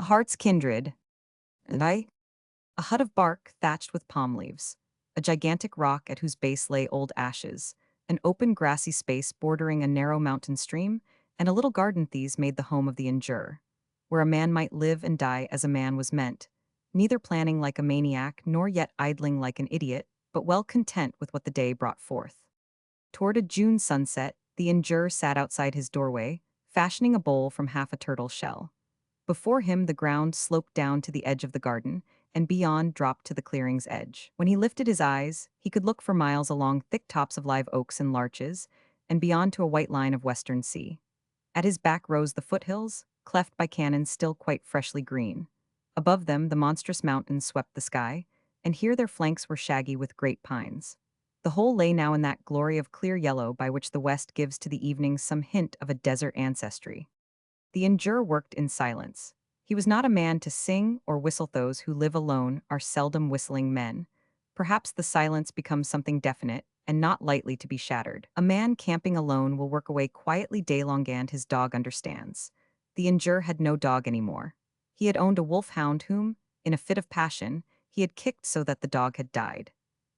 heart's kindred. And I? A hut of bark thatched with palm leaves, a gigantic rock at whose base lay old ashes, an open grassy space bordering a narrow mountain stream, and a little garden these made the home of the Endure, where a man might live and die as a man was meant, neither planning like a maniac nor yet idling like an idiot, but well content with what the day brought forth. Toward a June sunset, the Endure sat outside his doorway, fashioning a bowl from half a turtle shell. Before him, the ground sloped down to the edge of the garden, and beyond dropped to the clearing's edge. When he lifted his eyes, he could look for miles along thick tops of live oaks and larches, and beyond to a white line of western sea. At his back rose the foothills, cleft by canyons still quite freshly green. Above them, the monstrous mountains swept the sky, and here their flanks were shaggy with great pines. The whole lay now in that glory of clear yellow by which the west gives to the evening some hint of a desert ancestry. The Endure worked in silence. He was not a man to sing or whistle. Those who live alone are seldom whistling men. Perhaps the silence becomes something definite and not lightly to be shattered. A man camping alone will work away quietly day long, and his dog understands. The Endure had no dog anymore. He had owned a wolfhound whom, in a fit of passion, he had kicked so that the dog had died.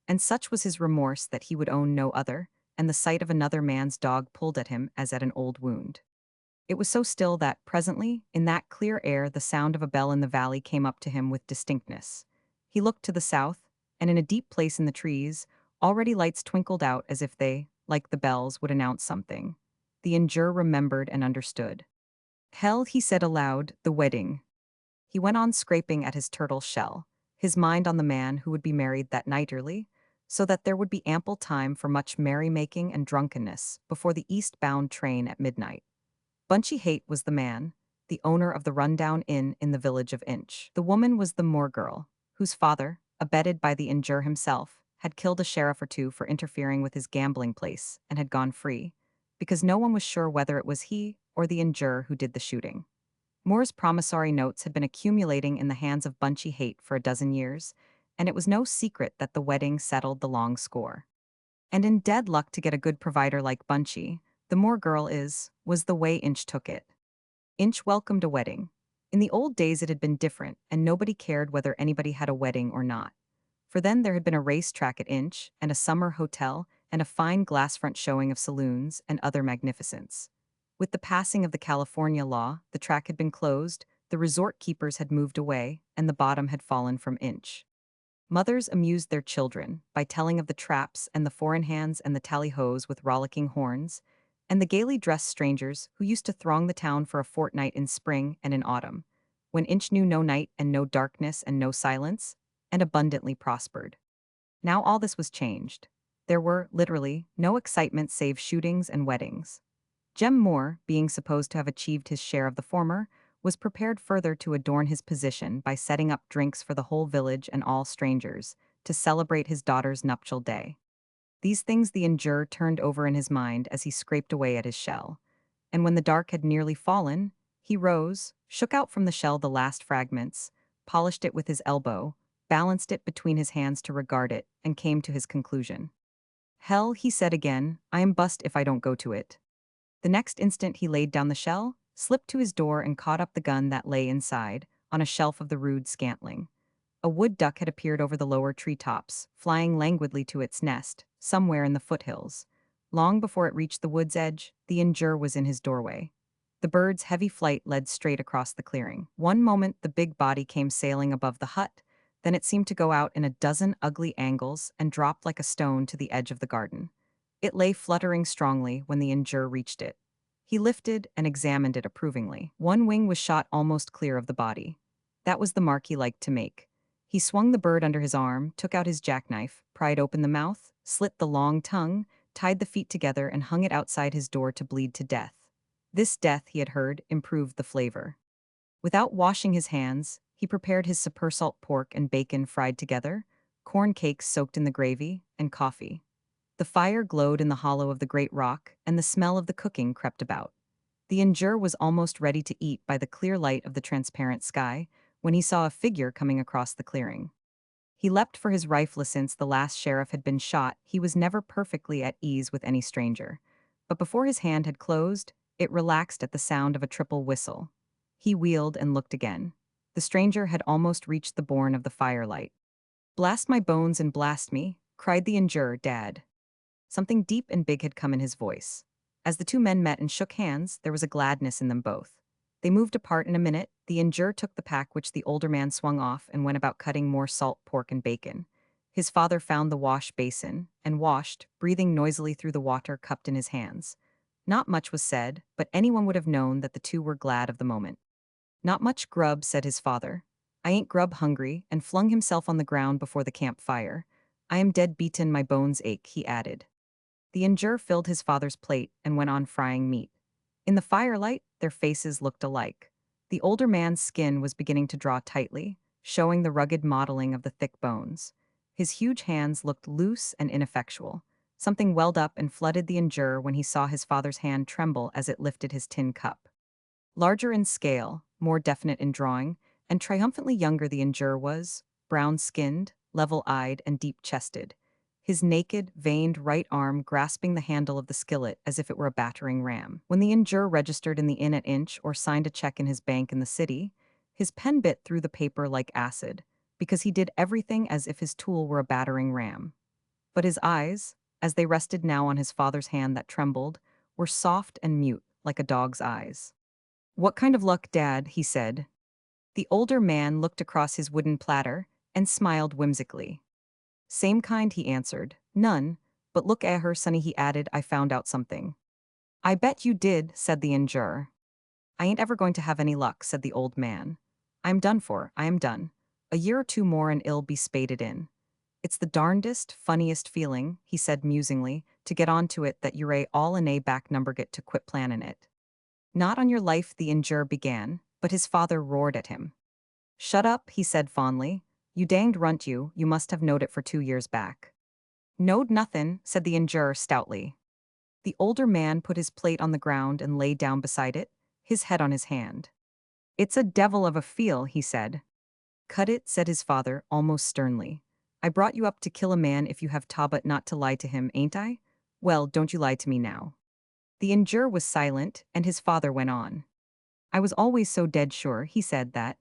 And such was his remorse that he would own no other, and the sight of another man's dog pulled at him as at an old wound. It was so still that, presently, in that clear air, the sound of a bell in the valley came up to him with distinctness. He looked to the south, and in a deep place in the trees, already lights twinkled out as if they, like the bells, would announce something. The Endure remembered and understood. Hell, he said aloud, the wedding. He went on scraping at his turtle shell, his mind on the man who would be married that night early, so that there would be ample time for much merrymaking and drunkenness before the east-bound train at midnight. Bunchy Haight was the man, the owner of the rundown inn in the village of Inch. The woman was the Moore girl, whose father, abetted by the Endure himself, had killed a sheriff or two for interfering with his gambling place and had gone free, because no one was sure whether it was he or the Endure who did the shooting. Moore's promissory notes had been accumulating in the hands of Bunchy Haight for a dozen years, and it was no secret that the wedding settled the long score. And in dead luck to get a good provider like Bunchy, the Moore girl was the way Inch took it. Inch welcomed a wedding. In the old days it had been different, and nobody cared whether anybody had a wedding or not. For then there had been a racetrack at Inch, and a summer hotel, and a fine glass-front showing of saloons and other magnificence. With the passing of the California law, the track had been closed, the resort keepers had moved away, and the bottom had fallen from Inch. Mothers amused their children by telling of the traps and the four-in-hands and the tally-hoes with rollicking horns, and the gaily dressed strangers who used to throng the town for a fortnight in spring and in autumn, when Inch knew no night and no darkness and no silence, and abundantly prospered. Now all this was changed. There were, literally, no excitement save shootings and weddings. Jem Moore, being supposed to have achieved his share of the former, was prepared further to adorn his position by setting up drinks for the whole village and all strangers, to celebrate his daughter's nuptial day. These things the Endure turned over in his mind as he scraped away at his shell, and when the dark had nearly fallen, he rose, shook out from the shell the last fragments, polished it with his elbow, balanced it between his hands to regard it, and came to his conclusion. Hell, he said again, I am bust if I don't go to it. The next instant he laid down the shell, slipped to his door and caught up the gun that lay inside, on a shelf of the rude scantling. A wood duck had appeared over the lower tree-tops, flying languidly to its nest, somewhere in the foothills. Long before it reached the wood's edge, the Endure was in his doorway. The bird's heavy flight led straight across the clearing. One moment the big body came sailing above the hut, then it seemed to go out in a dozen ugly angles and dropped like a stone to the edge of the garden. It lay fluttering strongly when the Endure reached it. He lifted and examined it approvingly. One wing was shot almost clear of the body. That was the mark he liked to make. He swung the bird under his arm, took out his jackknife, pried open the mouth, slit the long tongue, tied the feet together and hung it outside his door to bleed to death. This death, he had heard, improved the flavor. Without washing his hands, he prepared his supersalt pork and bacon fried together, corn cakes soaked in the gravy, and coffee. The fire glowed in the hollow of the great rock, and the smell of the cooking crept about. The Endure was almost ready to eat by the clear light of the transparent sky, when he saw a figure coming across the clearing. He leapt for his rifle. Since the last sheriff had been shot, he was never perfectly at ease with any stranger. But before his hand had closed, it relaxed at the sound of a triple whistle. He wheeled and looked again. The stranger had almost reached the bourne of the firelight. "Blast my bones and blast me," cried the injurer, Dad. Something deep and big had come in his voice. As the two men met and shook hands, there was a gladness in them both. They moved apart in a minute. The injurer took the pack which the older man swung off and went about cutting more salt pork and bacon. His father found the wash basin and washed, breathing noisily through the water cupped in his hands. Not much was said, but anyone would have known that the two were glad of the moment. "Not much grub," said his father. "I ain't grub hungry," and flung himself on the ground before the campfire. "I am dead beaten, my bones ache," he added. The injure filled his father's plate and went on frying meat. In the firelight, their faces looked alike. The older man's skin was beginning to draw tightly, showing the rugged modeling of the thick bones. His huge hands looked loose and ineffectual. Something welled up and flooded the injure when he saw his father's hand tremble as it lifted his tin cup. Larger in scale, more definite in drawing, and triumphantly younger the injure was, brown-skinned, level-eyed, and deep-chested, his naked, veined right arm grasping the handle of the skillet as if it were a battering ram. When the injure registered in the inn at Inch or signed a check in his bank in the city, his pen bit through the paper like acid, because he did everything as if his tool were a battering ram. But his eyes, as they rested now on his father's hand that trembled, were soft and mute, like a dog's eyes. "What kind of luck, Dad?" he said. The older man looked across his wooden platter and smiled whimsically. "Same kind," he answered. "None. But look at her, sonny," he added. "I found out something." "I bet you did," said the injurer. "I ain't ever going to have any luck," said the old man. "I am done for. I am done. A year or two more and it'll be spaded in. It's the darndest, funniest feeling," he said musingly, "to get onto it that you're all in a back number get to quit planning it." "Not on your life," the injurer began, but his father roared at him. "Shut up," he said fondly. "You danged runt you must have knowed it for 2 years back." "Knowed nothin'," said the injurer stoutly. The older man put his plate on the ground and lay down beside it, his head on his hand. "It's a devil of a feel," he said. "Cut it," said his father, almost sternly. "I brought you up to kill a man if you have Talbot not to lie to him, ain't I? Well, don't you lie to me now." The injurer was silent, and his father went on. "I was always so dead sure," he said, "that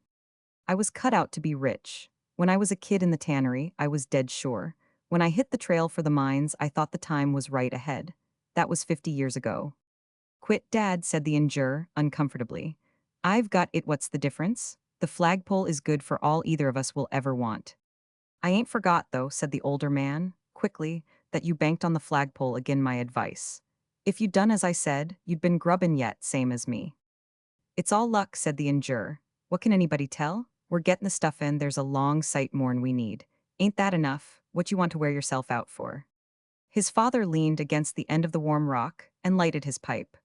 I was cut out to be rich. When I was a kid in the tannery, I was dead sure. When I hit the trail for the mines, I thought the time was right ahead. That was 50 years ago." "Quit, Dad," said the injurer, uncomfortably. "I've got it. What's the difference? The flagpole is good for all either of us will ever want." "I ain't forgot, though," said the older man, quickly, "that you banked on the flagpole agin my advice. If you'd done as I said, you'd been grubbin' yet, same as me." "It's all luck," said the injurer. "What can anybody tell? We're gettin' the stuff in, there's a long sight more'n we need. Ain't that enough? What you want to wear yourself out for?" His father leaned against the end of the warm rock and lighted his pipe.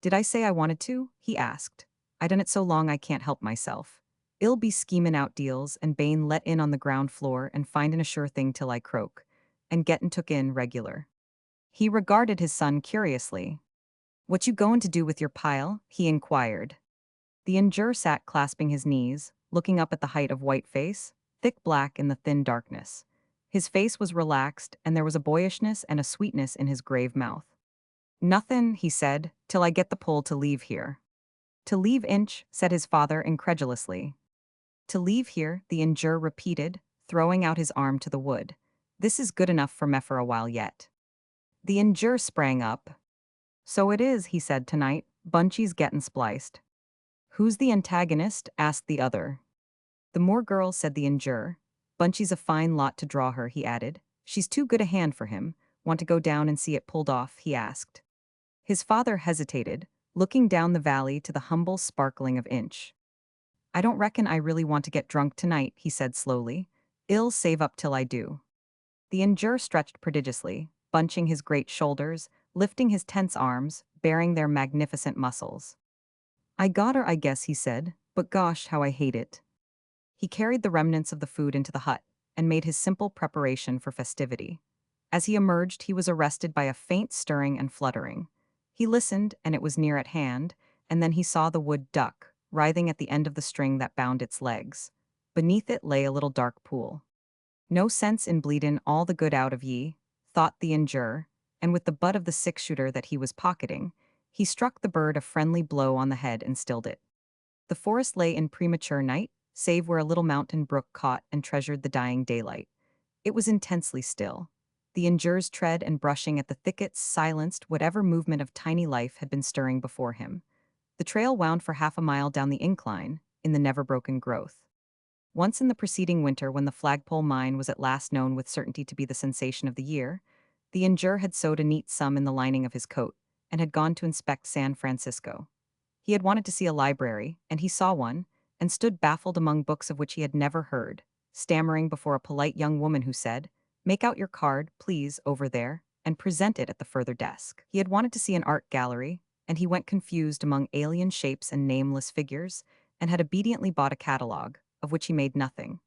"Did I say I wanted to?" he asked. "I done it so long I can't help myself. I'll be schemin' out deals and bane let in on the ground floor and findin' a sure thing till I croak, and gettin' took in regular." He regarded his son curiously. "What you goin' to do with your pile?" he inquired. The injure sat clasping his knees, looking up at the height of white face, thick black in the thin darkness. His face was relaxed, and there was a boyishness and a sweetness in his grave mouth. "Nothin'," he said, "till I get the pull to leave here." "To leave Inch?" said his father incredulously. "To leave here," the injure repeated, throwing out his arm to the wood. "This is good enough for me for a while yet." The injure sprang up. "So it is," he said, "tonight. Bunchy's gettin' spliced." "Who's the antagonist?" asked the other. "The Moore girl," said the injure. "Bunchy's a fine lot to draw her," he added. "She's too good a hand for him. Want to go down and see it pulled off?" he asked. His father hesitated, looking down the valley to the humble sparkling of Inch. "I don't reckon I really want to get drunk tonight," he said slowly. "I'll save up till I do." The injure stretched prodigiously, bunching his great shoulders, lifting his tense arms, baring their magnificent muscles. "I got her, I guess," he said, "but gosh, how I hate it." He carried the remnants of the food into the hut and made his simple preparation for festivity. As he emerged, he was arrested by a faint stirring and fluttering. He listened, and it was near at hand, and then he saw the wood duck, writhing at the end of the string that bound its legs. Beneath it lay a little dark pool. "No sense in bleedin' all the good out of ye," thought the injure, and with the butt of the six-shooter that he was pocketing, he struck the bird a friendly blow on the head and stilled it. The forest lay in premature night, save where a little mountain brook caught and treasured the dying daylight. It was intensely still. The injur's tread and brushing at the thickets silenced whatever movement of tiny life had been stirring before him. The trail wound for half a mile down the incline, in the never-broken growth. Once in the preceding winter, when the flagpole mine was at last known with certainty to be the sensation of the year, the injure had sewed a neat sum in the lining of his coat and had gone to inspect San Francisco. He had wanted to see a library, and he saw one, and stood baffled among books of which he had never heard, stammering before a polite young woman who said, "Make out your card, please, over there, and present it at the further desk." He had wanted to see an art gallery, and he went confused among alien shapes and nameless figures, and had obediently bought a catalogue, of which he made nothing.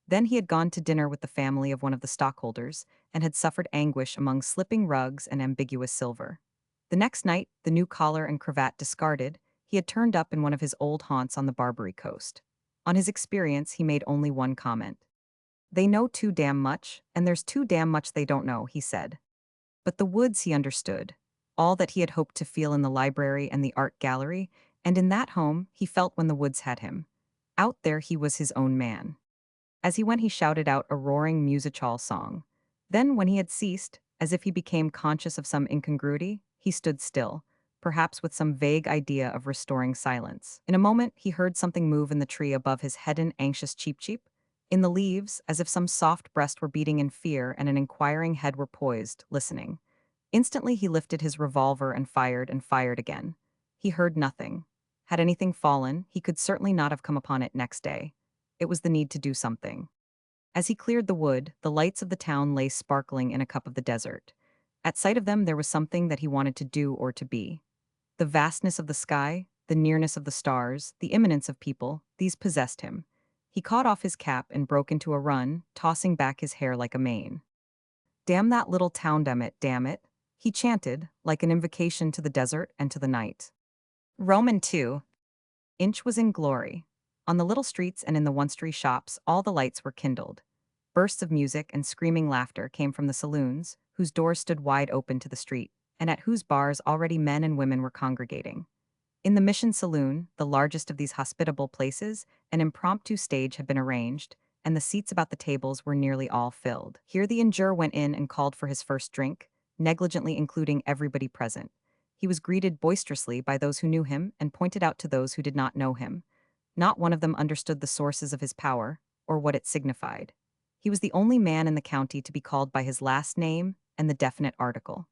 Then he had gone to dinner with the family of one of the stockholders, and had suffered anguish among slipping rugs and ambiguous silver. The next night, the new collar and cravat discarded, he had turned up in one of his old haunts on the Barbary Coast. On his experience, he made only one comment. "They know too damn much, and there's too damn much they don't know," he said. But the woods he understood, all that he had hoped to feel in the library and the art gallery, and in that home he felt when the woods had him. Out there he was his own man. As he went he shouted out a roaring music-hall song. Then, when he had ceased, as if he became conscious of some incongruity, he stood still, perhaps with some vague idea of restoring silence. In a moment he heard something move in the tree above his head, an anxious cheep-cheep. In the leaves, as if some soft breast were beating in fear and an inquiring head were poised, listening. Instantly he lifted his revolver and fired again. He heard nothing. Had anything fallen, he could certainly not have come upon it next day. It was the need to do something. As he cleared the wood, the lights of the town lay sparkling in a cup of the desert. At sight of them there was something that he wanted to do or to be. The vastness of the sky, the nearness of the stars, the imminence of people, these possessed him. He caught off his cap and broke into a run, tossing back his hair like a mane. "Damn that little town, damn it," he chanted, like an invocation to the desert and to the night. Roman 2. Inch was in glory. On the little streets and in the once-tree shops, all the lights were kindled. Bursts of music and screaming laughter came from the saloons, whose doors stood wide open to the street, and at whose bars already men and women were congregating. In the Mission Saloon, the largest of these hospitable places, an impromptu stage had been arranged, and the seats about the tables were nearly all filled. Here the injure went in and called for his first drink, negligently including everybody present. He was greeted boisterously by those who knew him and pointed out to those who did not know him. Not one of them understood the sources of his power, or what it signified. He was the only man in the county to be called by his last name and the definite article.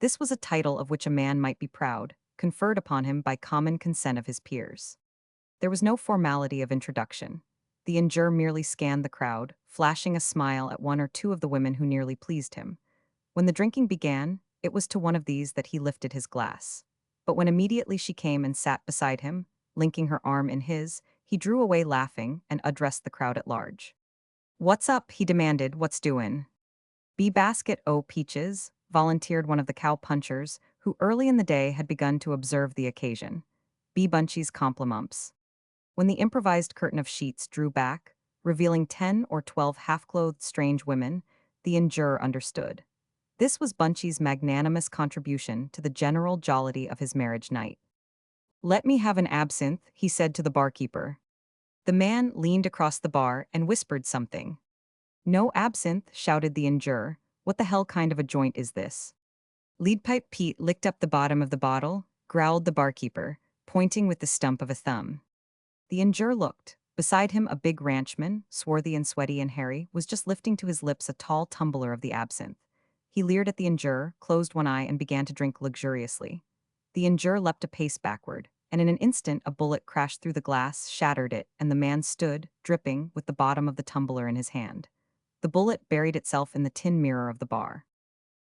This was a title of which a man might be proud, conferred upon him by common consent of his peers. There was no formality of introduction. The injure merely scanned the crowd, flashing a smile at one or two of the women who nearly pleased him. When the drinking began, it was to one of these that he lifted his glass. But when immediately she came and sat beside him, linking her arm in his, he drew away laughing and addressed the crowd at large. "What's up?" he demanded. "What's doin'?" "Bee basket, oh peaches," volunteered one of the cow-punchers, who early in the day had begun to observe the occasion. "Bee bunchies complimumps." When the improvised curtain of sheets drew back, revealing 10 or 12 half-clothed strange women, the injure understood. This was Bunchy's magnanimous contribution to the general jollity of his marriage night. "Let me have an absinthe," he said to the barkeeper. The man leaned across the bar and whispered something. "No absinthe," shouted the injure. "What the hell kind of a joint is this?" Leadpipe Pete licked up the bottom of the bottle, growled the barkeeper, pointing with the stump of a thumb. The injure looked. Beside him, a big ranchman, swarthy and sweaty and hairy, was just lifting to his lips a tall tumbler of the absinthe. He leered at the injure, closed one eye, and began to drink luxuriously. The injure leapt a pace backward, and in an instant a bullet crashed through the glass, shattered it, and the man stood, dripping, with the bottom of the tumbler in his hand. The bullet buried itself in the tin mirror of the bar.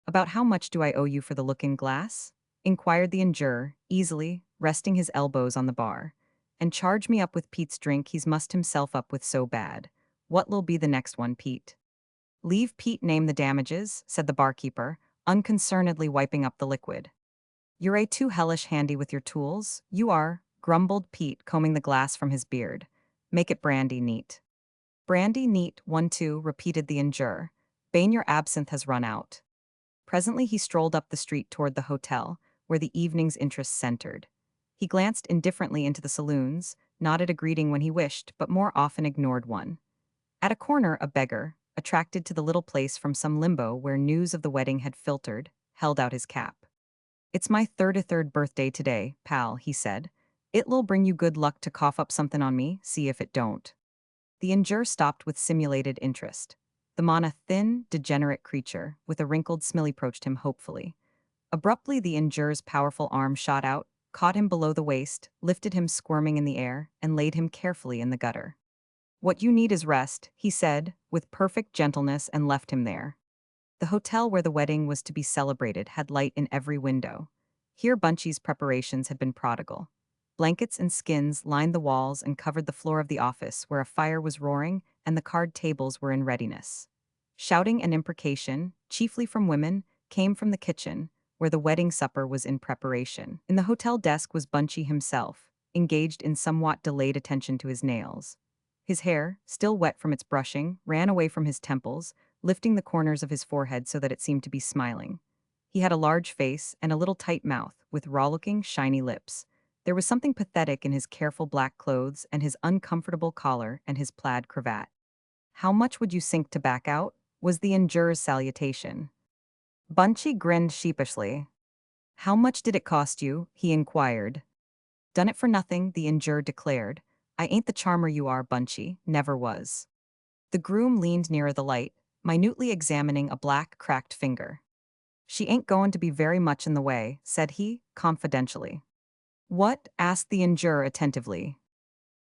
"About how much do I owe you for the looking-glass?" inquired the injure, easily, resting his elbows on the bar. "And charge me up with Pete's drink, he's mussed himself up with so bad. What'll be the next one, Pete?" "Leave Pete name the damages," said the barkeeper, unconcernedly wiping up the liquid. "You're a too hellish handy with your tools, you are," grumbled Pete, combing the glass from his beard. "Make it brandy neat." "Brandy neat, 1-2," repeated the injure. "Bane, your absinthe has run out." Presently he strolled up the street toward the hotel, where the evening's interests centered. He glanced indifferently into the saloons, nodded a greeting when he wished, but more often ignored one. At a corner, a beggar, attracted to the little place from some limbo where news of the wedding had filtered, held out his cap. "It's my 33rd birthday today, pal," he said. "It'll bring you good luck to cough up something on me, see if it don't." The injure stopped with simulated interest. The man, a thin, degenerate creature, with a wrinkled smile, approached him hopefully. Abruptly, the injure's powerful arm shot out, caught him below the waist, lifted him squirming in the air, and laid him carefully in the gutter. "What you need is rest," he said, with perfect gentleness, and left him there. The hotel where the wedding was to be celebrated had light in every window. Here Bunchy's preparations had been prodigal. Blankets and skins lined the walls and covered the floor of the office, where a fire was roaring and the card tables were in readiness. Shouting and imprecation, chiefly from women, came from the kitchen, where the wedding supper was in preparation. In the hotel desk was Bunchy himself, engaged in somewhat delayed attention to his nails. His hair, still wet from its brushing, ran away from his temples, lifting the corners of his forehead so that it seemed to be smiling. He had a large face and a little tight mouth, with raw-looking, shiny lips. There was something pathetic in his careful black clothes and his uncomfortable collar and his plaid cravat. "How much would you sink to back out?" was the injurer's salutation. Bunchy grinned sheepishly. "How much did it cost you?" he inquired. "Done it for nothing," the injurer declared. "I ain't the charmer you are, Bunchy, never was." The groom leaned nearer the light, minutely examining a black, cracked finger. "She ain't going to be very much in the way," said he, confidentially. "What?" asked the injurer attentively.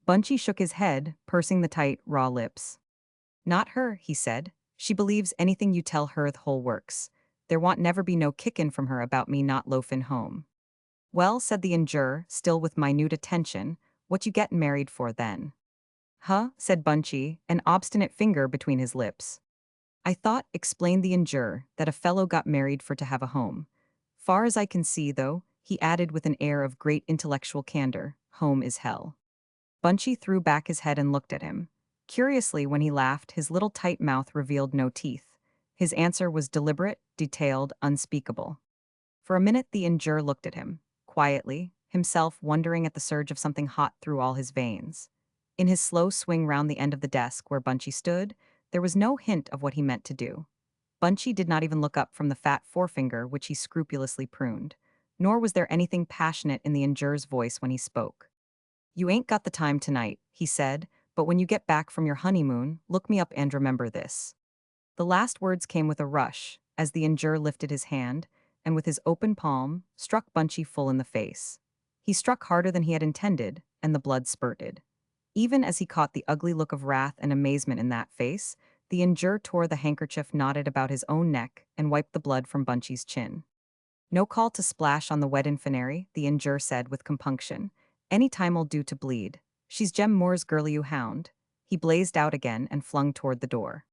Bunchy shook his head, pursing the tight, raw lips. "Not her," he said. "She believes anything you tell her the whole works. There want never be no kickin' from her about me not loafin' home." "Well," said the injurer, still with minute attention, "what you gettin' married for then?" "Huh?" said Bunchy, an obstinate finger between his lips. "I thought," explained the injurer, "that a fellow got married for to have a home. Far as I can see, though," he added with an air of great intellectual candor, "home is hell." Bunchy threw back his head and looked at him. Curiously, when he laughed, his little tight mouth revealed no teeth. His answer was deliberate, detailed, unspeakable. For a minute the injurer looked at him, quietly, himself wondering at the surge of something hot through all his veins. In his slow swing round the end of the desk where Bunchy stood, there was no hint of what he meant to do. Bunchy did not even look up from the fat forefinger which he scrupulously pruned, nor was there anything passionate in the injurer's voice when he spoke. "You ain't got the time tonight," he said, "but when you get back from your honeymoon, look me up and remember this." The last words came with a rush, as the injurer lifted his hand, and with his open palm, struck Bunchy full in the face. He struck harder than he had intended, and the blood spurted. Even as he caught the ugly look of wrath and amazement in that face, the injurer tore the handkerchief knotted about his own neck and wiped the blood from Bunchy's chin. "No call to splash on the wed infirmary," the injurer said with compunction. "Any time'll do to bleed. She's Jem Moore's girlie, you hound." He blazed out again and flung toward the door.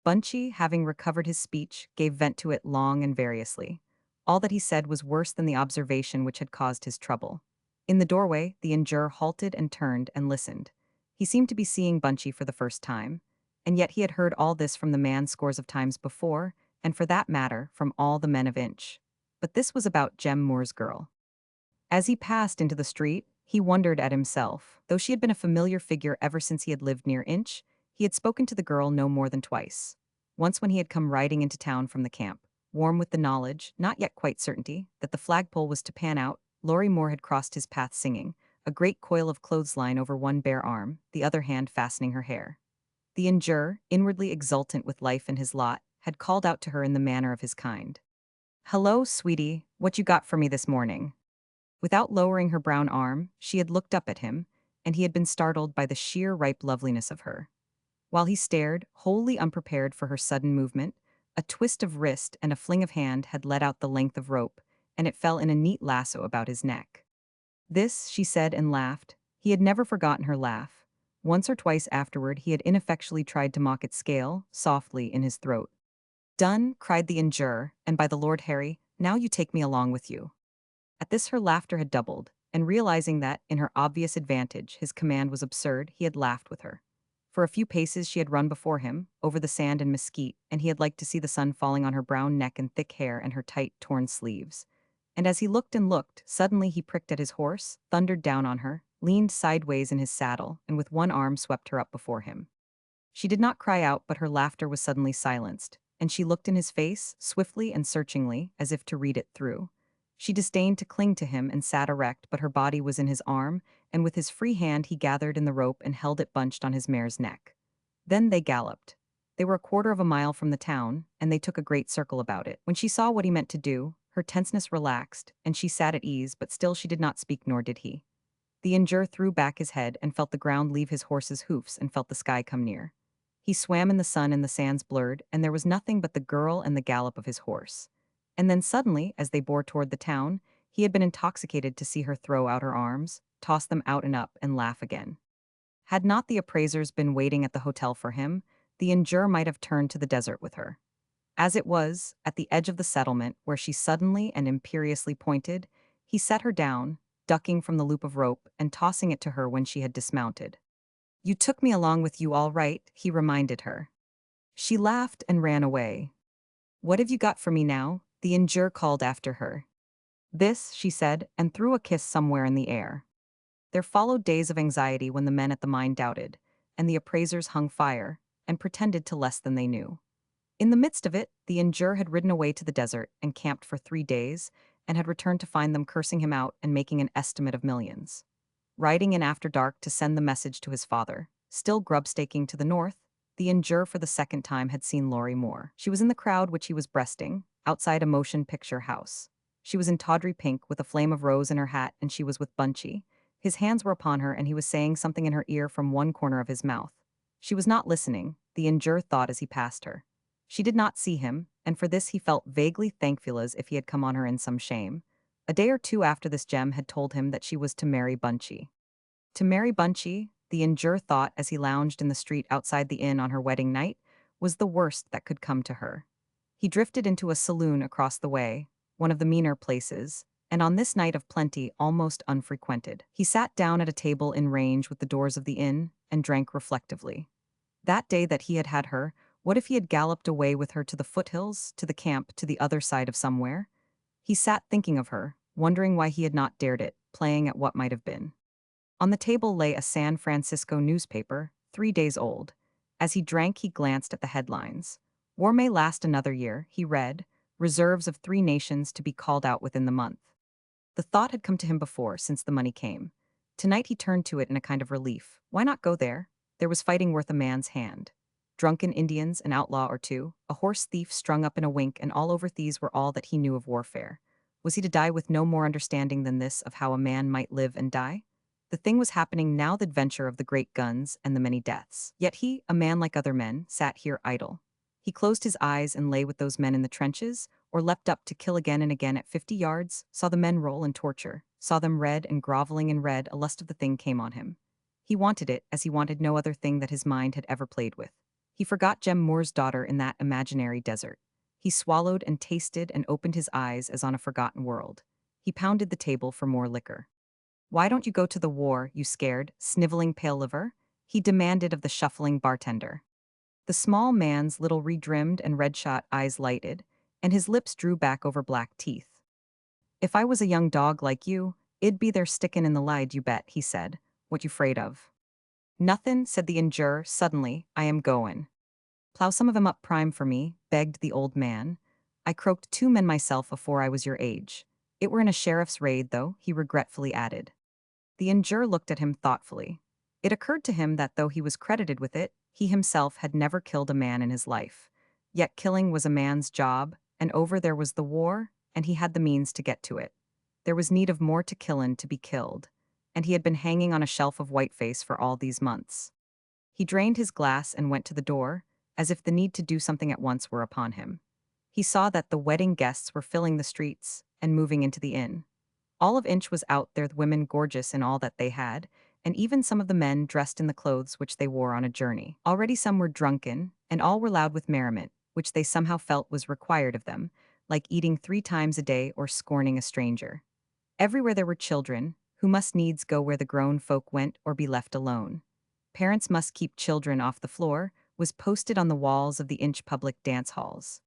Bunchy, having recovered his speech, gave vent to it long and variously. All that he said was worse than the observation which had caused his trouble. In the doorway, the injurer halted and turned and listened. He seemed to be seeing Bunchy for the first time, and yet he had heard all this from the man scores of times before, and for that matter, from all the men of Inch. But this was about Jem Moore's girl. As he passed into the street, he wondered at himself. Though she had been a familiar figure ever since he had lived near Inch, he had spoken to the girl no more than twice. Once when he had come riding into town from the camp, warm with the knowledge, not yet quite certainty, that the flagpole was to pan out, Laurie Moore had crossed his path singing, a great coil of clothesline over one bare arm, the other hand fastening her hair. The injurer, inwardly exultant with life and his lot, had called out to her in the manner of his kind. "Hello, sweetie, what you got for me this morning?" Without lowering her brown arm, she had looked up at him, and he had been startled by the sheer ripe loveliness of her. While he stared, wholly unprepared for her sudden movement, a twist of wrist and a fling of hand had let out the length of rope, and it fell in a neat lasso about his neck. "This," she said and laughed. He had never forgotten her laugh. Once or twice afterward he had ineffectually tried to mock its scale, softly, in his throat. "Done," cried the injurer, "and by the Lord Harry, now you take me along with you." At this her laughter had doubled, and realizing that, in her obvious advantage, his command was absurd, he had laughed with her. For a few paces she had run before him, over the sand and mesquite, and he had liked to see the sun falling on her brown neck and thick hair and her tight, torn sleeves. And as he looked and looked, suddenly he pricked at his horse, thundered down on her, leaned sideways in his saddle, and with one arm swept her up before him. She did not cry out, but her laughter was suddenly silenced, and she looked in his face, swiftly and searchingly, as if to read it through. She disdained to cling to him and sat erect, but her body was in his arm, and with his free hand he gathered in the rope and held it bunched on his mare's neck. Then they galloped. They were a quarter of a mile from the town, and they took a great circle about it. When she saw what he meant to do, her tenseness relaxed, and she sat at ease, but still she did not speak, nor did he. The injure threw back his head and felt the ground leave his horse's hoofs and felt the sky come near. He swam in the sun and the sands blurred, and there was nothing but the girl and the gallop of his horse. And then suddenly, as they bore toward the town, he had been intoxicated to see her throw out her arms, toss them out and up, and laugh again. Had not the appraisers been waiting at the hotel for him, the injure might have turned to the desert with her. As it was, at the edge of the settlement, where she suddenly and imperiously pointed, he set her down, ducking from the loop of rope and tossing it to her when she had dismounted. "You took me along with you all right," he reminded her. She laughed and ran away. "What have you got for me now?" the injure called after her. "This," she said, and threw a kiss somewhere in the air. There followed days of anxiety when the men at the mine doubted, and the appraisers hung fire, and pretended to less than they knew. In the midst of it, the injure had ridden away to the desert and camped for 3 days, and had returned to find them cursing him out and making an estimate of millions. Riding in after dark to send the message to his father, still grubstaking to the north, the injure for the second time had seen Laurie Moore. She was in the crowd which he was breasting, outside a motion picture house. She was in tawdry pink with a flame of rose in her hat, and she was with Bunchy. His hands were upon her, and he was saying something in her ear from one corner of his mouth. She was not listening, the injure thought as he passed her. She did not see him, and for this he felt vaguely thankful, as if he had come on her in some shame. A day or two after this, Jem had told him that she was to marry Bunchy. To marry Bunchy, the injure thought as he lounged in the street outside the inn on her wedding night, was the worst that could come to her. He drifted into a saloon across the way, one of the meaner places, and on this night of plenty almost unfrequented. He sat down at a table in range with the doors of the inn and drank reflectively. That day that he had had her, what if he had galloped away with her to the foothills, to the camp, to the other side of somewhere? He sat thinking of her, wondering why he had not dared it, playing at what might have been. On the table lay a San Francisco newspaper, 3 days old. As he drank, he glanced at the headlines. "War may last another year," he read, "reserves of 3 nations to be called out within the month." The thought had come to him before, since the money came. Tonight he turned to it in a kind of relief. Why not go there? There was fighting worth a man's hand. Drunken Indians, an outlaw or two, a horse thief strung up in a wink, and all over these were all that he knew of warfare. Was he to die with no more understanding than this of how a man might live and die? The thing was happening now, the adventure of the great guns and the many deaths. Yet he, a man like other men, sat here idle. He closed his eyes and lay with those men in the trenches, or leapt up to kill again and again at 50 yards, saw the men roll and torture, saw them red and groveling in red. A lust of the thing came on him. He wanted it as he wanted no other thing that his mind had ever played with. He forgot Jem Moore's daughter in that imaginary desert. He swallowed and tasted and opened his eyes as on a forgotten world. He pounded the table for more liquor. "Why don't you go to the war, you scared, sniveling pale liver?" he demanded of the shuffling bartender. The small man's little redrimmed and red-shot eyes lighted, and his lips drew back over black teeth. "If I was a young dog like you, it'd be there stickin' in the lide, you bet," he said. "What you 'fraid of?" "Nothin'," said the injure suddenly. "I am goin'." "Plow some of 'em up prime for me," begged the old man. "I croaked 2 men myself afore I was your age. It were in a sheriff's raid, though," he regretfully added. The injure looked at him thoughtfully. It occurred to him that though he was credited with it, he himself had never killed a man in his life. Yet killing was a man's job, and over there was the war, and he had the means to get to it. There was need of more to killin' to be killed, and he had been hanging on a shelf of whiteface for all these months. He drained his glass and went to the door, as if the need to do something at once were upon him. He saw that the wedding guests were filling the streets and moving into the inn. All of Inch was out there, the women gorgeous in all that they had, and even some of the men dressed in the clothes which they wore on a journey. Already some were drunken, and all were loud with merriment, which they somehow felt was required of them, like eating 3 times a day or scorning a stranger. Everywhere there were children, who must needs go where the grown folk went or be left alone. "Parents must keep children off the floor," was posted on the walls of the Inch public dance halls.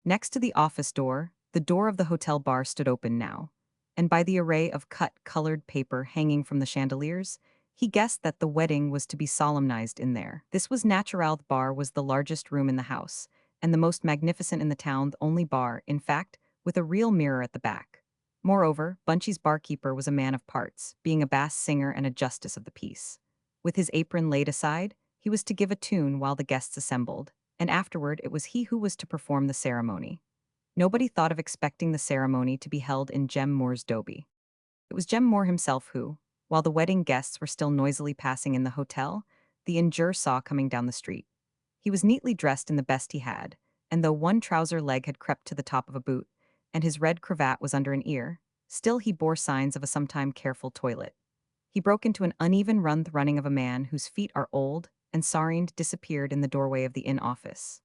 Next to the office door, the door of the hotel bar stood open now. and by the array of cut-colored paper hanging from the chandeliers, he guessed that the wedding was to be solemnized in there. This was Natural Bar was the largest room in the house, and the most magnificent in the town, the only bar, in fact, with a real mirror at the back. Moreover, Bunchy's barkeeper was a man of parts, being a bass singer and a justice of the peace. With his apron laid aside, he was to give a tune while the guests assembled, and afterward it was he who was to perform the ceremony. Nobody thought of expecting the ceremony to be held in Jem Moore's doby. It was Jem Moore himself who, while the wedding guests were still noisily passing in the hotel, the injure saw coming down the street. He was neatly dressed in the best he had, and though one trouser leg had crept to the top of a boot, and his red cravat was under an ear, still he bore signs of a sometime careful toilet. He broke into an uneven running of a man whose feet are old, and Saurind disappeared in the doorway of the inn office.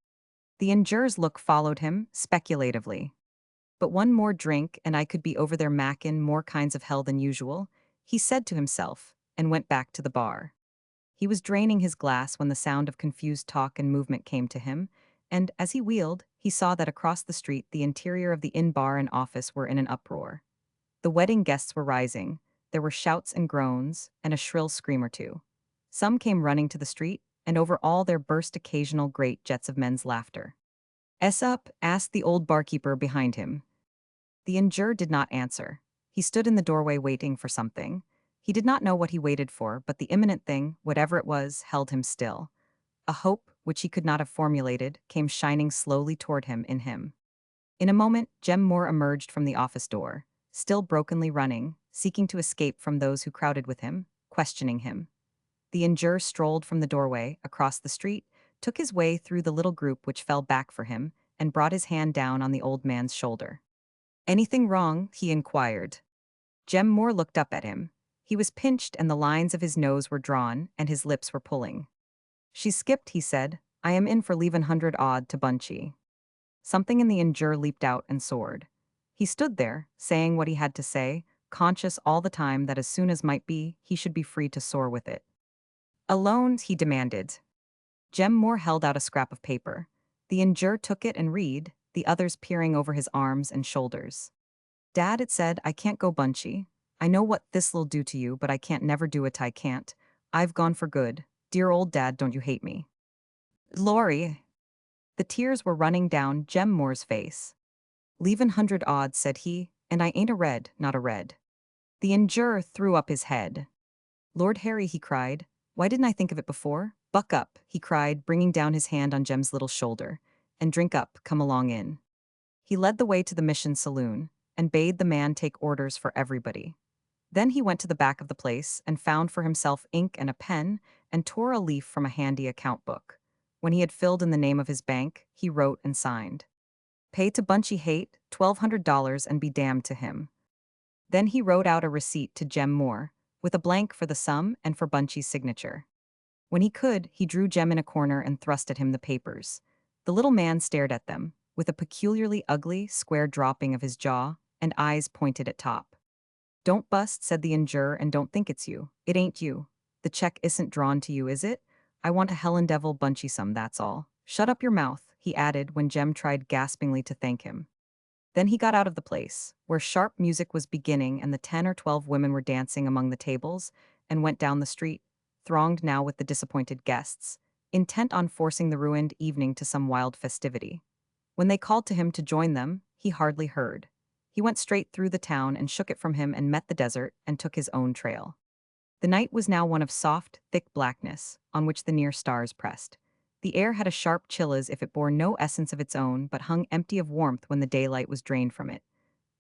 The injure's look followed him, speculatively. But one more drink and I could be over there mackin' more kinds of hell than usual, he said to himself, and went back to the bar. He was draining his glass when the sound of confused talk and movement came to him, and, as he wheeled, he saw that across the street the interior of the inn bar and office were in an uproar. The wedding guests were rising, there were shouts and groans, and a shrill scream or two. Some came running to the street, and over all there burst occasional great jets of men's laughter. "S up?" asked the old barkeeper behind him. The injured did not answer. He stood in the doorway waiting for something. He did not know what he waited for, but the imminent thing, whatever it was, held him still. A hope, which he could not have formulated, came shining slowly toward him in him. In a moment, Jem Moore emerged from the office door, still brokenly running, seeking to escape from those who crowded with him, questioning him. The injure strolled from the doorway, across the street, took his way through the little group which fell back for him, and brought his hand down on the old man's shoulder. "Anything wrong?" he inquired. Jem Moore looked up at him. He was pinched and the lines of his nose were drawn, and his lips were pulling. "She skipped," he said. "I am in for leavin' 100 odd to Bunchy." Something in the injure leaped out and soared. He stood there, saying what he had to say, conscious all the time that as soon as might be, he should be free to soar with it. "Alone?" he demanded. Jem Moore held out a scrap of paper. The injure took it and read, the others peering over his arms and shoulders. "Dad," it said, "I can't go Bunchy. I know what this'll do to you, but I can't never do it. I can't. I've gone for good. Dear old Dad, don't you hate me?" "Laurie." The tears were running down Jem Moore's face. "Leavin' 100 odds," said he, "and I ain't a red, not a red." The injure threw up his head. "Lord Harry," he cried, "why didn't I think of it before? Buck up," he cried, bringing down his hand on Jem's little shoulder, "and drink up, come along in." He led the way to the mission saloon, and bade the man take orders for everybody. Then he went to the back of the place and found for himself ink and a pen, and tore a leaf from a handy account book. When he had filled in the name of his bank, he wrote and signed. "Pay to Bunchy Haight, $1,200 and be damned to him." Then he wrote out a receipt to Jem Moore, with a blank for the sum and for Bunchy's signature. When he could, he drew Jem in a corner and thrust at him the papers. The little man stared at them, with a peculiarly ugly, square dropping of his jaw, and eyes pointed at top. "Don't bust," said the injure, "and don't think it's you. It ain't you. The check isn't drawn to you, is it? I want a hellin' devil Bunchy sum, that's all. Shut up your mouth," he added when Jem tried gaspingly to thank him. Then he got out of the place, where sharp music was beginning and the 10 or 12 women were dancing among the tables, and went down the street, thronged now with the disappointed guests, intent on forcing the ruined evening to some wild festivity. When they called to him to join them, he hardly heard. He went straight through the town and shook it from him and met the desert and took his own trail. The night was now one of soft, thick blackness, on which the near stars pressed. The air had a sharp chill as if it bore no essence of its own but hung empty of warmth when the daylight was drained from it.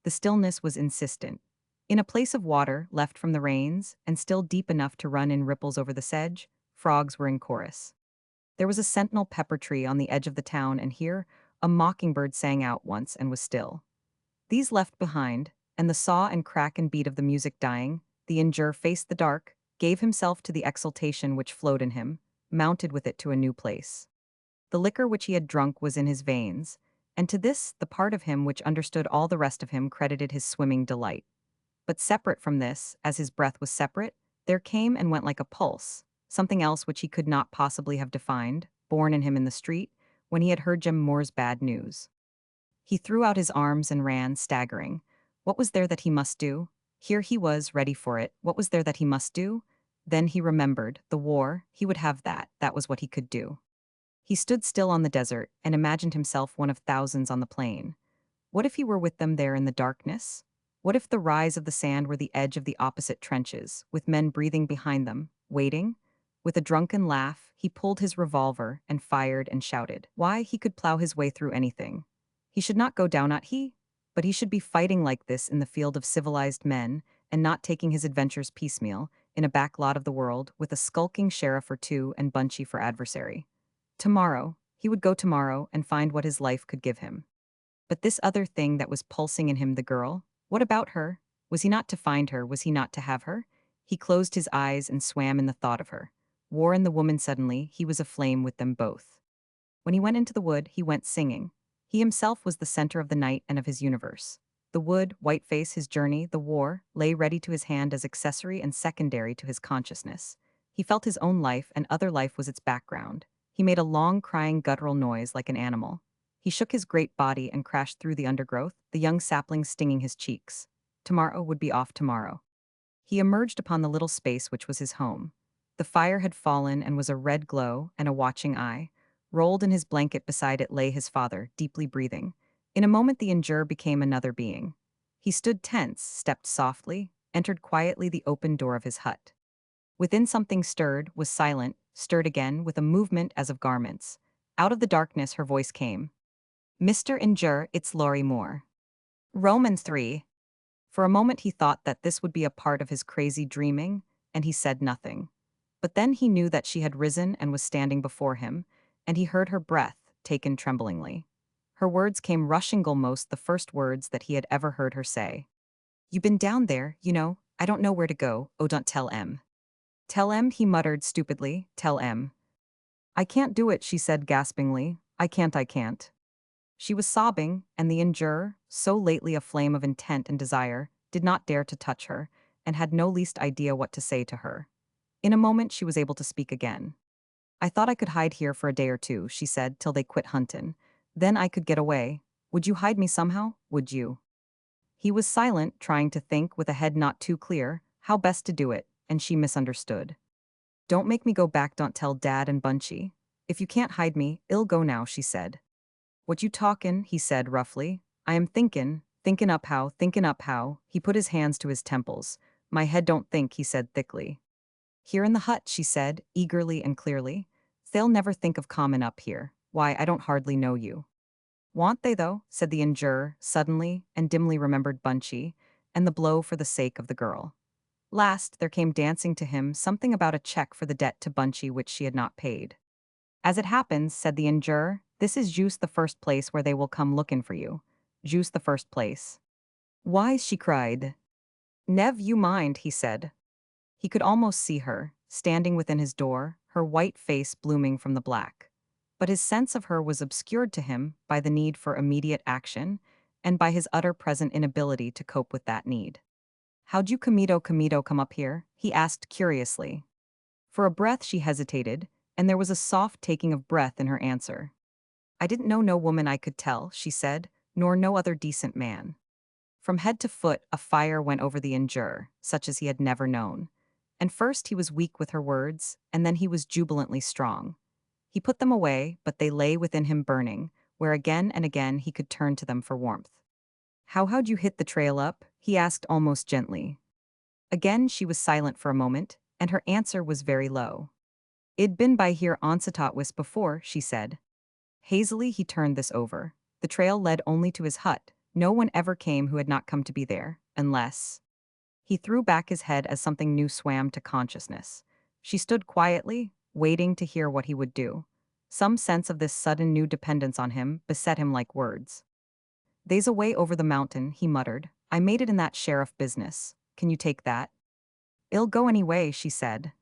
The stillness was insistent. In a place of water, left from the rains, and still deep enough to run in ripples over the sedge, frogs were in chorus. There was a sentinel pepper tree on the edge of the town, and here a mockingbird sang out once and was still. These left behind, and the saw and crack and beat of the music dying, the injure faced the dark, gave himself to the exultation which flowed in him, mounted with it to a new place. The liquor which he had drunk was in his veins, and to this the part of him which understood all the rest of him credited his swimming delight. But separate from this, as his breath was separate, there came and went like a pulse, something else which he could not possibly have defined, born in him in the street, when he had heard Jem Moore's bad news. He threw out his arms and ran, staggering. What was there that he must do? Here he was, ready for it. What was there that he must do? Then he remembered, the war, he would have that. That was what he could do. He stood still on the desert and imagined himself one of thousands on the plain. What if he were with them there in the darkness? What if the rise of the sand were the edge of the opposite trenches, with men breathing behind them, waiting? With a drunken laugh, he pulled his revolver and fired and shouted. Why, he could plow his way through anything. He should not go down, not he, but he should be fighting like this in the field of civilized men and not taking his adventures piecemeal, in a back lot of the world, with a skulking sheriff or two and Bunchy for adversary. Tomorrow, he would go tomorrow and find what his life could give him. But this other thing that was pulsing in him, the girl, what about her? Was he not to find her? Was he not to have her? He closed his eyes and swam in the thought of her. War and the woman suddenly, he was aflame with them both. When he went into the wood, he went singing. He himself was the center of the night and of his universe. The wood, Whiteface, his journey, the war, lay ready to his hand as accessory and secondary to his consciousness. He felt his own life, and other life was its background. He made a long, crying, guttural noise like an animal. He shook his great body and crashed through the undergrowth, the young saplings stinging his cheeks. Tomorrow would be off tomorrow. He emerged upon the little space which was his home. The fire had fallen and was a red glow and a watching eye. Rolled in his blanket beside it lay his father, deeply breathing. In a moment the injurer became another being. He stood tense, stepped softly, entered quietly the open door of his hut. Within something stirred, was silent, stirred again with a movement as of garments. Out of the darkness her voice came. Mr. Injure, it's Laurie Moore. Romans 3. For a moment he thought that this would be a part of his crazy dreaming, and he said nothing. But then he knew that she had risen and was standing before him, and he heard her breath, taken tremblingly. Her words came rushing, almost the first words that he had ever heard her say. You been down there, you know, I don't know where to go, oh don't tell em. Tell em, he muttered stupidly, tell em. I can't do it, she said gaspingly, I can't. She was sobbing, and the injurer, so lately a flame of intent and desire, did not dare to touch her, and had no least idea what to say to her. In a moment she was able to speak again. I thought I could hide here for a day or two, she said, till they quit huntin'. Then I could get away. Would you hide me somehow? Would you? He was silent, trying to think, with a head not too clear, how best to do it, and she misunderstood. Don't make me go back, don't tell Dad and Bunchy. If you can't hide me, I'll go now, she said. What you talkin', he said roughly. I am thinkin' up how. He put his hands to his temples. My head don't think, he said thickly. Here in the hut, she said, eagerly and clearly. They'll never think of comin' up here. Why, I don't hardly know you. Want they, though? Said the injurer, suddenly, and dimly remembered Bunchy, and the blow for the sake of the girl. Last, there came dancing to him something about a check for the debt to Bunchy which she had not paid. As it happens, said the injurer, this is juist the first place where they will come lookin' for you. Juist the first place. Why, she cried. Nev, you mind, he said. He could almost see her, standing within his door, her white face blooming from the black. But his sense of her was obscured to him by the need for immediate action and by his utter present inability to cope with that need. How'd you comito come up here? He asked curiously. For a breath she hesitated, and there was a soft taking of breath in her answer. I didn't know no woman I could tell, she said, nor no other decent man. From head to foot a fire went over the injurer, such as he had never known. And first he was weak with her words, and then he was jubilantly strong. He put them away, but they lay within him burning, where again and again he could turn to them for warmth. How'd you hit the trail up? He asked almost gently. Again she was silent for a moment, and her answer was very low. I'd been by here onsatotwis before, she said. Hazily he turned this over. The trail led only to his hut. No one ever came who had not come to be there, unless... He threw back his head as something new swam to consciousness. She stood quietly, waiting to hear what he would do. Some sense of this sudden new dependence on him beset him like words. They's a way over the mountain, he muttered. I made it in that sheriff business. Can you take that? I'll go any way, she said.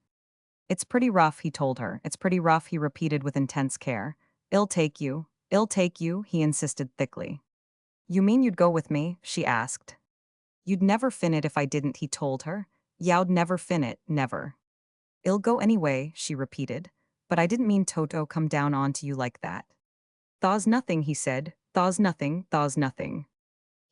It's pretty rough, he told her. It's pretty rough, he repeated with intense care. I'll take you, he insisted thickly. You mean you'd go with me? She asked. You'd never fin it if I didn't, he told her. You'd never fin it, never. I'll go anyway, she repeated. But I didn't mean Toto come down onto you like that. Thaw's nothing, he said. Thaw's nothing.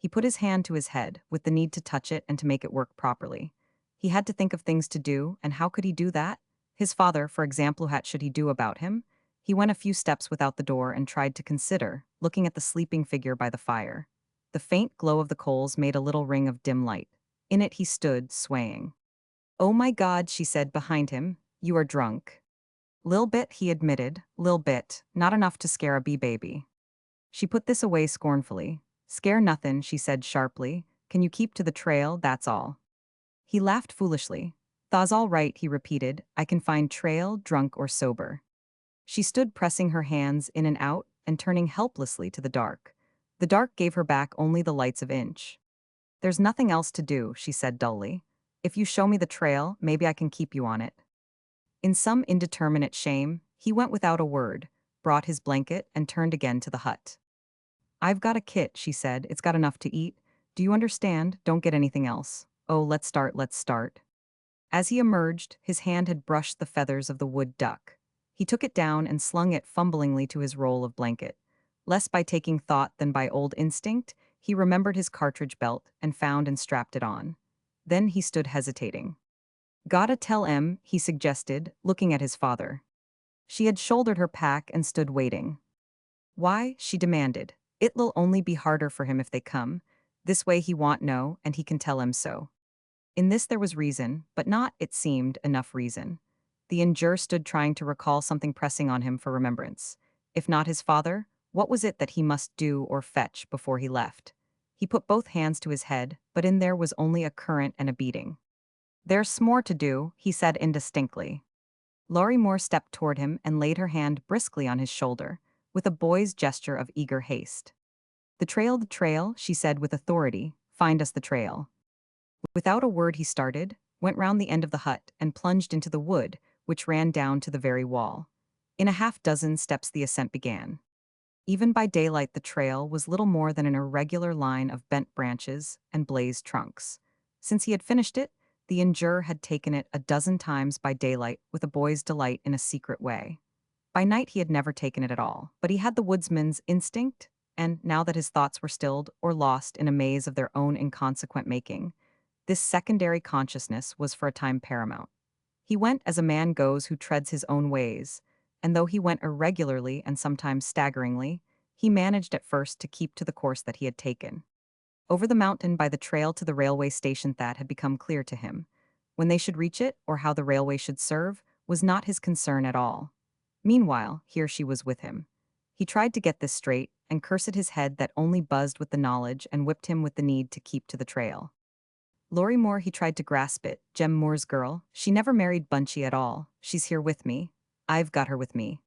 He put his hand to his head, with the need to touch it and to make it work properly. He had to think of things to do, and how could he do that? His father, for example, what should he do about him? He went a few steps without the door and tried to consider, looking at the sleeping figure by the fire. The faint glow of the coals made a little ring of dim light. In it he stood, swaying. "Oh my God," she said behind him, "you are drunk." "Lil bit," he admitted, "lil bit, not enough to scare a bee baby." She put this away scornfully. "Scare nothin'," she said sharply. "Can you keep to the trail, that's all." He laughed foolishly. "Tha's all right," he repeated. "I can find trail, drunk or sober." She stood pressing her hands in and out and turning helplessly to the dark. The dark gave her back only the lights of inch. "There's nothing else to do," she said dully. "If you show me the trail, maybe I can keep you on it." In some indeterminate shame, he went without a word, brought his blanket, and turned again to the hut. "I've got a kit," she said. "It's got enough to eat. Do you understand? Don't get anything else. Oh, let's start, let's start." As he emerged, his hand had brushed the feathers of the wood duck. He took it down and slung it fumblingly to his roll of blanket. Less by taking thought than by old instinct, he remembered his cartridge belt and found and strapped it on. Then he stood hesitating. "Gotta tell Em," he suggested, looking at his father. She had shouldered her pack and stood waiting. "Why?" she demanded. "It'll only be harder for him if they come. This way he want know, and he can tell Em so." In this there was reason, but not, it seemed, enough reason. The injure stood trying to recall something pressing on him for remembrance. If not his father, what was it that he must do or fetch before he left? He put both hands to his head, but in there was only a current and a beating. "There's more to do," he said indistinctly. Laurie Moore stepped toward him and laid her hand briskly on his shoulder, with a boy's gesture of eager haste. The trail," she said with authority. "Find us the trail." Without a word he started, went round the end of the hut, and plunged into the wood, which ran down to the very wall. In a half-dozen steps the ascent began. Even by daylight the trail was little more than an irregular line of bent branches and blazed trunks. Since he had finished it, the injurer had taken it a dozen times by daylight with a boy's delight in a secret way. By night he had never taken it at all, but he had the woodsman's instinct, and now that his thoughts were stilled or lost in a maze of their own inconsequent making, this secondary consciousness was for a time paramount. He went as a man goes who treads his own ways, and though he went irregularly and sometimes staggeringly, he managed at first to keep to the course that he had taken. Over the mountain by the trail to the railway station that had become clear to him. When they should reach it, or how the railway should serve, was not his concern at all. Meanwhile, here she was with him. He tried to get this straight, and cursed his head that only buzzed with the knowledge and whipped him with the need to keep to the trail. Laurie Moore, he tried to grasp it. Jem Moore's girl. She never married Bunchy at all. She's here with me. I've got her with me.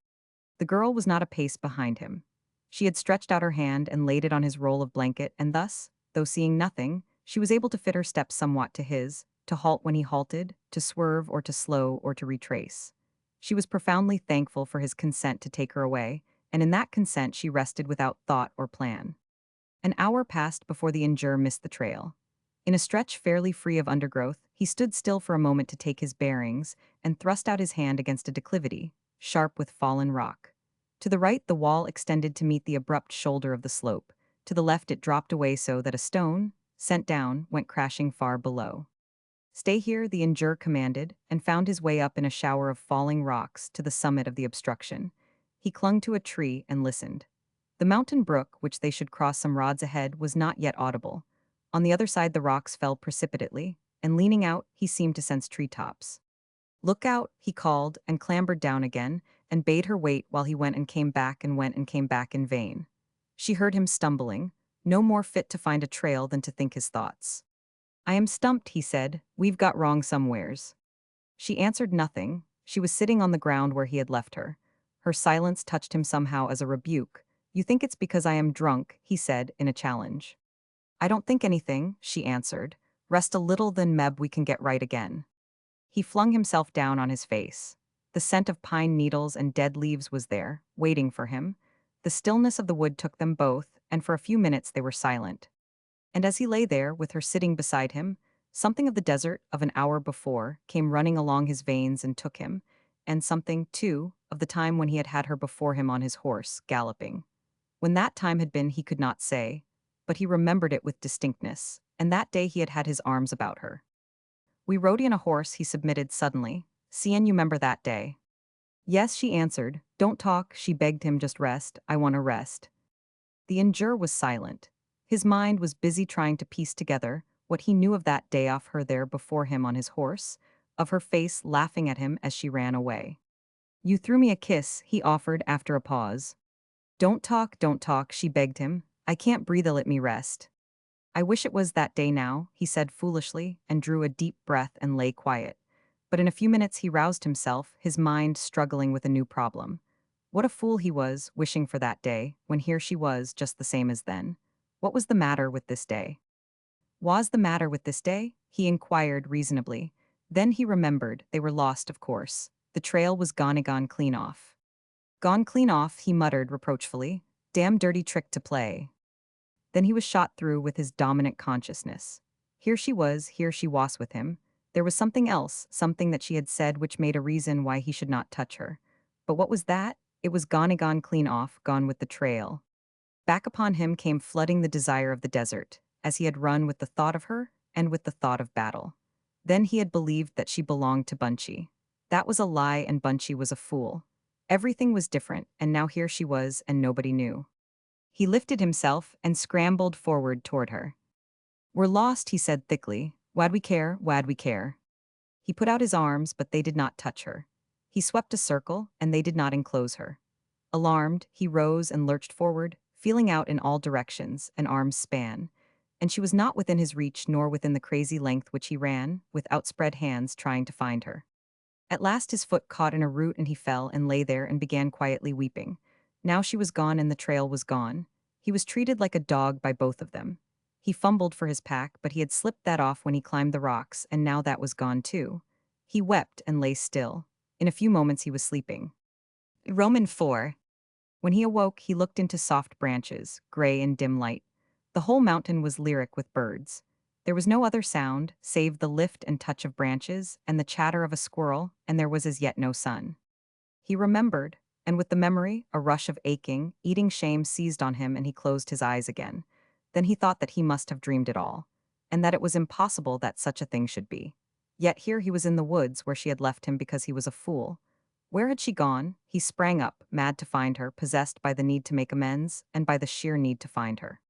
The girl was not a pace behind him. She had stretched out her hand and laid it on his roll of blanket, and thus, though seeing nothing, she was able to fit her steps somewhat to his, to halt when he halted, to swerve or to slow or to retrace. She was profoundly thankful for his consent to take her away, and in that consent she rested without thought or plan. An hour passed before the injure missed the trail. In a stretch fairly free of undergrowth, he stood still for a moment to take his bearings and thrust out his hand against a declivity, sharp with fallen rock. To the right the wall extended to meet the abrupt shoulder of the slope. To the left it dropped away so that a stone, sent down, went crashing far below. "Stay here," the injure commanded, and found his way up in a shower of falling rocks to the summit of the obstruction. He clung to a tree and listened. The mountain brook, which they should cross some rods ahead, was not yet audible. On the other side the rocks fell precipitately, and leaning out, he seemed to sense treetops. "Look out," he called, and clambered down again, and bade her wait while he went and came back and went and came back in vain. She heard him stumbling, no more fit to find a trail than to think his thoughts. "I am stumped," he said. "We've got wrong somewheres." She answered nothing. She was sitting on the ground where he had left her. Her silence touched him somehow as a rebuke. "You think it's because I am drunk," he said in a challenge. "I don't think anything," she answered. "Rest a little, then meb we can get right again." He flung himself down on his face. The scent of pine needles and dead leaves was there, waiting for him. The stillness of the wood took them both, and for a few minutes they were silent. And as he lay there, with her sitting beside him, something of the desert of an hour before came running along his veins and took him, and something, too, of the time when he had had her before him on his horse, galloping. When that time had been he could not say. but he remembered it with distinctness, and that day he had had his arms about her. "We rode in a horse," he submitted suddenly. "Cien, you remember that day?" "Yes," she answered. "Don't talk," she begged him, "just rest. I want to rest." The injure was silent. His mind was busy trying to piece together what he knew of that day off her there before him on his horse, of her face laughing at him as she ran away. "You threw me a kiss," he offered after a pause. Don't talk," she begged him. "I can't breathe, let me rest." "I wish it was that day now," he said foolishly, and drew a deep breath and lay quiet. But in a few minutes he roused himself, his mind struggling with a new problem. What a fool he was, wishing for that day, when here she was, just the same as then. What was the matter with this day? Was the matter with this day? He inquired reasonably. Then he remembered they were lost, of course. The trail was gone clean off. "Gone clean off," he muttered reproachfully. "Damn dirty trick to play." Then he was shot through with his dominant consciousness. Here she was with him. There was something else, something that she had said which made a reason why he should not touch her. But what was that? It was gone clean off, gone with the trail. Back upon him came flooding the desire of the desert, as he had run with the thought of her and with the thought of battle. Then he had believed that she belonged to Bunchy. That was a lie, and Bunchy was a fool. Everything was different, and now here she was, and nobody knew. He lifted himself and scrambled forward toward her. "We're lost," he said thickly. "Wad we care, wad we care." He put out his arms, but they did not touch her. He swept a circle, and they did not enclose her. Alarmed, he rose and lurched forward, feeling out in all directions, an arm's span. And she was not within his reach nor within the crazy length which he ran, with outspread hands trying to find her. At last his foot caught in a root and he fell and lay there and began quietly weeping. Now she was gone and the trail was gone. He was treated like a dog by both of them. He fumbled for his pack, but he had slipped that off when he climbed the rocks, and now that was gone too. He wept and lay still. In a few moments he was sleeping. Roman 4. When he awoke, he looked into soft branches, gray in dim light. The whole mountain was lyric with birds. There was no other sound, save the lift and touch of branches, and the chatter of a squirrel, and there was as yet no sun. He remembered, and with the memory, a rush of aching, eating shame seized on him, and he closed his eyes again. Then he thought that he must have dreamed it all, and that it was impossible that such a thing should be. Yet here he was in the woods where she had left him because he was a fool. Where had she gone? He sprang up, mad to find her, possessed by the need to make amends, and by the sheer need to find her.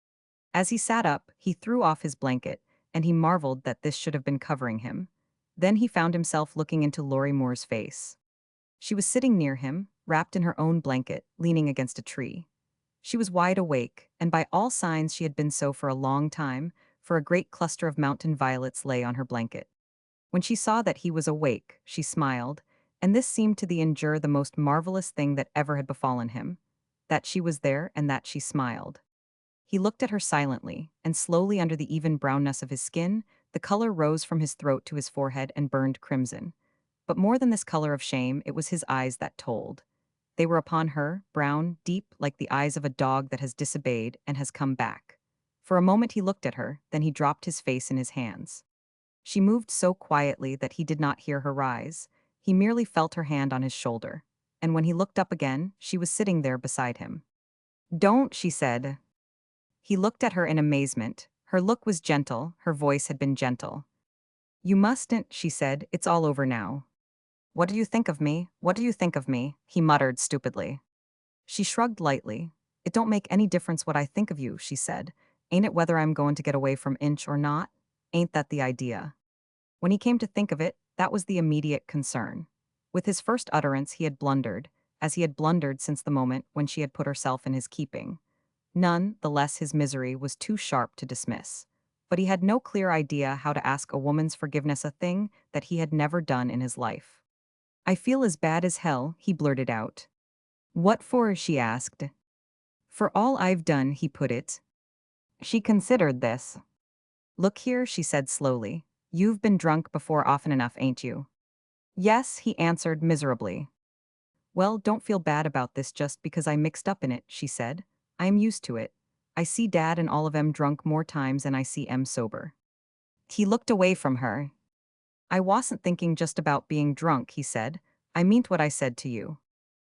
As he sat up, he threw off his blanket, and he marveled that this should have been covering him. Then he found himself looking into Lori Moore's face. She was sitting near him, wrapped in her own blanket, leaning against a tree. She was wide awake, and by all signs she had been so for a long time, for a great cluster of mountain violets lay on her blanket. When she saw that he was awake, she smiled, and this seemed to the injure the most marvelous thing that ever had befallen him, that she was there and that she smiled. He looked at her silently, and slowly under the even brownness of his skin, the color rose from his throat to his forehead and burned crimson. But more than this color of shame, it was his eyes that told. They were upon her, brown, deep, like the eyes of a dog that has disobeyed and has come back. For a moment he looked at her, then he dropped his face in his hands. She moved so quietly that he did not hear her rise. He merely felt her hand on his shoulder. And when he looked up again, she was sitting there beside him. "Don't," she said. He looked at her in amazement. Her look was gentle, her voice had been gentle. "You mustn't," she said. "It's all over now." "What do you think of me? What do you think of me?" he muttered stupidly. She shrugged lightly. "It don't make any difference what I think of you," she said. "Ain't it whether I'm going to get away from Inch or not? Ain't that the idea?" When he came to think of it, that was the immediate concern. With his first utterance he had blundered, as he had blundered since the moment when she had put herself in his keeping. None the less his misery was too sharp to dismiss. But he had no clear idea how to ask a woman's forgiveness, a thing that he had never done in his life. "I feel as bad as hell," he blurted out. "What for?" she asked. "For all I've done," he put it. She considered this. "Look here," she said slowly. "You've been drunk before often enough, ain't you?" "Yes," he answered miserably. "Well, don't feel bad about this just because I mixed up in it," she said. "I am used to it. I see Dad and all of 'em drunk more times than I see 'em sober." He looked away from her. "I wasn't thinking just about being drunk," he said. "I meant what I said to you."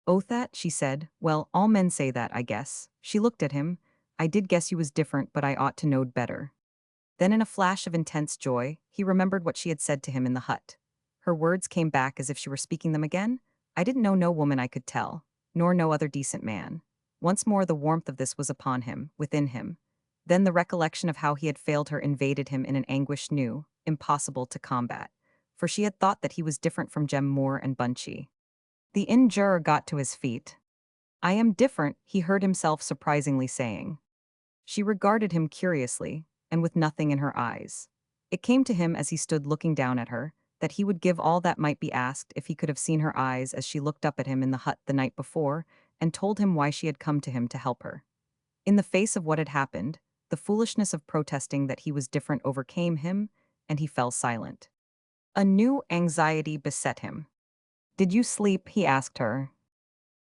"Oh, that," she said. "Well, all men say that, I guess." She looked at him. I did guess you was different, but I ought to knowed better." Then in a flash of intense joy, he remembered what she had said to him in the hut. Her words came back as if she were speaking them again. "I didn't know no woman I could tell, nor no other decent man." Once more the warmth of this was upon him, within him. Then the recollection of how he had failed her invaded him in an anguish new, impossible to combat. For she had thought that he was different from Jem Moore and Bunchy. The inn juror got to his feet. "I am different," he heard himself surprisingly saying. She regarded him curiously, and with nothing in her eyes. It came to him as he stood looking down at her, that he would give all that might be asked if he could have seen her eyes as she looked up at him in the hut the night before, and told him why she had come to him to help her. In the face of what had happened, the foolishness of protesting that he was different overcame him, and he fell silent. A new anxiety beset him. "Did you sleep?" he asked her.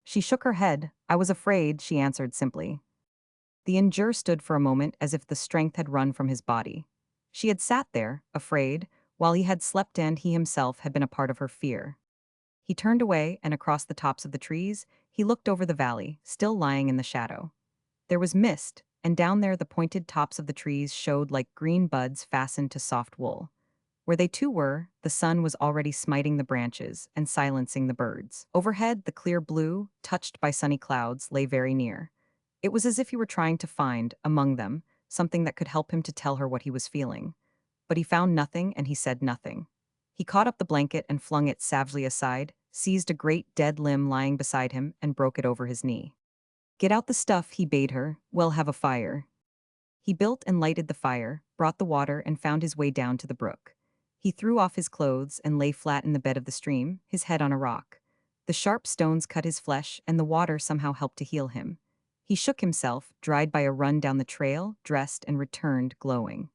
She shook her head. "I was afraid," she answered simply. The injure stood for a moment as if the strength had run from his body. She had sat there, afraid, while he had slept and he himself had been a part of her fear. He turned away, and across the tops of the trees, he looked over the valley, still lying in the shadow. There was mist, and down there the pointed tops of the trees showed like green buds fastened to soft wool. Where they two were, the sun was already smiting the branches and silencing the birds. Overhead, the clear blue, touched by sunny clouds, lay very near. It was as if he were trying to find, among them, something that could help him to tell her what he was feeling. But he found nothing, and he said nothing. He caught up the blanket and flung it savagely aside, seized a great dead limb lying beside him, and broke it over his knee. "Get out the stuff," he bade her. "We'll have a fire." He built and lighted the fire, brought the water, and found his way down to the brook. He threw off his clothes and lay flat in the bed of the stream, his head on a rock. The sharp stones cut his flesh, and the water somehow helped to heal him. He shook himself, dried by a run down the trail, dressed, and returned, glowing.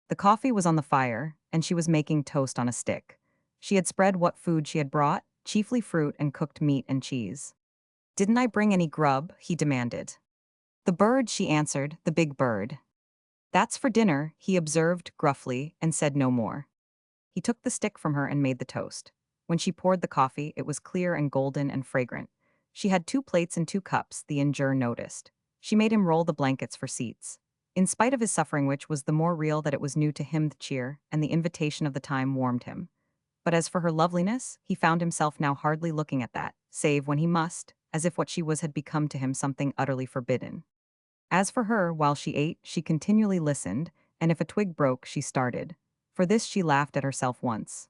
The coffee was on the fire, and she was making toast on a stick. She had spread what food she had brought, chiefly fruit and cooked meat and cheese. "Didn't I bring any grub?" he demanded. "The bird," she answered, "the big bird." "That's for dinner," he observed gruffly, and said no more. He took the stick from her and made the toast. When she poured the coffee, it was clear and golden and fragrant. She had 2 plates and 2 cups, the injure noticed. She made him roll the blankets for seats. In spite of his suffering, which was the more real that it was new to him, the cheer and the invitation of the time warmed him. But as for her loveliness, he found himself now hardly looking at that, save when he must, as if what she was had become to him something utterly forbidden. As for her, while she ate, she continually listened, and if a twig broke, she started. For this she laughed at herself once.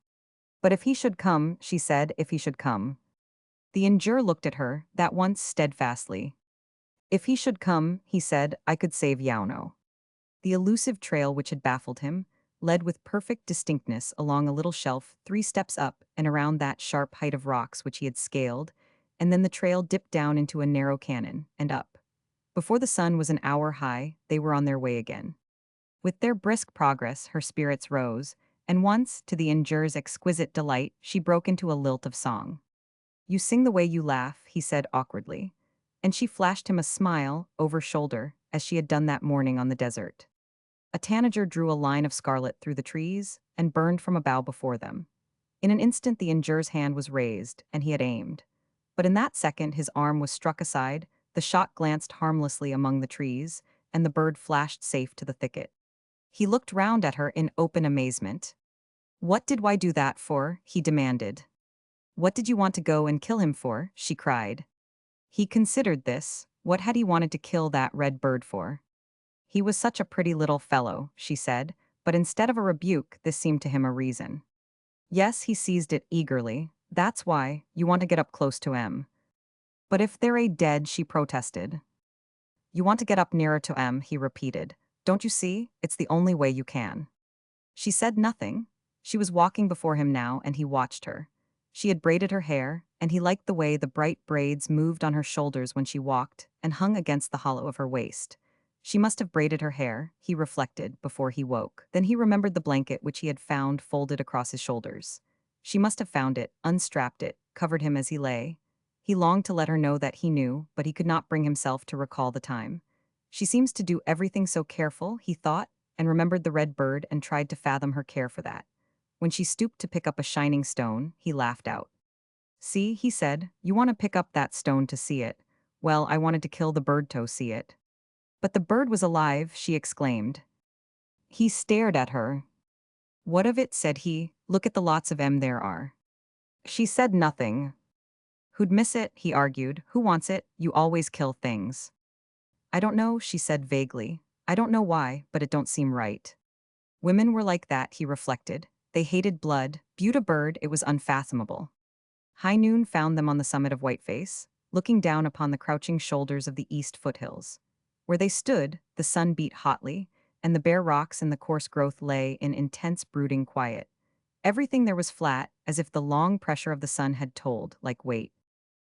"But if he should come," she said, "if he should come." The injure looked at her, that once steadfastly. "If he should come," he said, "I could save Yauno." The elusive trail which had baffled him led with perfect distinctness along a little shelf 3 steps up and around that sharp height of rocks which he had scaled, and then the trail dipped down into a narrow canon, and up. Before the sun was an hour high, they were on their way again. With their brisk progress, her spirits rose, and once, to the injure's exquisite delight, she broke into a lilt of song. "You sing the way you laugh," he said awkwardly. And she flashed him a smile, over shoulder, as she had done that morning on the desert. A tanager drew a line of scarlet through the trees and burned from a bough before them. In an instant the injure's hand was raised, and he had aimed. But in that second his arm was struck aside, the shot glanced harmlessly among the trees, and the bird flashed safe to the thicket. He looked round at her in open amazement. "What did I do that for?" he demanded. "What did you want to go and kill him for?" she cried. He considered this. What had he wanted to kill that red bird for? "He was such a pretty little fellow," she said, but instead of a rebuke, this seemed to him a reason. "Yes," he seized it eagerly. "That's why, you want to get up close to em." "But if they're a dead," she protested. "You want to get up nearer to em," he repeated. "Don't you see? It's the only way you can." She said nothing. She was walking before him now, and he watched her. She had braided her hair, and he liked the way the bright braids moved on her shoulders when she walked and hung against the hollow of her waist. She must have braided her hair, he reflected, before he woke. Then he remembered the blanket which he had found folded across his shoulders. She must have found it, unstrapped it, covered him as he lay. He longed to let her know that he knew, but he could not bring himself to recall the time. She seems to do everything so careful, he thought, and remembered the red bird and tried to fathom her care for that. When she stooped to pick up a shining stone, he laughed out. "See," he said, "you want to pick up that stone to see it. Well, I wanted to kill the bird to see it." But the bird was alive, she exclaimed. He stared at her. What of it, said he, look at the lots of 'em there are. She said nothing. Who'd miss it, he argued, who wants it, you always kill things. I don't know, she said vaguely. I don't know why, but it don't seem right. Women were like that, he reflected. They hated blood, viewed a bird, it was unfathomable. High noon found them on the summit of Whiteface, looking down upon the crouching shoulders of the east foothills. Where they stood, the sun beat hotly, and the bare rocks in the coarse growth lay in intense brooding quiet. Everything there was flat, as if the long pressure of the sun had told, like weight.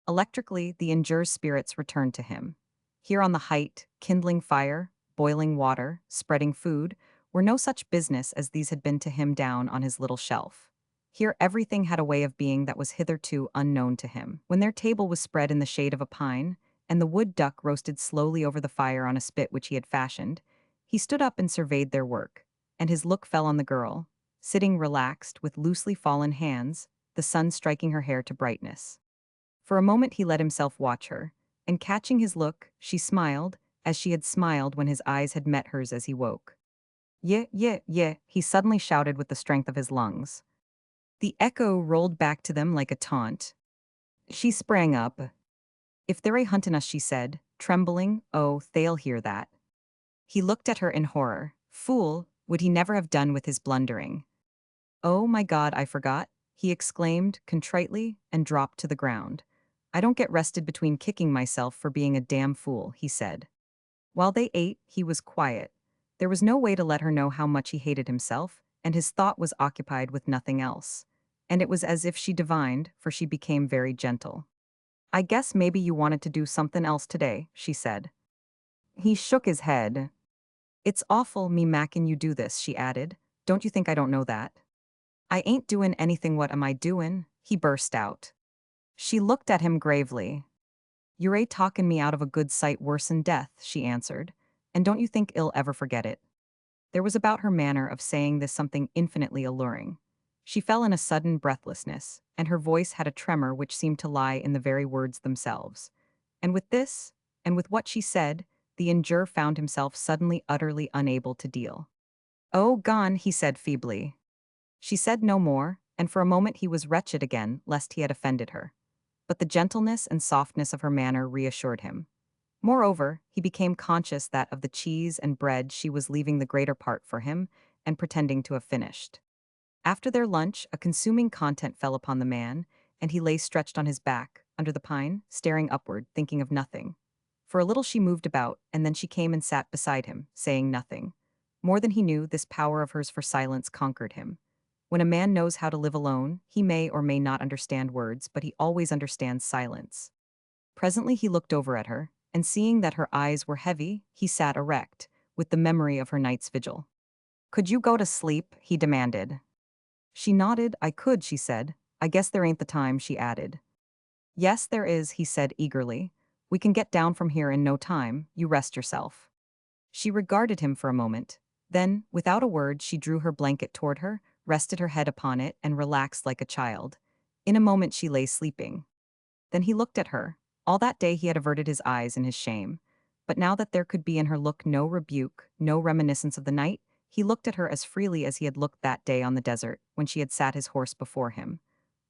Electrically, the Injur's spirits returned to him. Here on the height, kindling fire, boiling water, spreading food, were no such business as these had been to him down on his little shelf. Here everything had a way of being that was hitherto unknown to him. When their table was spread in the shade of a pine, and the wood duck roasted slowly over the fire on a spit which he had fashioned, he stood up and surveyed their work, and his look fell on the girl, sitting relaxed with loosely fallen hands, the sun striking her hair to brightness. For a moment he let himself watch her, and catching his look, she smiled, as she had smiled when his eyes had met hers as he woke. Yeah, yeah, yeah, he suddenly shouted with the strength of his lungs. The echo rolled back to them like a taunt. She sprang up. If they're a huntin' us, she said, trembling, oh, they'll hear that. He looked at her in horror. Fool, would he never have done with his blundering? Oh my God, I forgot, he exclaimed, contritely, and dropped to the ground. I don't get rested between kicking myself for being a damn fool, he said. While they ate, he was quiet. There was no way to let her know how much he hated himself, and his thought was occupied with nothing else. And it was as if she divined, for she became very gentle. I guess maybe you wanted to do something else today, she said. He shook his head. It's awful me mackin' you do this, she added. Don't you think I don't know that? I ain't doin' anything, what am I doin'? He burst out. She looked at him gravely. You're a talkin' me out of a good sight worse'n death, she answered. And don't you think I'll ever forget it? There was about her manner of saying this something infinitely alluring. She fell in a sudden breathlessness, and her voice had a tremor which seemed to lie in the very words themselves. And with this, and with what she said, the injurer found himself suddenly utterly unable to deal. Oh, gone, he said feebly. She said no more, and for a moment he was wretched again, lest he had offended her. But the gentleness and softness of her manner reassured him. Moreover, he became conscious that of the cheese and bread she was leaving the greater part for him, and pretending to have finished. After their lunch, a consuming content fell upon the man, and he lay stretched on his back, under the pine, staring upward, thinking of nothing. For a little she moved about, and then she came and sat beside him, saying nothing. More than he knew, this power of hers for silence conquered him. When a man knows how to live alone, he may or may not understand words, but he always understands silence. Presently he looked over at her, and seeing that her eyes were heavy, he sat erect, with the memory of her night's vigil. Could you go to sleep? He demanded. She nodded. I could, she said. I guess there ain't the time, she added. Yes, there is, he said eagerly. We can get down from here in no time, you rest yourself. She regarded him for a moment. Then, without a word, she drew her blanket toward her, rested her head upon it, and relaxed like a child. In a moment she lay sleeping. Then he looked at her. All that day he had averted his eyes in his shame. But now that there could be in her look no rebuke, no reminiscence of the night, he looked at her as freely as he had looked that day on the desert, when she had sat his horse before him.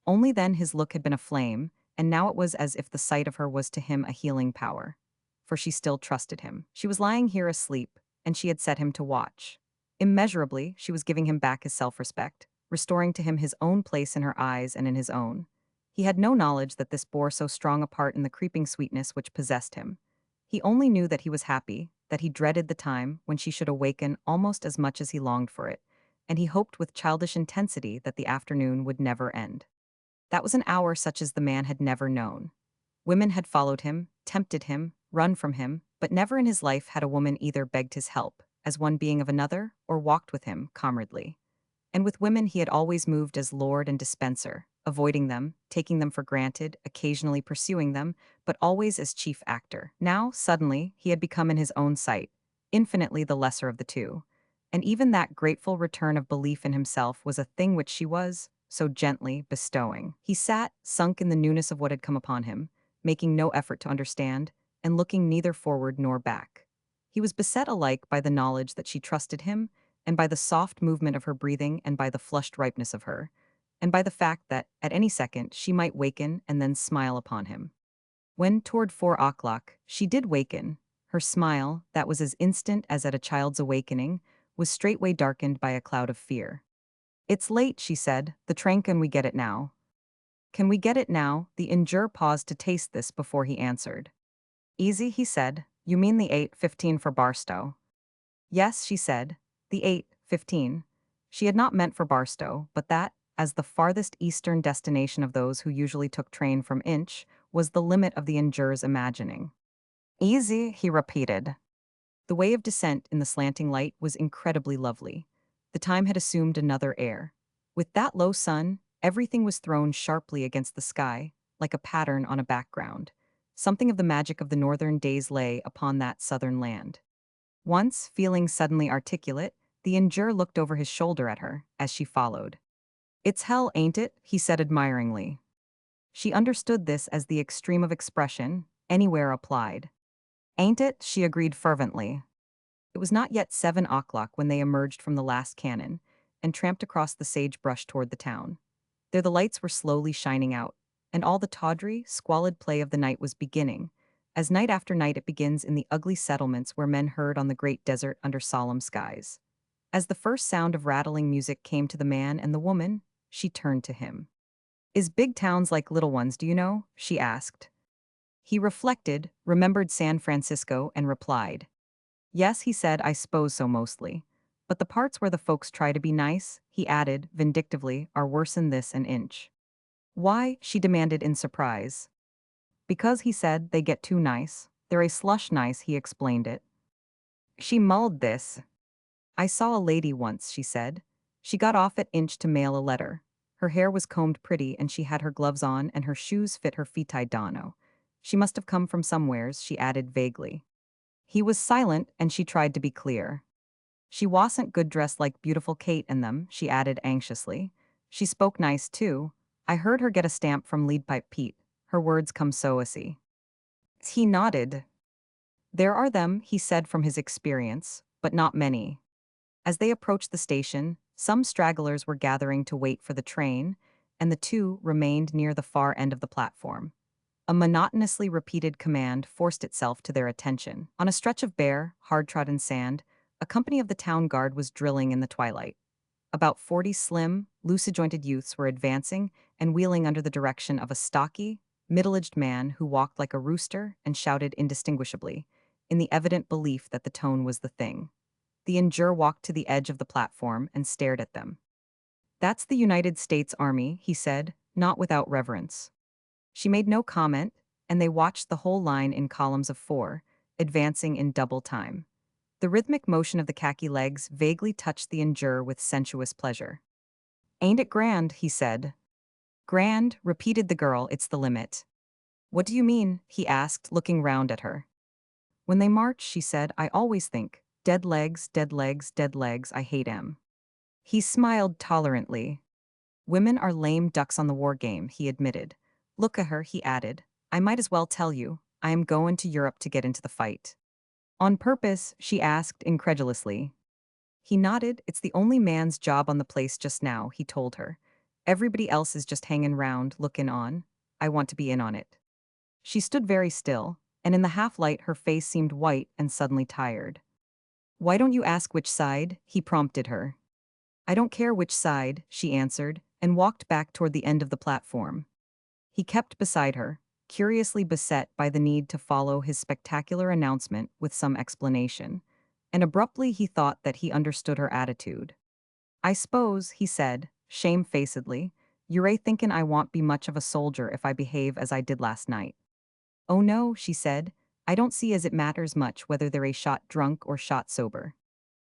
Only then his look had been aflame, and now it was as if the sight of her was to him a healing power. For she still trusted him. She was lying here asleep, and she had set him to watch. Immeasurably, she was giving him back his self-respect, restoring to him his own place in her eyes and in his own. He had no knowledge that this bore so strong a part in the creeping sweetness which possessed him. He only knew that he was happy, that he dreaded the time when she should awaken almost as much as he longed for it, and he hoped with childish intensity that the afternoon would never end. That was an hour such as the man had never known. Women had followed him, tempted him, run from him, but never in his life had a woman either begged his help, as one being of another, or walked with him, comradely. And with women he had always moved as lord and dispenser, avoiding them, taking them for granted, occasionally pursuing them, but always as chief actor. Now, suddenly, he had become in his own sight, infinitely the lesser of the two. And even that grateful return of belief in himself was a thing which she was, so gently, bestowing. He sat, sunk in the newness of what had come upon him, making no effort to understand, and looking neither forward nor back. He was beset alike by the knowledge that she trusted him, and by the soft movement of her breathing, and by the flushed ripeness of her, and by the fact that, at any second, she might waken and then smile upon him. When, toward 4 o'clock, she did waken, her smile, that was as instant as at a child's awakening, was straightway darkened by a cloud of fear. "It's late," she said. "The train, can we get it now?" "Can we get it now?" The injure paused to taste this before he answered. "Easy," he said. "You mean the 8:15 for Barstow?" "Yes," she said. "The 8:15." She had not meant for Barstow, but that, as the farthest eastern destination of those who usually took train from Inch, was the limit of the injure's imagining. "Easy," he repeated. The way of descent in the slanting light was incredibly lovely. The time had assumed another air. With that low sun, everything was thrown sharply against the sky, like a pattern on a background. Something of the magic of the northern days lay upon that southern land. Once, feeling suddenly articulate, the injure looked over his shoulder at her, as she followed. "It's hell, ain't it?" he said admiringly. She understood this as the extreme of expression, anywhere applied. "Ain't it?" she agreed fervently. It was not yet 7 o'clock when they emerged from the last cannon and tramped across the sagebrush toward the town. There the lights were slowly shining out, and all the tawdry, squalid play of the night was beginning, as night after night it begins in the ugly settlements where men herd on the great desert under solemn skies. As the first sound of rattling music came to the man and the woman, she turned to him. "Is big towns like little ones, do you know?" she asked. He reflected, remembered San Francisco, and replied. "Yes," he said, "I s'pose so mostly. But the parts where the folks try to be nice," he added, vindictively, "are worse'n this an inch." "Why?" she demanded in surprise. "Because," he said, "they get too nice. They're a slush nice," he explained it. She mulled this. "I saw a lady once," she said. "She got off at Inch to mail a letter. Her hair was combed pretty, and she had her gloves on, and her shoes fit her feet. I dunno. She must have come from somewheres," she added vaguely. He was silent, and she tried to be clear. "She wasn't good dressed like beautiful Kate and them," she added anxiously. "She spoke nice, too. I heard her get a stamp from Leadpipe Pete. Her words come so-assy." He nodded. "There are them," he said from his experience, "but not many." As they approached the station, some stragglers were gathering to wait for the train, and the two remained near the far end of the platform. A monotonously repeated command forced itself to their attention. On a stretch of bare, hard-trodden sand, a company of the town guard was drilling in the twilight. About 40 slim, loosely-jointed youths were advancing and wheeling under the direction of a stocky, middle-aged man who walked like a rooster and shouted indistinguishably, in the evident belief that the tone was the thing. The injure walked to the edge of the platform and stared at them. "That's the United States Army," he said, not without reverence. She made no comment, and they watched the whole line in columns of 4, advancing in double time. The rhythmic motion of the khaki legs vaguely touched the injure with sensuous pleasure. "Ain't it grand?" he said. "Grand," repeated the girl, "it's the limit." "What do you mean?" he asked, looking round at her. "When they march," she said, "I always think, dead legs, dead legs, dead legs, I hate 'em." He smiled tolerantly. "Women are lame ducks on the war game," he admitted. "Look at her," he added. "I might as well tell you, I am goin' to Europe to get into the fight." "On purpose?" she asked incredulously. He nodded. "It's the only man's job on the place just now," he told her. "Everybody else is just hangin' round, lookin' on. I want to be in on it." She stood very still, and in the half-light her face seemed white and suddenly tired. "Why don't you ask which side?" he prompted her. "I don't care which side," she answered, and walked back toward the end of the platform. He kept beside her, curiously beset by the need to follow his spectacular announcement with some explanation, and abruptly he thought that he understood her attitude. "I s'pose," he said, shamefacedly, "you're thinkin' I won't be much of a soldier if I behave as I did last night." "Oh no," she said, "I don't see as it matters much whether they're shot drunk or shot sober."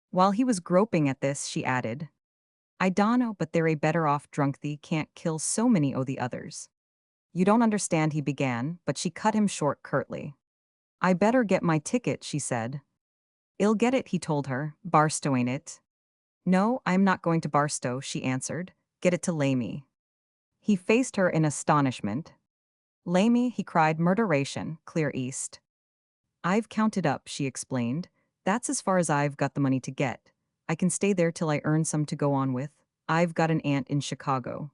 While he was groping at this, she added, "I dunno, but they're better off drunk. Thee can't kill so many o' the others." "You don't understand," he began, but she cut him short curtly. "I better get my ticket," she said. "I'll get it," he told her. "Barstow, ain't it?" "No, I'm not going to Barstow," she answered. "Get it to Lamy." He faced her in astonishment. "Lamy," he cried, "murderation, clear east." "I've counted up," she explained. That's as far as I've got the money to get. I can stay there till I earn some to go on with. I've got an aunt in Chicago.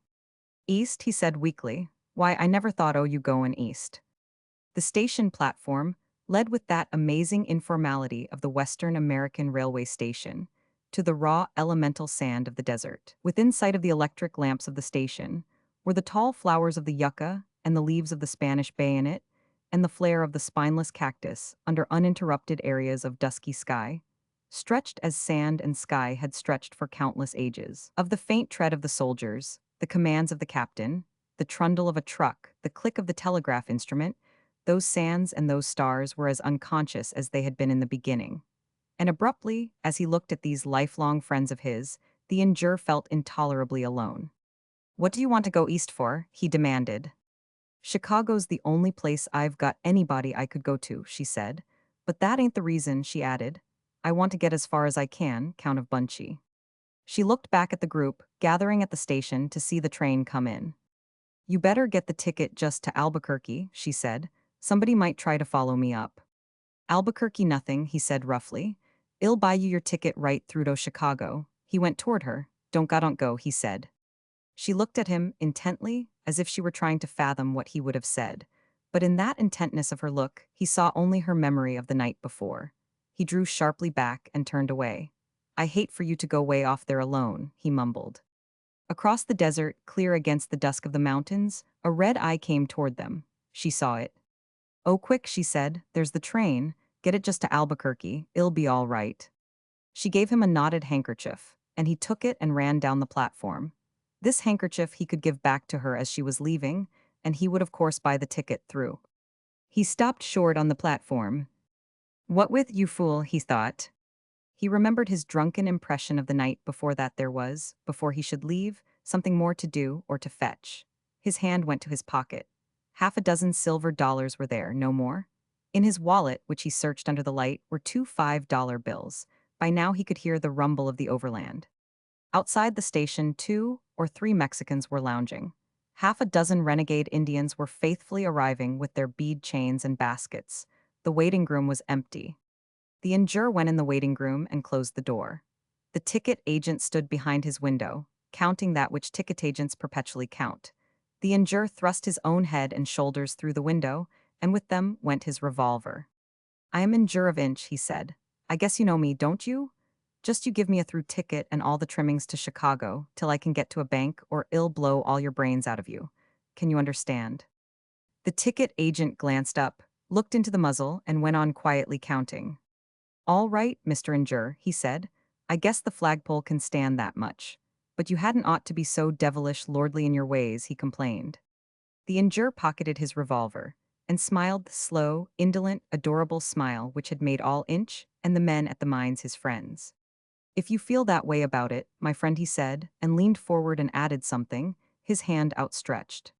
East, he said weakly. Why, I never thought oh you goin' east. The station platform led with that amazing informality of the Western American railway station to the raw elemental sand of the desert. Within sight of the electric lamps of the station were the tall flowers of the yucca and the leaves of the Spanish bayonet and the flare of the spineless cactus under uninterrupted areas of dusky sky, stretched as sand and sky had stretched for countless ages. Of the faint tread of the soldiers, the commands of the captain, the trundle of a truck, the click of the telegraph instrument, those sands and those stars were as unconscious as they had been in the beginning. And abruptly, as he looked at these lifelong friends of his, the injure felt intolerably alone. What do you want to go east for? He demanded. Chicago's the only place I've got anybody I could go to, she said. But that ain't the reason, she added. I want to get as far as I can, Count of Bunchy. She looked back at the group, gathering at the station to see the train come in. You better get the ticket just to Albuquerque, she said. Somebody might try to follow me up. Albuquerque nothing, he said roughly. I'll buy you your ticket right through to Chicago. He went toward her. Don't go, he said. She looked at him intently, as if she were trying to fathom what he would have said. But in that intentness of her look, he saw only her memory of the night before. He drew sharply back and turned away. I hate for you to go way off there alone, he mumbled. Across the desert, clear against the dusk of the mountains, a red eye came toward them. She saw it. Oh, quick, she said, there's the train. Get it just to Albuquerque. It'll be all right. She gave him a knotted handkerchief, and he took it and ran down the platform. This handkerchief he could give back to her as she was leaving, and he would of course buy the ticket through. He stopped short on the platform. What with, you fool, he thought. He remembered his drunken impression of the night before that there was, before he should leave, something more to do or to fetch. His hand went to his pocket. Half a dozen silver dollars were there, no more. In his wallet, which he searched under the light, were two $5 bills. By now he could hear the rumble of the overland. Outside the station, 2 or 3 Mexicans were lounging. Half a dozen renegade Indians were faithfully arriving with their bead chains and baskets. The waiting room was empty. The injure went in the waiting room and closed the door. The ticket agent stood behind his window, counting that which ticket agents perpetually count. The injure thrust his own head and shoulders through the window, and with them went his revolver. I am injure of Inch, he said. I guess you know me, don't you? Just you give me a through ticket and all the trimmings to Chicago, till I can get to a bank, or I'll blow all your brains out of you. Can you understand? The ticket agent glanced up, looked into the muzzle, and went on quietly counting. All right, Mr. Injure, he said. I guess the flagpole can stand that much. But you hadn't ought to be so devilish lordly in your ways, he complained. The Injure pocketed his revolver and smiled the slow, indolent, adorable smile which had made all Inch and the men at the mines his friends. If you feel that way about it, my friend, he said, and leaned forward and added something, his hand outstretched.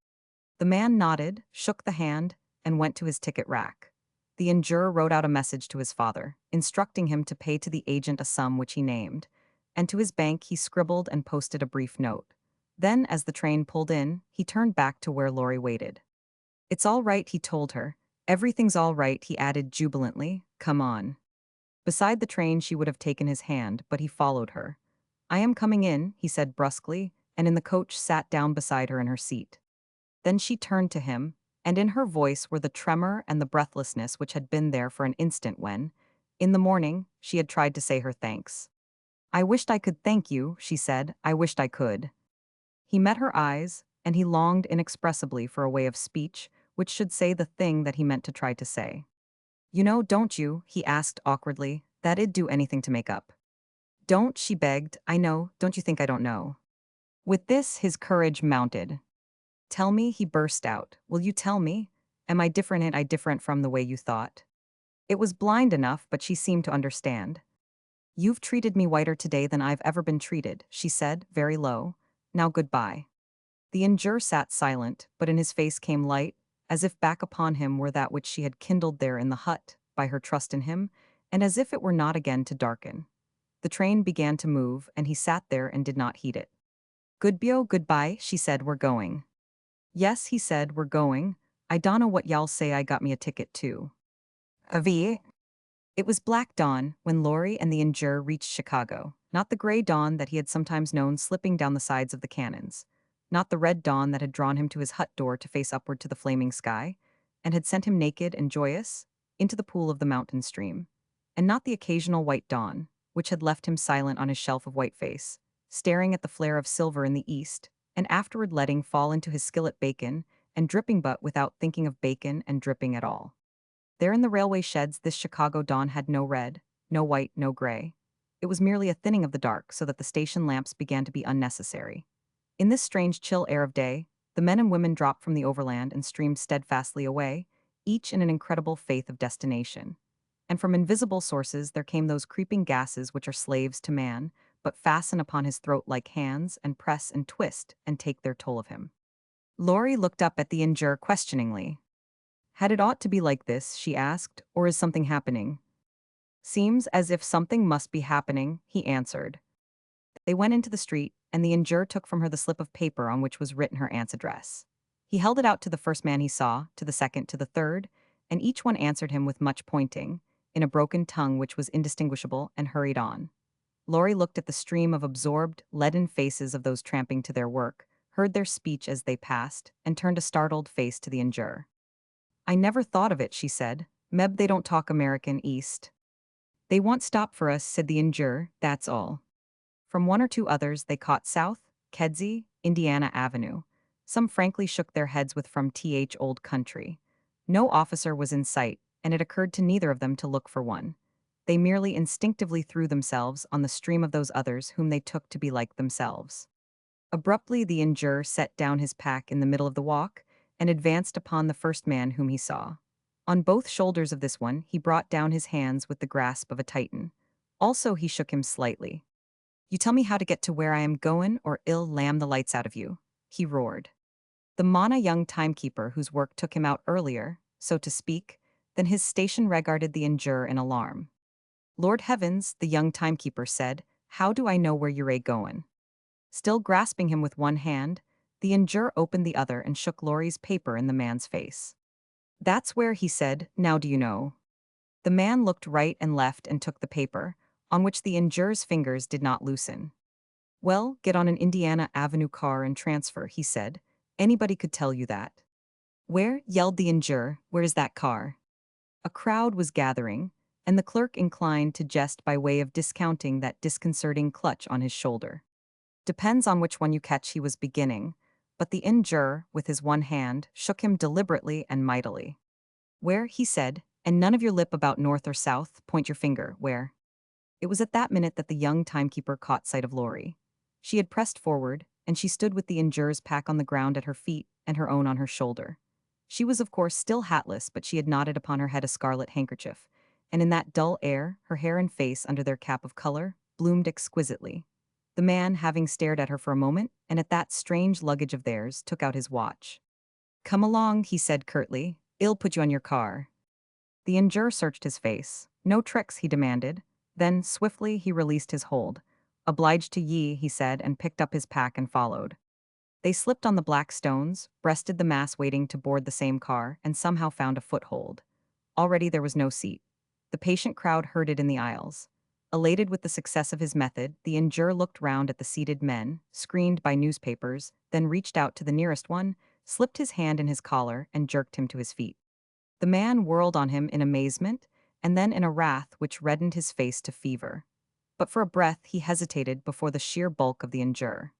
The man nodded, shook the hand, and went to his ticket rack. The injurer wrote out a message to his father, instructing him to pay to the agent a sum which he named, and to his bank he scribbled and posted a brief note. Then, as the train pulled in, he turned back to where Laurie waited. It's all right, he told her. Everything's all right, he added jubilantly. Come on. Beside the train she would have taken his hand, but he followed her. I am coming in, he said brusquely, and in the coach sat down beside her in her seat. Then she turned to him, and in her voice were the tremor and the breathlessness which had been there for an instant when, in the morning, she had tried to say her thanks. I wished I could thank you, she said. I wished I could. He met her eyes, and he longed inexpressibly for a way of speech which should say the thing that he meant to try to say. You know, don't you, he asked awkwardly, that it'd do anything to make up. Don't, she begged. I know, don't you think I don't know? With this, his courage mounted. Tell me, he burst out. Will you tell me? Am I different from the way you thought? It was blind enough, but she seemed to understand. You've treated me whiter today than I've ever been treated, she said, very low. Now goodbye. The injure sat silent, but in his face came light, as if back upon him were that which she had kindled there in the hut, by her trust in him, and as if it were not again to darken. The train began to move, and he sat there and did not heed it. Goodbye, she said, we're going. Yes, he said, we're going. I dunno what y'all say I got me a ticket too. Avi? It was black dawn when Laurie and the injure reached Chicago, not the gray dawn that he had sometimes known slipping down the sides of the cannons, not the red dawn that had drawn him to his hut door to face upward to the flaming sky, and had sent him naked and joyous into the pool of the mountain stream, and not the occasional white dawn, which had left him silent on his shelf of white face, staring at the flare of silver in the east, and afterward letting fall into his skillet bacon and dripping but without thinking of bacon and dripping at all. There in the railway sheds, this Chicago dawn had no red, no white, no gray. It was merely a thinning of the dark so that the station lamps began to be unnecessary. In this strange chill air of day, the men and women dropped from the overland and streamed steadfastly away, each in an incredible faith of destination. And from invisible sources there came those creeping gases which are slaves to man, but fasten upon his throat like hands and press and twist and take their toll of him. Laurie looked up at the injure questioningly. Had it ought to be like this, she asked, or is something happening? Seems as if something must be happening, he answered. They went into the street, and the injure took from her the slip of paper on which was written her aunt's address. He held it out to the first man he saw, to the second, to the third, and each one answered him with much pointing, in a broken tongue which was indistinguishable, and hurried on. Laurie looked at the stream of absorbed, leaden faces of those tramping to their work, heard their speech as they passed, and turned a startled face to the injure. I never thought of it, she said. Meb they don't talk American East. They want stop for us, said the injure, that's all. From one or two others they caught South, Kedzie, Indiana Avenue. Some frankly shook their heads with from th old country. No officer was in sight, and it occurred to neither of them to look for one. They merely instinctively threw themselves on the stream of those others whom they took to be like themselves. Abruptly the injure set down his pack in the middle of the walk, and advanced upon the first man whom he saw. On both shoulders of this one he brought down his hands with the grasp of a Titan. Also he shook him slightly. You tell me how to get to where I am goin', or I'll lam the lights out of you, he roared. The Mana young timekeeper whose work took him out earlier, so to speak, than his station regarded the injure in alarm. Lord heavens, the young timekeeper said, how do I know where you're goin'? Still grasping him with one hand, the injure opened the other and shook Laurie's paper in the man's face. That's where, he said, now do you know? The man looked right and left and took the paper, on which the injure's fingers did not loosen. Well, get on an Indiana Avenue car and transfer, he said. Anybody could tell you that. Where? Yelled the injure. Where is that car? A crowd was gathering, and the clerk inclined to jest by way of discounting that disconcerting clutch on his shoulder. Depends on which one you catch, he was beginning, but the injure, with his one hand, shook him deliberately and mightily. Where? He said, and none of your lip about north or south, point your finger, where? It was at that minute that the young timekeeper caught sight of Laurie. She had pressed forward, and she stood with the injure's pack on the ground at her feet and her own on her shoulder. She was of course still hatless, but she had knotted upon her head a scarlet handkerchief, and in that dull air, her hair and face under their cap of color, bloomed exquisitely. The man, having stared at her for a moment, and at that strange luggage of theirs, took out his watch. Come along, he said curtly. I'll put you on your car. The injure searched his face. No tricks, he demanded. Then, swiftly, he released his hold. Obliged to ye, he said, and picked up his pack and followed. They slipped on the black stones, breasted the mass waiting to board the same car, and somehow found a foothold. Already there was no seat. The patient crowd herded in the aisles. Elated with the success of his method, the injure looked round at the seated men, screened by newspapers, then reached out to the nearest one, slipped his hand in his collar, and jerked him to his feet. The man whirled on him in amazement, and then in a wrath which reddened his face to fever. But for a breath he hesitated before the sheer bulk of the injure.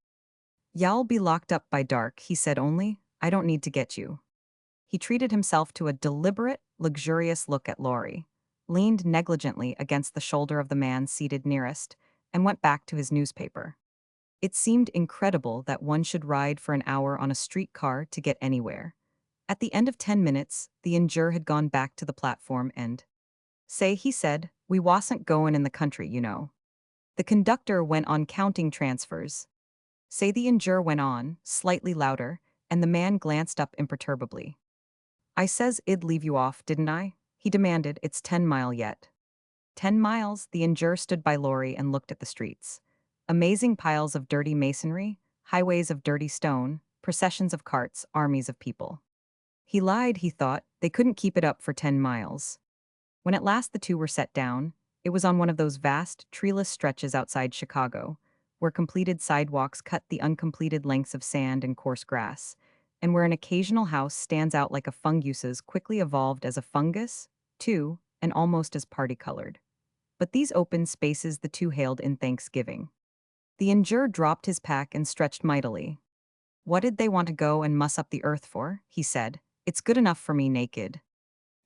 Y'all be locked up by dark, he said only. I don't need to get you. He treated himself to a deliberate, luxurious look at Laurie, leaned negligently against the shoulder of the man seated nearest, and went back to his newspaper. It seemed incredible that one should ride for an hour on a streetcar to get anywhere. At the end of 10 minutes, the injure had gone back to the platform and, say, he said, we wasn't goin' in the country, you know. The conductor went on counting transfers. Say, the injure went on, slightly louder, and the man glanced up imperturbably. I says I'd leave you off, didn't I? He demanded. It's 10 mile yet. 10 miles, the injure stood by Laurie and looked at the streets. Amazing piles of dirty masonry, highways of dirty stone, processions of carts, armies of people. He lied, he thought. They couldn't keep it up for 10 miles. When at last the two were set down, it was on one of those vast, treeless stretches outside Chicago, where completed sidewalks cut the uncompleted lengths of sand and coarse grass, and where an occasional house stands out like a fungus's quickly evolved as a fungus, too, and almost as party-colored. But these open spaces the two hailed in thanksgiving. The injure dropped his pack and stretched mightily. "What did they want to go and muss up the earth for?" he said. "It's good enough for me naked."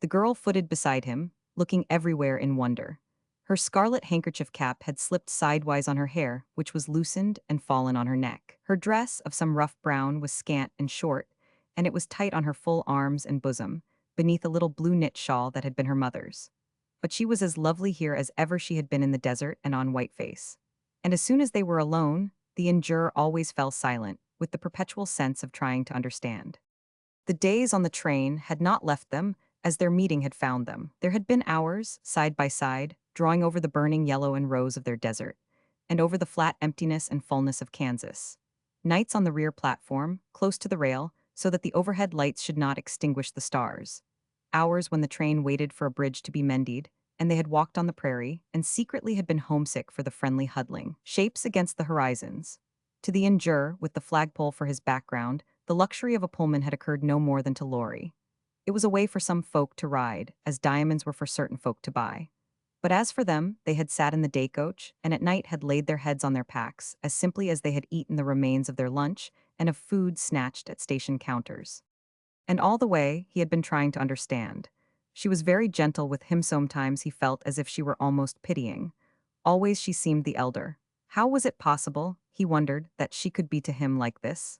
The girl footed beside him, looking everywhere in wonder. Her scarlet handkerchief cap had slipped sidewise on her hair, which was loosened and fallen on her neck. Her dress, of some rough brown, was scant and short, and it was tight on her full arms and bosom, beneath a little blue knit shawl that had been her mother's. But she was as lovely here as ever she had been in the desert and on Whiteface. And as soon as they were alone, the injure always fell silent, with the perpetual sense of trying to understand. The days on the train had not left them as their meeting had found them. There had been hours, side by side, drawing over the burning yellow and rose of their desert, and over the flat emptiness and fullness of Kansas. Nights on the rear platform, close to the rail, so that the overhead lights should not extinguish the stars. Hours when the train waited for a bridge to be mended, and they had walked on the prairie, and secretly had been homesick for the friendly huddling. Shapes against the horizons. To the injure, with the flagpole for his background, the luxury of a Pullman had occurred no more than to Laurie. It was a way for some folk to ride, as diamonds were for certain folk to buy. But as for them, they had sat in the day coach, and at night had laid their heads on their packs, as simply as they had eaten the remains of their lunch and of food snatched at station counters. And all the way, he had been trying to understand. She was very gentle with him, sometimes he felt as if she were almost pitying. Always she seemed the elder. How was it possible, he wondered, that she could be to him like this?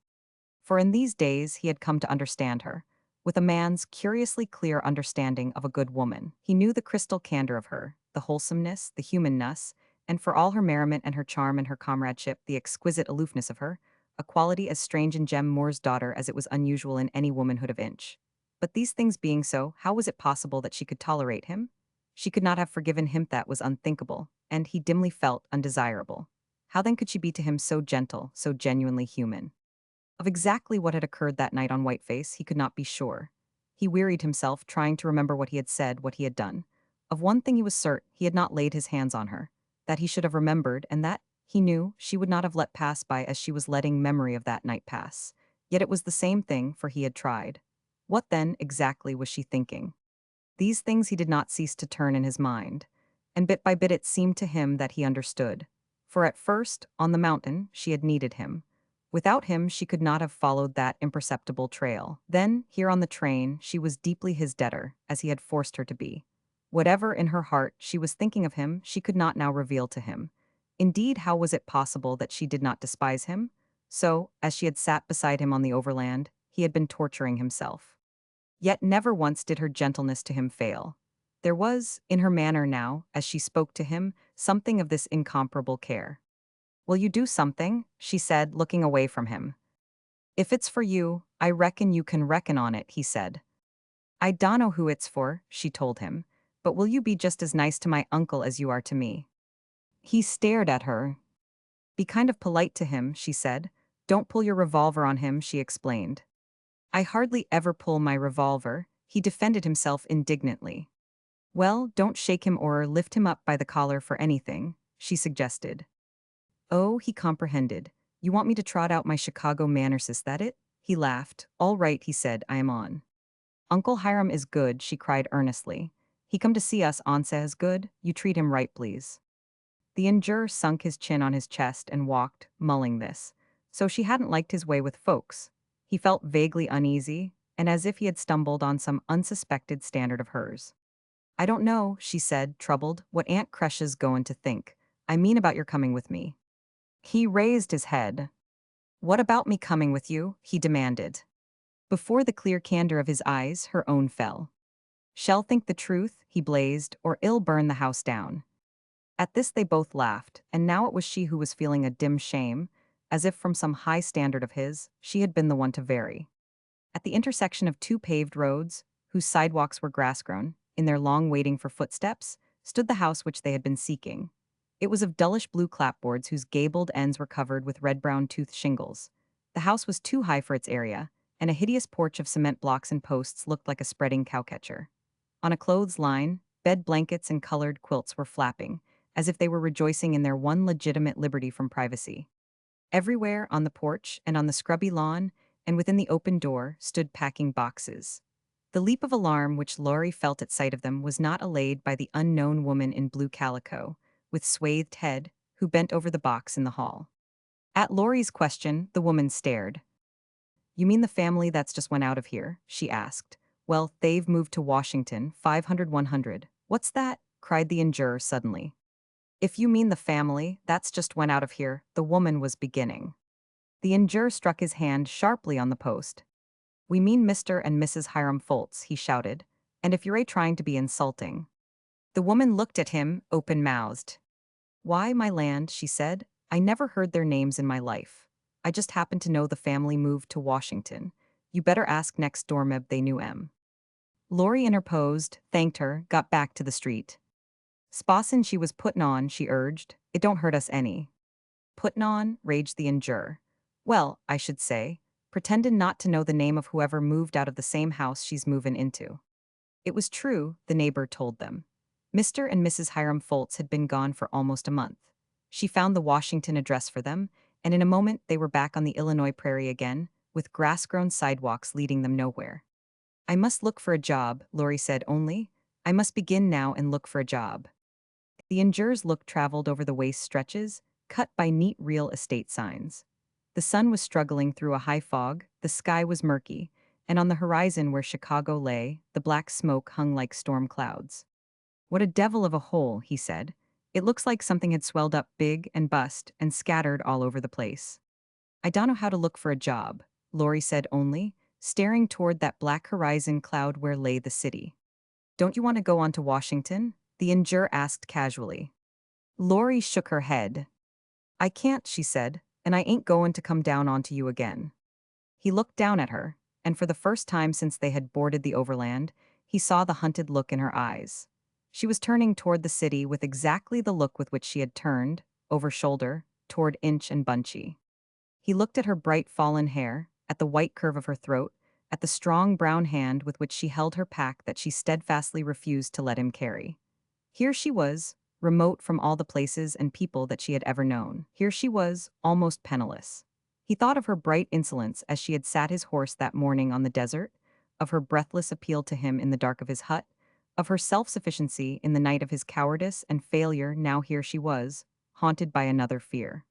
For in these days he had come to understand her, with a man's curiously clear understanding of a good woman. He knew the crystal candor of her, the wholesomeness, the humanness, and for all her merriment and her charm and her comradeship, the exquisite aloofness of her, a quality as strange in Jem Moore's daughter as it was unusual in any womanhood of inch. But these things being so, how was it possible that she could tolerate him? She could not have forgiven him, that was unthinkable, and he dimly felt undesirable. How then could she be to him so gentle, so genuinely human? Of exactly what had occurred that night on Whiteface, he could not be sure. He wearied himself trying to remember what he had said, what he had done. Of one thing he was certain, he had not laid his hands on her. That he should have remembered, and that, he knew, she would not have let pass by as she was letting memory of that night pass. Yet it was the same thing, for he had tried. What then, exactly, was she thinking? These things he did not cease to turn in his mind. And bit by bit it seemed to him that he understood. For at first, on the mountain, she had needed him. Without him, she could not have followed that imperceptible trail. Then, here on the train, she was deeply his debtor, as he had forced her to be. Whatever in her heart she was thinking of him, she could not now reveal to him. Indeed, how was it possible that she did not despise him? So, as she had sat beside him on the overland, he had been torturing himself. Yet never once did her gentleness to him fail. There was, in her manner now, as she spoke to him, something of this incomparable care. "Will you do something?" she said, looking away from him. "If it's for you, I reckon you can reckon on it," he said. "I dunno who it's for," she told him, "but will you be just as nice to my uncle as you are to me?" He stared at her. "Be kind of polite to him," she said. "Don't pull your revolver on him," she explained. "I hardly ever pull my revolver," he defended himself indignantly. "Well, don't shake him or lift him up by the collar for anything," she suggested. Oh, he comprehended. "You want me to trot out my Chicago manners, is that it?" He laughed. "All right," he said, "I am on." "Uncle Hiram is good," she cried earnestly. "He come to see us, Onsa is good. You treat him right, please." The injure sunk his chin on his chest and walked, mulling this. So she hadn't liked his way with folks. He felt vaguely uneasy, and as if he had stumbled on some unsuspected standard of hers. "I don't know," she said, troubled, "what Aunt Crush's goin' to think. I mean about your coming with me." He raised his head. "What about me coming with you?" he demanded. Before the clear candor of his eyes, her own fell. "Shall think the truth," he blazed, "or ill burn the house down." At this they both laughed, and now it was she who was feeling a dim shame, as if from some high standard of his, she had been the one to vary. At the intersection of two paved roads, whose sidewalks were grass-grown, in their long waiting for footsteps, stood the house which they had been seeking. It was of dullish blue clapboards whose gabled ends were covered with red-brown toothed shingles. The house was too high for its area, and a hideous porch of cement blocks and posts looked like a spreading cowcatcher. On a clothes line, Bed blankets and colored quilts were flapping, as if they were rejoicing in their one legitimate liberty from privacy. Everywhere, on the porch and on the scrubby lawn, and within the open door, stood packing boxes. The leap of alarm which Laurie felt at sight of them was not allayed by the unknown woman in blue calico, with swathed head, who bent over the box in the hall. At Laurie's question, the woman stared. "You mean the family that's just went out of here?" she asked. "Well, they've moved to Washington, 500 100. What's that?" cried the injurer suddenly. "If you mean the family, that's just went out of here," the woman was beginning. The injurer struck his hand sharply on the post. "We mean Mr. and Mrs. Hiram Foltz," he shouted, "and if you're trying to be insulting." The woman looked at him, open-mouthed. "Why, my land," she said, "I never heard their names in my life. I just happen to know the family moved to Washington. You better ask next door meb they knew em." Laurie interposed, thanked her, got back to the street. "Spossin' she was puttin' on," she urged. "It don't hurt us any." "Puttin' on?" raged the injure. "Well, I should say, pretendin' not to know the name of whoever moved out of the same house she's movin' into." It was true, the neighbor told them. Mr. and Mrs. Hiram Foltz had been gone for almost a month. She found the Washington address for them, and in a moment they were back on the Illinois prairie again, with grass-grown sidewalks leading them nowhere. "I must look for a job," Laurie said only. "I must begin now and look for a job." The injurer's look traveled over the waste stretches, cut by neat real estate signs. The sun was struggling through a high fog, the sky was murky, and on the horizon where Chicago lay, the black smoke hung like storm clouds. "What a devil of a hole," he said. "It looks like something had swelled up big and bust and scattered all over the place." "I don't know how to look for a job," Laurie said only, staring toward that black horizon cloud where lay the city. "Don't you want to go on to Washington?" the injure asked casually. Laurie shook her head. "I can't," she said, "and I ain't goin' to come down onto you again." He looked down at her, and for the first time since they had boarded the overland, he saw the hunted look in her eyes. She was turning toward the city with exactly the look with which she had turned, over shoulder, toward Inch and Bunchy. He looked at her bright fallen hair, at the white curve of her throat, at the strong brown hand with which she held her pack that she steadfastly refused to let him carry. Here she was, remote from all the places and people that she had ever known. Here she was, almost penniless. He thought of her bright insolence as she had sat his horse that morning on the desert, of her breathless appeal to him in the dark of his hut, of her self-sufficiency in the night of his cowardice and failure. Now here she was, haunted by another fear.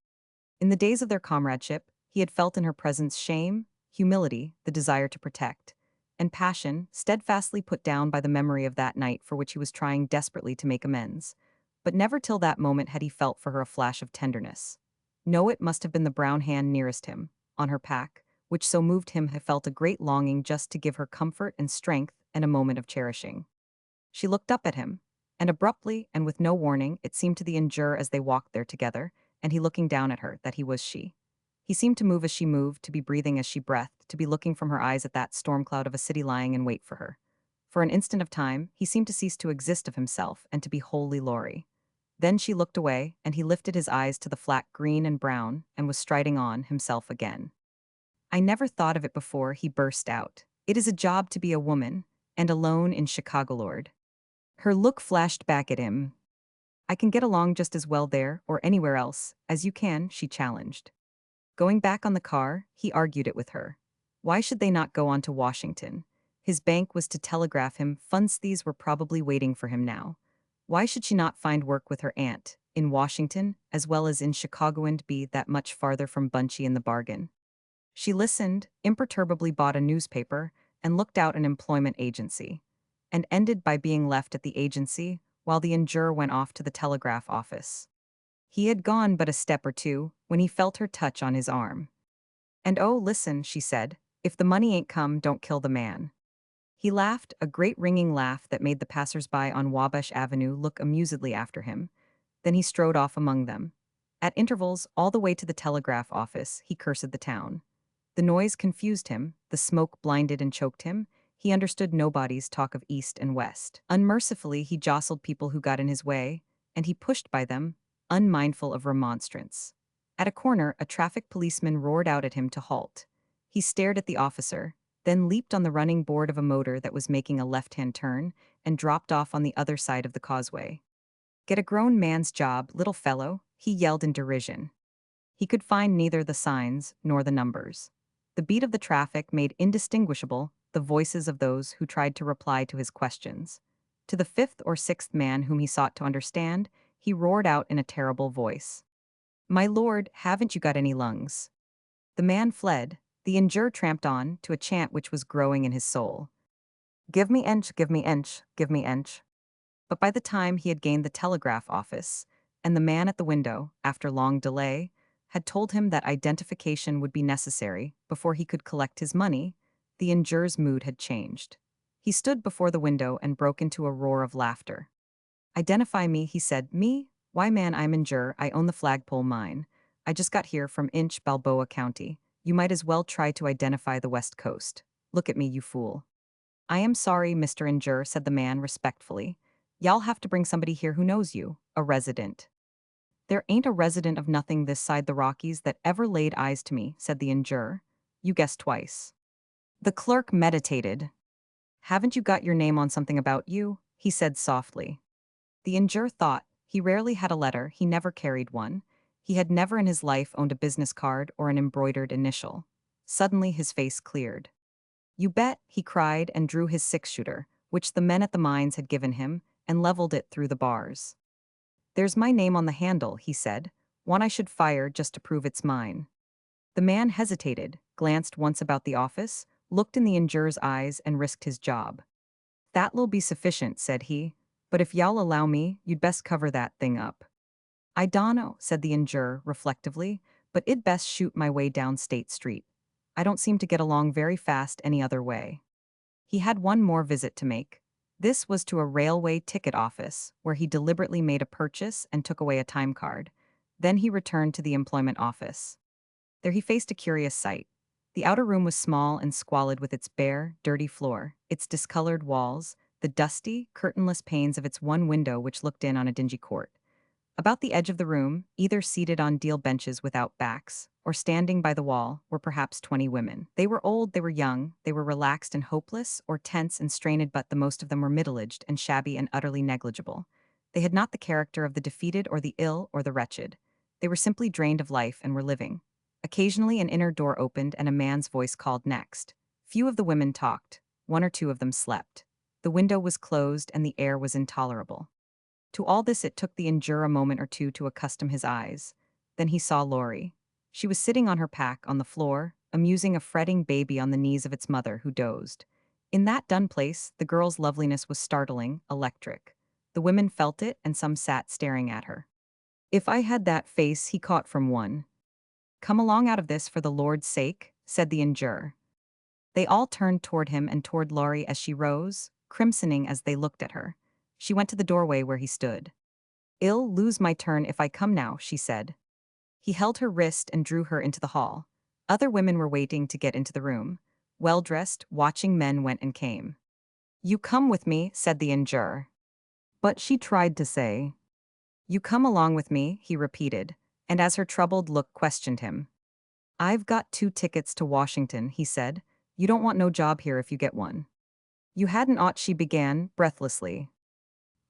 In the days of their comradeship, he had felt in her presence shame, humility, the desire to protect, and passion, steadfastly put down by the memory of that night for which he was trying desperately to make amends. But never till that moment had he felt for her a flash of tenderness. No, it must have been the brown hand nearest him, on her pack, which so moved him had felt a great longing just to give her comfort and strength and a moment of cherishing. She looked up at him, and abruptly and with no warning, it seemed to the injure as they walked there together, and he looking down at her, that he was she. He seemed to move as she moved, to be breathing as she breathed, to be looking from her eyes at that storm cloud of a city lying in wait for her. For an instant of time, he seemed to cease to exist of himself and to be wholly Laurie. Then she looked away, and he lifted his eyes to the flat green and brown, and was striding on himself again. "I never thought of it before," he burst out. "It is a job to be a woman, and alone in Chicago, Lord." Her look flashed back at him. "I can get along just as well there, or anywhere else, as you can," she challenged. Going back on the car, he argued it with her. Why should they not go on to Washington? His bank was to telegraph him funds. These were probably waiting for him now. Why should she not find work with her aunt, in Washington, as well as in Chicago, and be that much farther from Bunchy in the bargain? She listened, imperturbably bought a newspaper, and looked out an employment agency, and ended by being left at the agency while the injurer went off to the telegraph office. He had gone but a step or two when he felt her touch on his arm. "And oh, listen," she said, "if the money ain't come, don't kill the man." He laughed, a great ringing laugh that made the passers-by on Wabash Avenue look amusedly after him. Then he strode off among them. At intervals, all the way to the telegraph office, he cursed the town. The noise confused him, the smoke blinded and choked him. He understood nobody's talk of east and west. Unmercifully, he jostled people who got in his way, and he pushed by them, unmindful of remonstrance. At a corner, a traffic policeman roared out at him to halt. He stared at the officer, then leaped on the running board of a motor that was making a left-hand turn, and dropped off on the other side of the causeway. Get a grown man's job, little fellow, he yelled in derision. He could find neither the signs nor the numbers. The beat of the traffic made indistinguishable the voices of those who tried to reply to his questions. To the fifth or sixth man whom he sought to understand, he roared out in a terrible voice. My lord, haven't you got any lungs? The man fled. The injure tramped on to a chant which was growing in his soul. Give me ench, give me ench, give me ench. But by the time he had gained the telegraph office, and the man at the window, after long delay, had told him that identification would be necessary before he could collect his money, the injure's mood had changed. He stood before the window and broke into a roar of laughter. Identify me, he said. Me? Why, man, I'm injure. I own the flagpole mine. I just got here from Inch, Balboa County. You might as well try to identify the West Coast. Look at me, you fool. I am sorry, Mr. Injure, said the man respectfully. Y'all have to bring somebody here who knows you, a resident. There ain't a resident of nothing this side the Rockies that ever laid eyes to me, said the Injure. You guessed twice. The clerk meditated. Haven't you got your name on something about you? He said softly. The Injure thought. He rarely had a letter, he never carried one. He had never in his life owned a business card or an embroidered initial. Suddenly his face cleared. You bet, he cried and drew his six-shooter, which the men at the mines had given him, and leveled it through the bars. There's my name on the handle, he said, one I should fire just to prove it's mine. The man hesitated, glanced once about the office, looked in the Injure's eyes and risked his job. That'll be sufficient, said he, but if y'all allow me, you'd best cover that thing up. I dunno, said the Injure reflectively, but I'd best shoot my way down State Street. I don't seem to get along very fast any other way. He had one more visit to make. This was to a railway ticket office, where he deliberately made a purchase and took away a time card. Then he returned to the employment office. There he faced a curious sight. The outer room was small and squalid with its bare, dirty floor, its discolored walls, the dusty, curtainless panes of its one window which looked in on a dingy court. About the edge of the room, either seated on deal benches without backs, or standing by the wall, were perhaps 20 women. They were old, they were young, they were relaxed and hopeless, or tense and strained, but the most of them were middle-aged and shabby and utterly negligible. They had not the character of the defeated or the ill or the wretched. They were simply drained of life and were living. Occasionally an inner door opened and a man's voice called next. Few of the women talked. One or two of them slept. The window was closed and the air was intolerable. To all this it took the Injure a moment or two to accustom his eyes. Then he saw Laurie. She was sitting on her pack on the floor, amusing a fretting baby on the knees of its mother, who dozed. In that dun place, the girl's loveliness was startling, electric. The women felt it, and some sat staring at her. If I had that face, he caught from one. Come along out of this for the Lord's sake, said the Injure. They all turned toward him and toward Laurie as she rose, crimsoning as they looked at her. She went to the doorway where he stood. I'll lose my turn if I come now, she said. He held her wrist and drew her into the hall. Other women were waiting to get into the room. Well-dressed, watching men went and came. You come with me, said the Injure. But she tried to say. You come along with me, he repeated, and as her troubled look questioned him. I've got 2 tickets to Washington, he said. You don't want no job here if you get one. You hadn't ought, she began, breathlessly.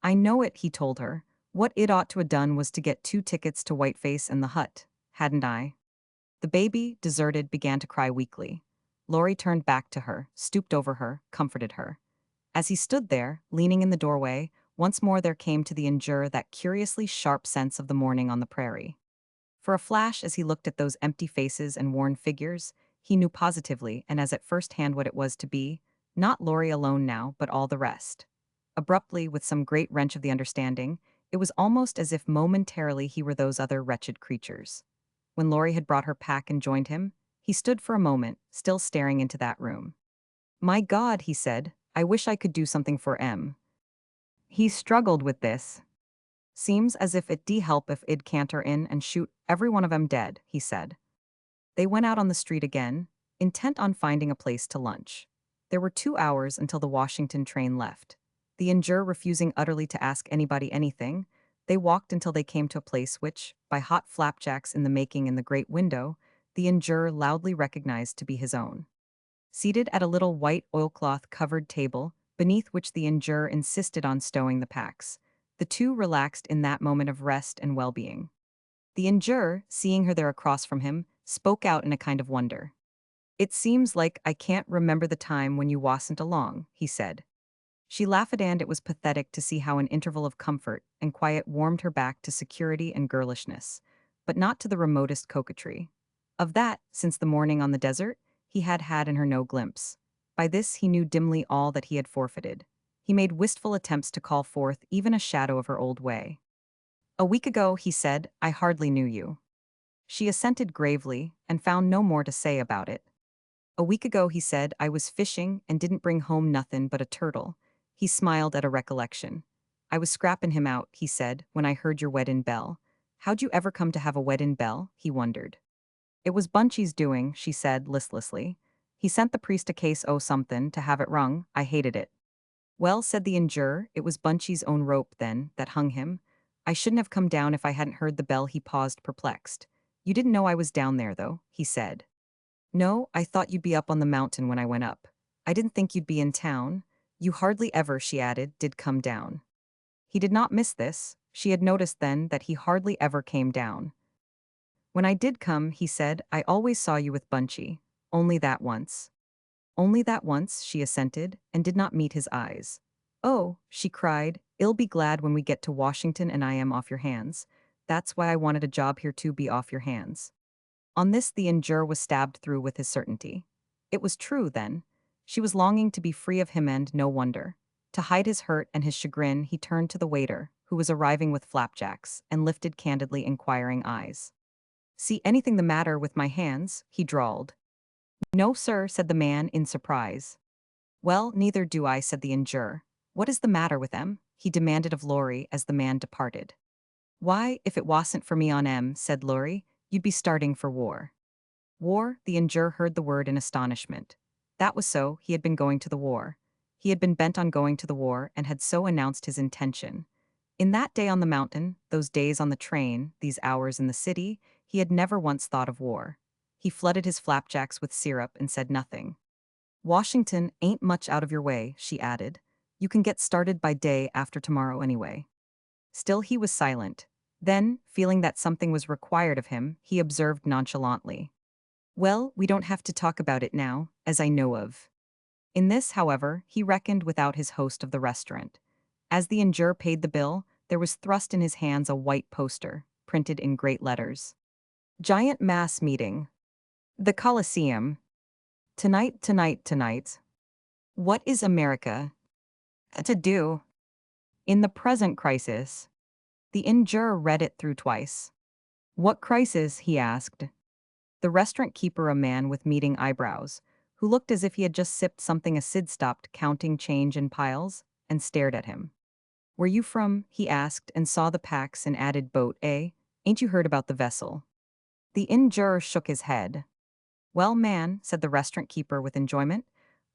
I know it, he told her. What it ought to have done was to get 2 tickets to Whiteface and the hut, hadn't I? The baby, deserted, began to cry weakly. Laurie turned back to her, stooped over her, comforted her. As he stood there, leaning in the doorway, once more there came to the Injure that curiously sharp sense of the morning on the prairie. For a flash, as he looked at those empty faces and worn figures, he knew positively, and as at first hand, what it was to be, not Laurie alone now, but all the rest. Abruptly, with some great wrench of the understanding, it was almost as if momentarily he were those other wretched creatures. When Laurie had brought her pack and joined him, he stood for a moment, still staring into that room. My God, he said, I wish I could do something for M. He struggled with this. Seems as if it'd help if I'd canter in and shoot every one of 'em dead, he said. They went out on the street again, intent on finding a place to lunch. There were 2 hours until the Washington train left. The Injure refusing utterly to ask anybody anything, they walked until they came to a place which, by hot flapjacks in the making in the great window, the Injure loudly recognized to be his own. Seated at a little white oilcloth-covered table, beneath which the injure insisted on stowing the packs. The two relaxed in that moment of rest and well-being. The injure, seeing her there across from him, spoke out in a kind of wonder. "It seems like I can't remember the time when you wasn't along," he said. She laughed, and it was pathetic to see how an interval of comfort and quiet warmed her back to security and girlishness, but not to the remotest coquetry. Of that, since the morning on the desert, he had had in her no glimpse. By this he knew dimly all that he had forfeited. He made wistful attempts to call forth even a shadow of her old way. "A week ago," he said, "I hardly knew you." She assented gravely and found no more to say about it. "A week ago," he said, "I was fishing and didn't bring home nothin' but a turtle." He smiled at a recollection. "I was scrappin' him out," he said, "when I heard your weddin' bell." "How'd you ever come to have a weddin' bell?" he wondered. "It was Bunchy's doing," she said listlessly. "He sent the priest a case o' somethin' to have it rung. I hated it." "Well," said the injure, "it was Bunchy's own rope, then, that hung him. I shouldn't have come down if I hadn't heard the bell." He paused, perplexed. "You didn't know I was down there, though," he said. "No, I thought you'd be up on the mountain when I went up. I didn't think you'd be in town. You hardly ever," she added, "did come down." He did not miss this. She had noticed then that he hardly ever came down. "When I did come," he said, "I always saw you with Bunchy. Only that once." "Only that once," she assented, and did not meet his eyes. "Oh," she cried, "'Ill be glad when we get to Washington and I am off your hands. That's why I wanted a job here to be off your hands." On this the injure was stabbed through with his certainty. It was true, then. She was longing to be free of him, and no wonder. To hide his hurt and his chagrin, he turned to the waiter, who was arriving with flapjacks, and lifted candidly inquiring eyes. "See anything the matter with my hands?" he drawled. "No, sir," said the man in surprise. "Well, neither do I," said the injure. "What is the matter with em?" he demanded of Laurie as the man departed. "Why, if it wasn't for me on em," said Laurie, "you'd be starting for war." War? The injure heard the word in astonishment. That was so, he had been going to the war. He had been bent on going to the war and had so announced his intention. In that day on the mountain, those days on the train, these hours in the city, he had never once thought of war. He flooded his flapjacks with syrup and said nothing. "Washington ain't much out of your way," she added. "You can get started by day after tomorrow anyway." Still he was silent. Then, feeling that something was required of him, he observed nonchalantly, "Well, we don't have to talk about it now, as I know of." In this, however, he reckoned without his host of the restaurant. As the injure paid the bill, there was thrust in his hands a white poster, printed in great letters. "Giant mass meeting. The Coliseum. Tonight, tonight, tonight. What is America to do in the present crisis?" The injure read it through twice. "What crisis?" he asked. The restaurant keeper, a man with meeting eyebrows, who looked as if he had just sipped something acid, stopped counting change in piles and stared at him. "Where you from?" he asked, and saw the packs and added, "Boat, eh? Ain't you heard about the vessel?" The injure shook his head. "Well, man," said the restaurant keeper with enjoyment,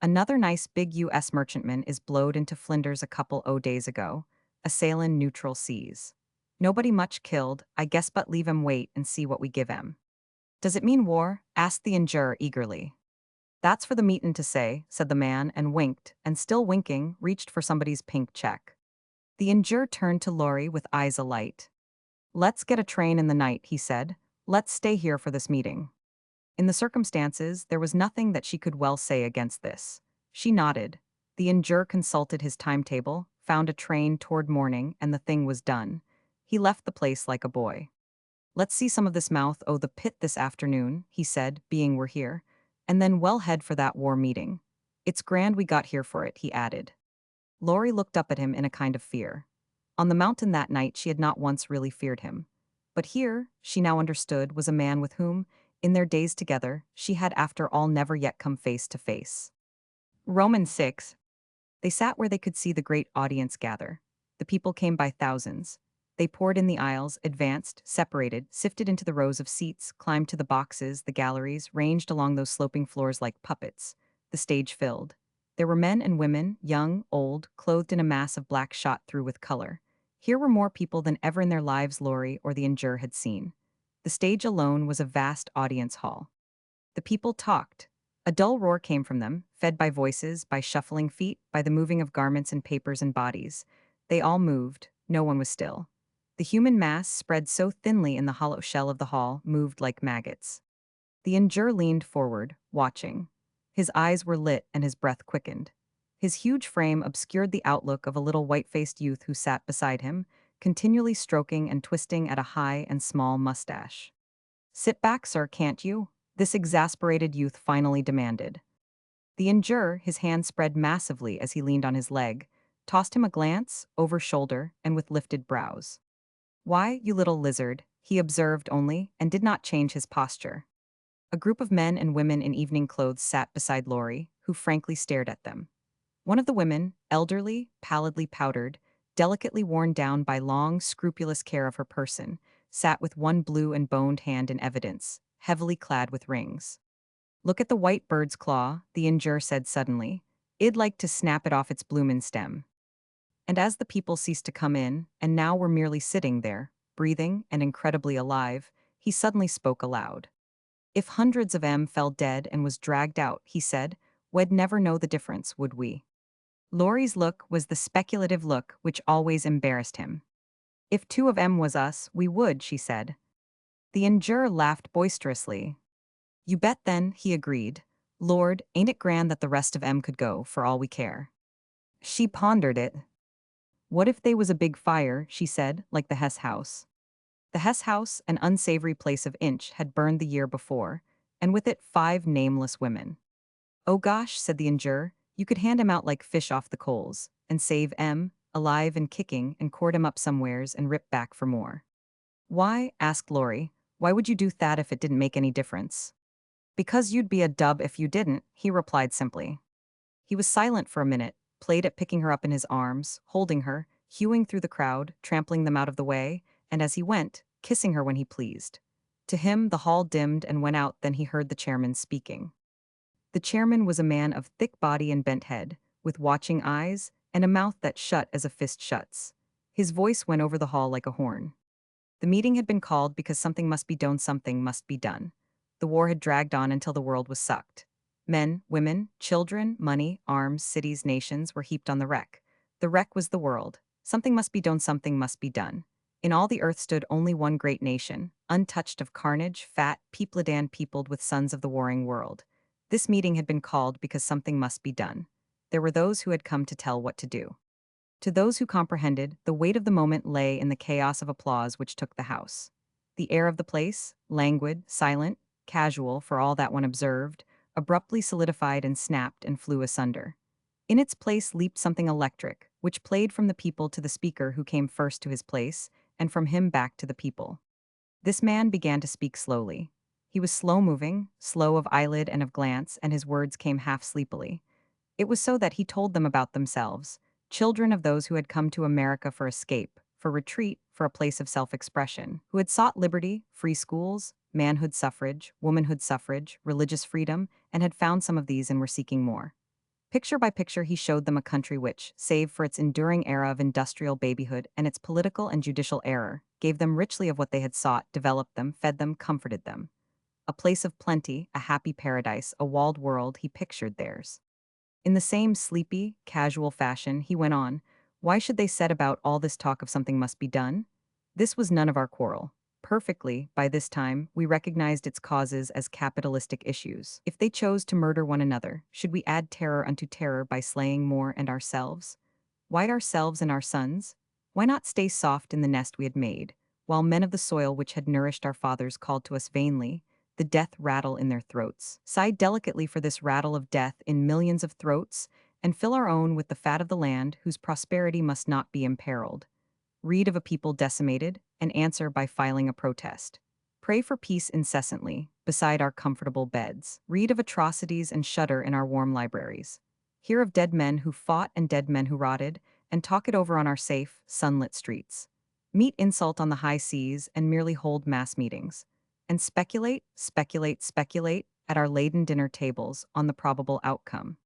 "another nice big U.S. merchantman is blowed into Flinders a couple o' days ago, a sailin' neutral seas. Nobody much killed, I guess, but leave 'em wait and see what we give 'em." "Does it mean war?" asked the injure eagerly. "That's for the meetin' to say," said the man, and winked, and still winking, reached for somebody's pink check. The injure turned to Laurie with eyes alight. "Let's get a train in the night," he said. "Let's stay here for this meeting." In the circumstances, there was nothing that she could well say against this. She nodded. The injure consulted his timetable, found a train toward morning, and the thing was done. He left the place like a boy. "Let's see some of this mouth o' the pit this afternoon," he said, "being we're here, and then we'll head for that war meeting. It's grand we got here for it," he added. Laurie looked up at him in a kind of fear. On the mountain that night she had not once really feared him. But here, she now understood, was a man with whom, in their days together, she had after all never yet come face to face. Romans 6. They sat where they could see the great audience gather. The people came by thousands. They poured in the aisles, advanced, separated, sifted into the rows of seats, climbed to the boxes, the galleries, ranged along those sloping floors like puppets. The stage filled. There were men and women, young, old, clothed in a mass of black shot through with color. Here were more people than ever in their lives Laurie or the injure had seen. The stage alone was a vast audience hall. The people talked. A dull roar came from them, fed by voices, by shuffling feet, by the moving of garments and papers and bodies. They all moved, no one was still. The human mass, spread so thinly in the hollow shell of the hall, moved like maggots. The injure leaned forward, watching. His eyes were lit and his breath quickened. His huge frame obscured the outlook of a little white-faced youth who sat beside him, continually stroking and twisting at a high and small mustache. "Sit back, sir, can't you?" this exasperated youth finally demanded. The injure, his hand spread massively as he leaned on his leg, tossed him a glance, over shoulder, and with lifted brows. "Why, you little lizard," he observed only, and did not change his posture. A group of men and women in evening clothes sat beside Laurie, who frankly stared at them. One of the women, elderly, pallidly powdered, delicately worn down by long, scrupulous care of her person, sat with one blue and boned hand in evidence, heavily clad with rings. "Look at the white bird's claw," the injure said suddenly. "I'd like to snap it off its bloomin' stem." And as the people ceased to come in, and now were merely sitting there, breathing and incredibly alive, he suddenly spoke aloud. "If hundreds of 'em fell dead and was dragged out," he said, "we'd never know the difference, would we?" Laurie's look was the speculative look which always embarrassed him. "If two of 'em was us, we would," she said. The injure laughed boisterously. "You bet then," he agreed. "Lord, ain't it grand that the rest of 'em could go, for all we care." She pondered it. "What if they was a big fire," she said, "like the Hess house?" The Hess house, an unsavory place of Inch, had burned the year before, and with it 5 nameless women. "Oh gosh," said the injure, "you could hand 'em out like fish off the coals, and save 'em, alive and kicking, and court 'em up somewheres and rip back for more." "Why?" asked Laurie. "Why would you do that if it didn't make any difference?" "Because you'd be a dub if you didn't," he replied simply. He was silent for a minute, played at picking her up in his arms, holding her, hewing through the crowd, trampling them out of the way, and as he went, kissing her when he pleased. To him, the hall dimmed and went out, then he heard the chairman speaking. The chairman was a man of thick body and bent head, with watching eyes, and a mouth that shut as a fist shuts. His voice went over the hall like a horn. The meeting had been called because something must be done, something must be done. The war had dragged on until the world was sucked. Men, women, children, money, arms, cities, nations were heaped on the wreck. The wreck was the world. Something must be done, something must be done. In all the earth stood only one great nation, untouched of carnage, fat, peopled and peopled with sons of the warring world. This meeting had been called because something must be done. There were those who had come to tell what to do. To those who comprehended, the weight of the moment lay in the chaos of applause which took the house. The air of the place, languid, silent, casual for all that one observed, abruptly solidified and snapped and flew asunder. In its place leaped something electric, which played from the people to the speaker who came first to his place, and from him back to the people. This man began to speak slowly. He was slow-moving, slow of eyelid and of glance, and his words came half sleepily. It was so that he told them about themselves, children of those who had come to America for escape, for retreat, for a place of self-expression, who had sought liberty, free schools, manhood suffrage, womanhood suffrage, religious freedom, and had found some of these and were seeking more. Picture by picture he showed them a country which, save for its enduring era of industrial babyhood and its political and judicial error, gave them richly of what they had sought, developed them, fed them, comforted them. A place of plenty, a happy paradise, a walled world, he pictured theirs. In the same sleepy, casual fashion, he went on, "Why should they set about all this talk of something must be done? This was none of our quarrel. Perfectly, by this time, we recognized its causes as capitalistic issues. If they chose to murder one another, should we add terror unto terror by slaying more and ourselves? Why ourselves and our sons? Why not stay soft in the nest we had made, while men of the soil which had nourished our fathers called to us vainly, the death rattle in their throats, sighed delicately for this rattle of death in millions of throats, and fill our own with the fat of the land whose prosperity must not be imperiled? Read of a people decimated, and answer by filing a protest. Pray for peace incessantly, beside our comfortable beds. Read of atrocities and shudder in our warm libraries. Hear of dead men who fought and dead men who rotted, and talk it over on our safe, sunlit streets. Meet insult on the high seas and merely hold mass meetings. And speculate, speculate, speculate at our laden dinner tables on the probable outcome.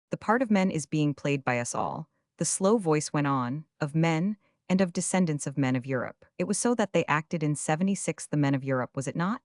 The part of men is being played by us all, the slow voice went on, of men, and of descendants of men of Europe. It was so that they acted in 76, the men of Europe, was it not?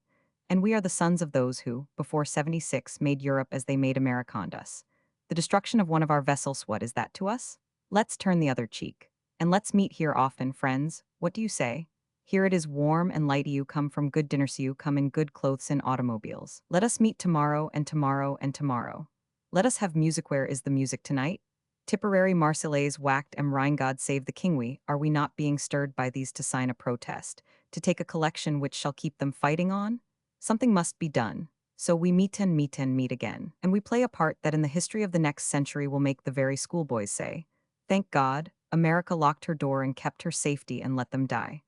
And we are the sons of those who, before 76, made Europe as they made Americandas. The destruction of one of our vessels, what is that to us? Let's turn the other cheek. And let's meet here often, friends. What do you say? Here it is warm and light you come from good dinners you come in good clothes in automobiles. Let us meet tomorrow and tomorrow and tomorrow. Let us have music where is the music tonight? Tipperary Marseillaise whacked and Rhine God save the king we, are we not being stirred by these to sign a protest? To take a collection which shall keep them fighting on? Something must be done. So we meet and meet and meet again. And we play a part that in the history of the next century will make the very schoolboys say, thank God, America locked her door and kept her safety and let them die.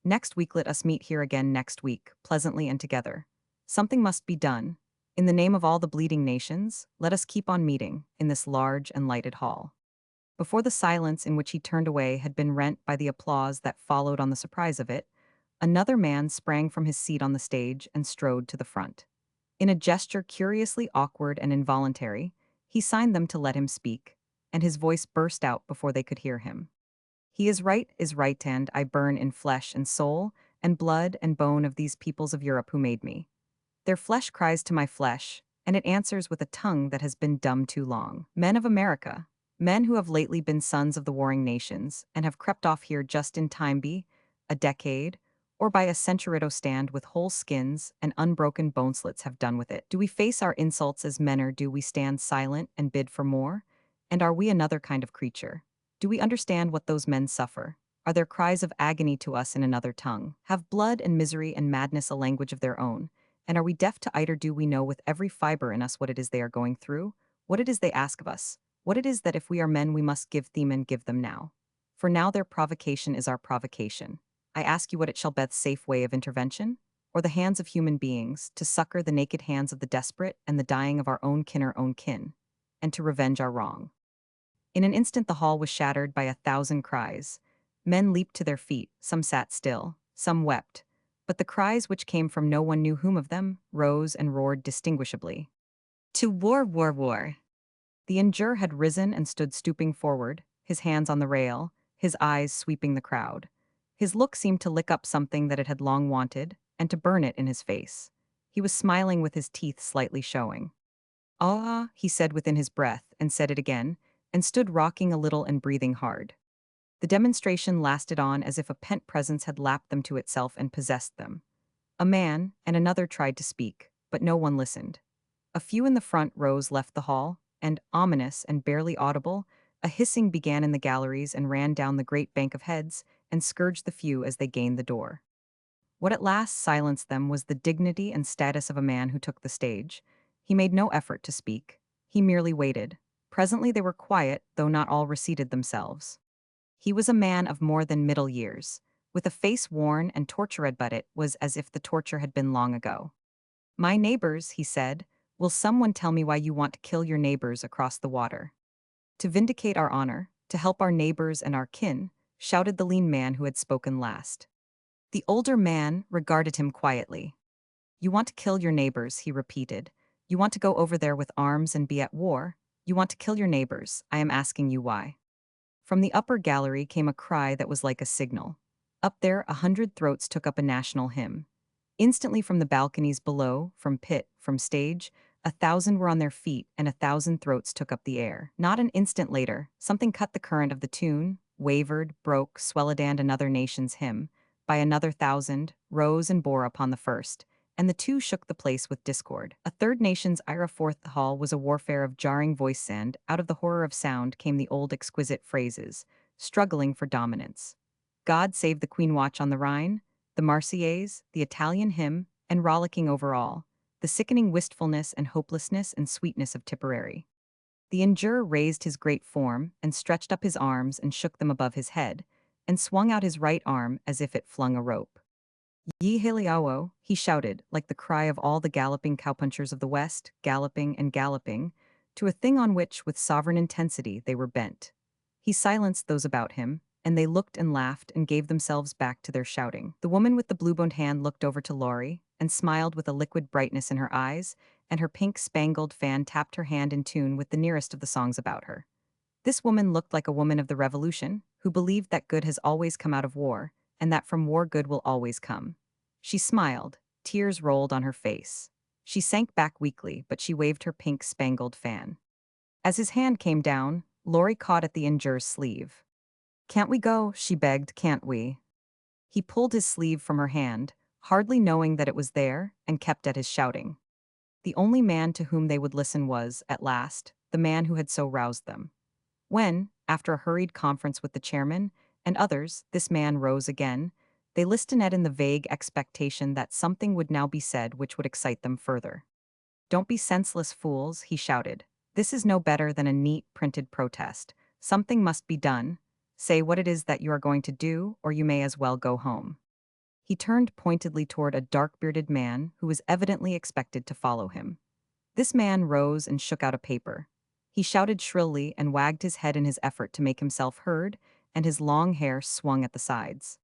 Next week let us meet here again next week, pleasantly and together. Something must be done. In the name of all the bleeding nations, let us keep on meeting, in this large and lighted hall. Before the silence in which he turned away had been rent by the applause that followed on the surprise of it, another man sprang from his seat on the stage and strode to the front. In a gesture curiously awkward and involuntary, he signed them to let him speak, and his voice burst out before they could hear him. He is right, and I burn in flesh and soul, and blood and bone of these peoples of Europe who made me. Their flesh cries to my flesh, and it answers with a tongue that has been dumb too long. Men of America, men who have lately been sons of the warring nations, and have crept off here just in time be, a decade, or by a centurito stand with whole skins and unbroken bone slits have done with it. Do we face our insults as men or do we stand silent and bid for more? And are we another kind of creature? Do we understand what those men suffer? Are their cries of agony to us in another tongue? Have blood and misery and madness a language of their own? And are we deaf to it or do we know with every fiber in us what it is they are going through? What it is they ask of us? What it is that if we are men we must give them and give them now? For now their provocation is our provocation. I ask you what it shall be the safe way of intervention? Or the hands of human beings, to succor the naked hands of the desperate and the dying of our own kin, and to revenge our wrong. In an instant the hall was shattered by 1,000 cries. Men leaped to their feet, some sat still, some wept, but the cries which came from no one knew whom of them, rose and roared distinguishably. To war, war, war! The injure had risen and stood stooping forward, his hands on the rail, his eyes sweeping the crowd. His look seemed to lick up something that it had long wanted, and to burn it in his face. He was smiling with his teeth slightly showing. Ah, he said within his breath, and said it again, and stood rocking a little and breathing hard. The demonstration lasted on as if a pent presence had lapped them to itself and possessed them. A man and another tried to speak, but no one listened. A few in the front rows left the hall, and, ominous and barely audible, a hissing began in the galleries and ran down the great bank of heads and scourged the few as they gained the door. What at last silenced them was the dignity and status of a man who took the stage. He made no effort to speak. He merely waited. Presently they were quiet, though not all reseated themselves. He was a man of more than middle years, with a face worn and tortured, but it was as if the torture had been long ago. My neighbors, he said, will someone tell me why you want to kill your neighbors across the water? To vindicate our honor, to help our neighbors and our kin, shouted the lean man who had spoken last. The older man regarded him quietly. You want to kill your neighbors, he repeated. You want to go over there with arms and be at war? You want to kill your neighbors, I am asking you why. From the upper gallery came a cry that was like a signal. Up there 100 throats took up a national hymn. Instantly from the balconies below, from pit, from stage, 1,000 were on their feet and 1,000 throats took up the air. Not an instant later, something cut the current of the tune, wavered, broke, swelladand another nation's hymn, by another 1,000, rose and bore upon the first, and the two shook the place with discord. A third nation's ira forth the hall was a warfare of jarring voice, and, out of the horror of sound came the old exquisite phrases, struggling for dominance. God save the Queen watch on the Rhine, the Marseillaise, the Italian hymn, and rollicking over all, the sickening wistfulness and hopelessness and sweetness of Tipperary. The injurer raised his great form, and stretched up his arms and shook them above his head, and swung out his right arm as if it flung a rope. Ye Heliawo, he shouted, like the cry of all the galloping cowpunchers of the West, galloping and galloping, to a thing on which, with sovereign intensity, they were bent. He silenced those about him, and they looked and laughed and gave themselves back to their shouting. The woman with the blue-boned hand looked over to Laurie, and smiled with a liquid brightness in her eyes, and her pink-spangled fan tapped her hand in tune with the nearest of the songs about her. This woman looked like a woman of the Revolution, who believed that good has always come out of war, and that from war good will always come. She smiled, Tears rolled on her face. She sank back weakly, but she waved her pink spangled fan. As his hand came down, Lori caught at the injure's sleeve. "Can't we go?" she begged, "can't we?" He pulled his sleeve from her hand, hardly knowing that it was there, and kept at his shouting. The only man to whom they would listen was, at last, the man who had so roused them. When, after a hurried conference with the chairman and others, this man rose again, they listened in the vague expectation that something would now be said which would excite them further. "Don't be senseless fools," he shouted. "This is no better than a neat, printed protest. Something must be done. Say what it is that you are going to do, or you may as well go home." He turned pointedly toward a dark-bearded man who was evidently expected to follow him. This man rose and shook out a paper. He shouted shrilly and wagged his head in his effort to make himself heard, and his long hair swung at the sides.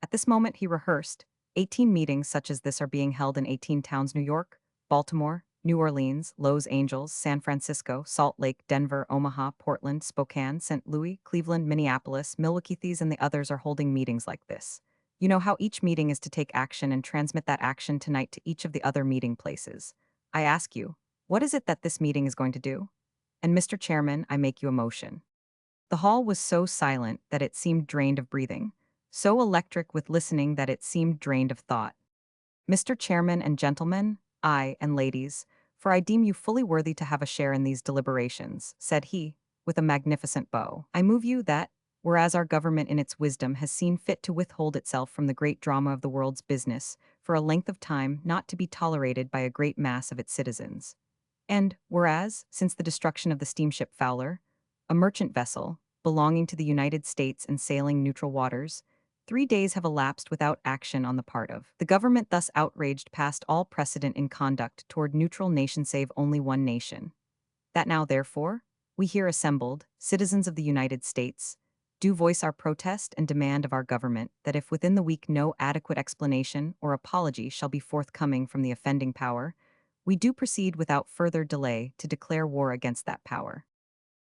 At this moment he rehearsed. 18 meetings such as this are being held in 18 towns: New York, Baltimore, New Orleans, Los Angeles, San Francisco, Salt Lake, Denver, Omaha, Portland, Spokane, St. Louis, Cleveland, Minneapolis, Milwaukee. These and the others are holding meetings like this. You know how each meeting is to take action and transmit that action tonight to each of the other meeting places. I ask you, what is it that this meeting is going to do? And Mr. Chairman, I make you a motion." The hall was so silent that it seemed drained of breathing, so electric with listening that it seemed drained of thought. "Mr. Chairman and gentlemen, and ladies, for I deem you fully worthy to have a share in these deliberations," said he, with a magnificent bow. "I move you that, whereas our government in its wisdom has seen fit to withhold itself from the great drama of the world's business for a length of time not to be tolerated by a great mass of its citizens. And, whereas, since the destruction of the steamship Fowler, a merchant vessel, belonging to the United States and sailing neutral waters, 3 days have elapsed without action on the part of the government thus outraged past all precedent in conduct toward neutral nation save only one nation. That now, therefore, we here assembled, citizens of the United States, do voice our protest and demand of our government that if within the week no adequate explanation or apology shall be forthcoming from the offending power, we do proceed without further delay to declare war against that power.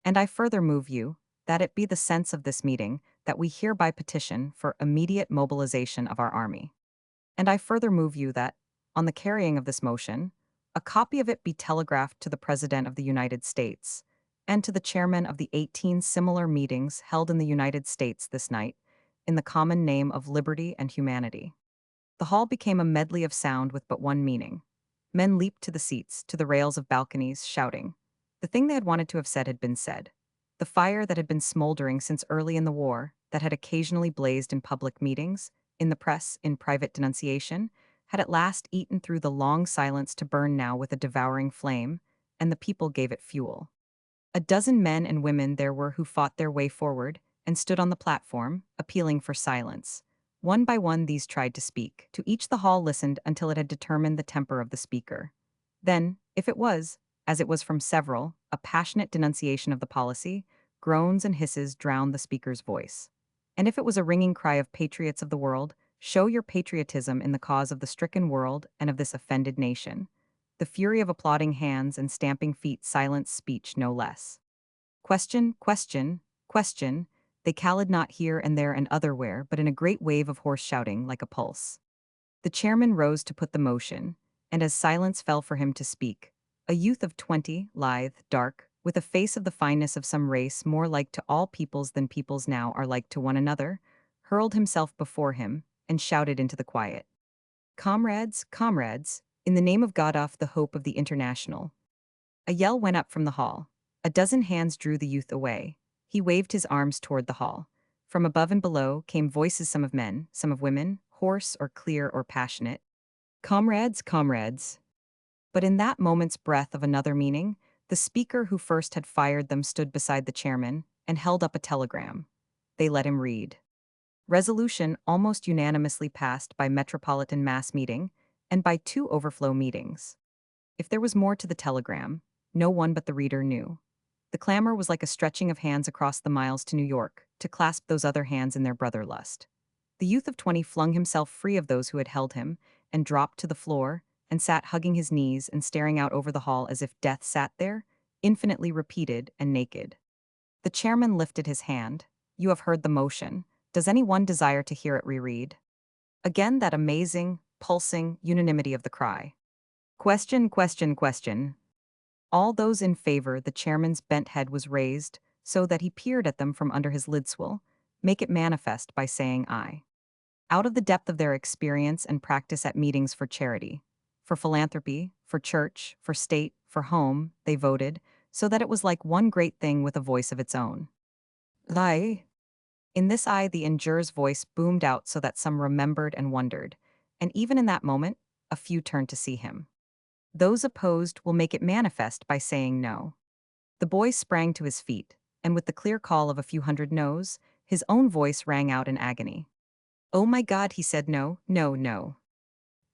And I further move you, that it be the sense of this meeting, that we hereby petition for immediate mobilization of our army. And I further move you that, on the carrying of this motion, a copy of it be telegraphed to the President of the United States, and to the chairman of the 18 similar meetings held in the United States this night, in the common name of liberty and humanity. The hall became a medley of sound with but one meaning. Men leaped to the seats, to the rails of balconies, shouting. The thing they had wanted to have said had been said. The fire that had been smoldering since early in the war, that had occasionally blazed in public meetings, in the press, in private denunciation, had at last eaten through the long silence to burn now with a devouring flame, and the people gave it fuel. A dozen men and women there were who fought their way forward and stood on the platform, appealing for silence. One by one these tried to speak. To each the hall listened until it had determined the temper of the speaker. Then, if it was, as it was from several, a passionate denunciation of the policy, groans and hisses drowned the speaker's voice. And if it was a ringing cry of patriots of the world, show your patriotism in the cause of the stricken world and of this offended nation. The fury of applauding hands and stamping feet silenced speech no less. Question, question, question, they called not here and there and otherwhere, but in a great wave of hoarse shouting like a pulse. The chairman rose to put the motion, and as silence fell for him to speak, a youth of 20, lithe, dark, with a face of the fineness of some race more like to all peoples than peoples now are like to one another, hurled himself before him, and shouted into the quiet. "Comrades, comrades, in the name of God off the hope of the International." A yell went up from the hall. A dozen hands drew the youth away. He waved his arms toward the hall. From above and below came voices, some of men, some of women, hoarse or clear or passionate. "Comrades, comrades." But in that moment's breath of another meaning, the speaker who first had fired them stood beside the chairman and held up a telegram. They let him read. Resolution almost unanimously passed by Metropolitan Mass Meeting and by 2 overflow meetings. If there was more to the telegram, no one but the reader knew. The clamor was like a stretching of hands across the miles to New York, to clasp those other hands in their brother lust. The youth of 20 flung himself free of those who had held him, and dropped to the floor, and sat hugging his knees and staring out over the hall as if death sat there, infinitely repeated and naked. The chairman lifted his hand. "You have heard the motion. Does any one desire to hear it reread?" Again that amazing, pulsing unanimity of the cry. Question, question, question. All those in favor, the chairman's bent head was raised, so that he peered at them from under his lidswill, make it manifest by saying aye. Out of the depth of their experience and practice at meetings for charity, for philanthropy, for church, for state, for home, they voted, so that it was like one great thing with a voice of its own. Lie. In this eye, the injurer's voice boomed out so that some remembered and wondered, and even in that moment, a few turned to see him. Those opposed will make it manifest by saying no. The boy sprang to his feet, and with the clear call of a few hundred no's, his own voice rang out in agony. Oh my God, he said no, no, no.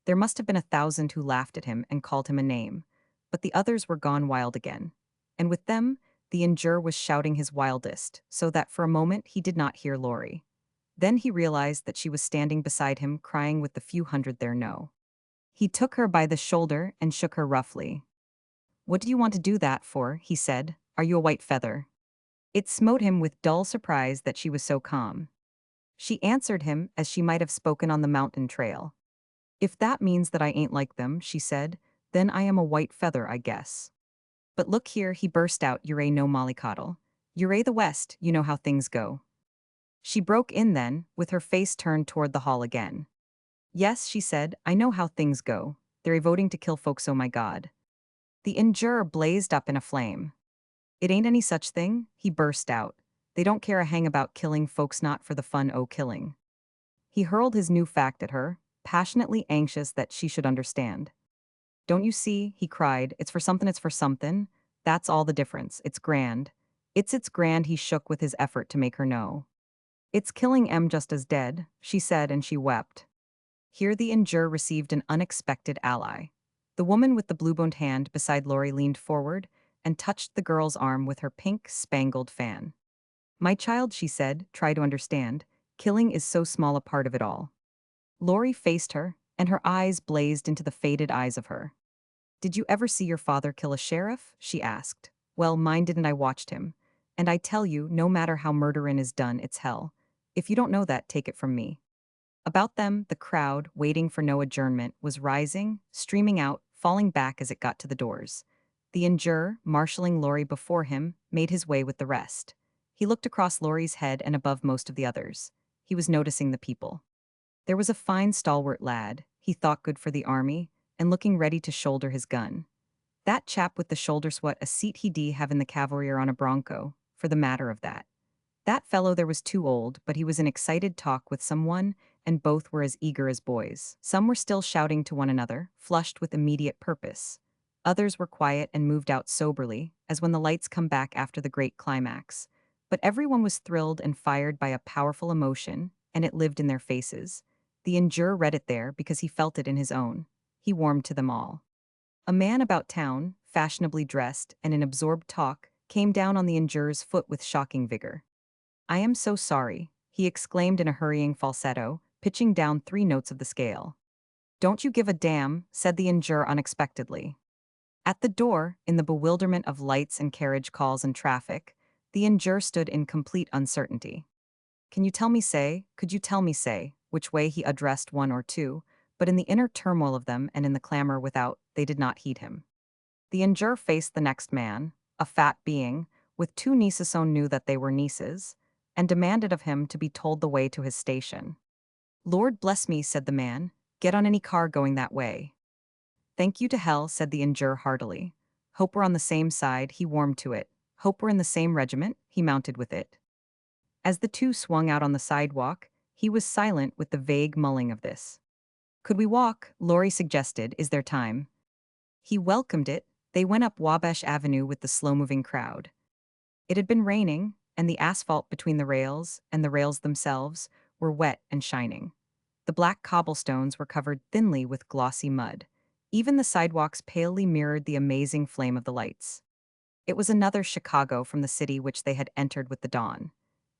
There must have been 1,000 who laughed at him and called him a name, but the others were gone wild again. And with them, the injurer was shouting his wildest, so that for a moment he did not hear Laurie. Then he realized that she was standing beside him, crying with the few hundred there no. He took her by the shoulder and shook her roughly. What do you want to do that for? He said. Are you a white feather? It smote him with dull surprise that she was so calm. She answered him as she might have spoken on the mountain trail. If that means that I ain't like them, she said, then I am a white feather, I guess. But look here, he burst out, you're no mollycoddle. You're the West, you know how things go. She broke in then, with her face turned toward the hall again. Yes, she said, I know how things go. They're voting to kill folks, oh my God. The injurer blazed up in a flame. It ain't any such thing, he burst out. They don't care a hang about killing folks, not for the fun o' killing. He hurled his new fact at her, passionately anxious that she should understand. Don't you see, he cried, it's for something, it's for something. That's all the difference, it's grand. It's grand, he shook with his effort to make her know. It's killing em just as dead, she said, and she wept. Here the injurer received an unexpected ally. The woman with the blue-boned hand beside Laurie leaned forward and touched the girl's arm with her pink, spangled fan. My child, she said, try to understand. Killing is so small a part of it all. Laurie faced her, and her eyes blazed into the faded eyes of her. Did you ever see your father kill a sheriff? She asked. Well, mine didn't, I watched him. And I tell you, no matter how murderin' is done, it's hell. If you don't know that, take it from me. About them, the crowd, waiting for no adjournment, was rising, streaming out, falling back as it got to the doors. The injurer, marshalling Laurie before him, made his way with the rest. He looked across Laurie's head and above most of the others. He was noticing the people. There was a fine stalwart lad, he thought good for the army, and looking ready to shoulder his gun. That chap with the shoulders, what a seat he'd have in the cavalry or on a bronco, for the matter of that. That fellow there was too old, but he was in excited talk with someone, and both were as eager as boys. Some were still shouting to one another, flushed with immediate purpose. Others were quiet and moved out soberly, as when the lights come back after the great climax. But everyone was thrilled and fired by a powerful emotion, and it lived in their faces. The injurer read it there because he felt it in his own. He warmed to them all. A man about town, fashionably dressed and in absorbed talk, came down on the injurer's foot with shocking vigor. I am so sorry, he exclaimed in a hurrying falsetto, pitching down 3 notes of the scale. Don't you give a damn, said the injurer unexpectedly. At the door, in the bewilderment of lights and carriage calls and traffic, the injurer stood in complete uncertainty. Can you tell me, say, could you tell me, say, which way he addressed one or two, but in the inner turmoil of them and in the clamor without, they did not heed him. The injurer faced the next man, a fat being, with 2 nieces who knew that they were nieces, and demanded of him to be told the way to his station. Lord bless me, said the man, get on any car going that way. Thank you to hell, said the injurer heartily. Hope we're on the same side, he warmed to it. Hope we're in the same regiment, he mounted with it. As the 2 swung out on the sidewalk, he was silent with the vague mulling of this. Could we walk? Laurie suggested, is there time? He welcomed it. They went up Wabash Avenue with the slow-moving crowd. It had been raining, and the asphalt between the rails and the rails themselves were wet and shining. The black cobblestones were covered thinly with glossy mud. Even the sidewalks palely mirrored the amazing flame of the lights. It was another Chicago from the city which they had entered with the dawn.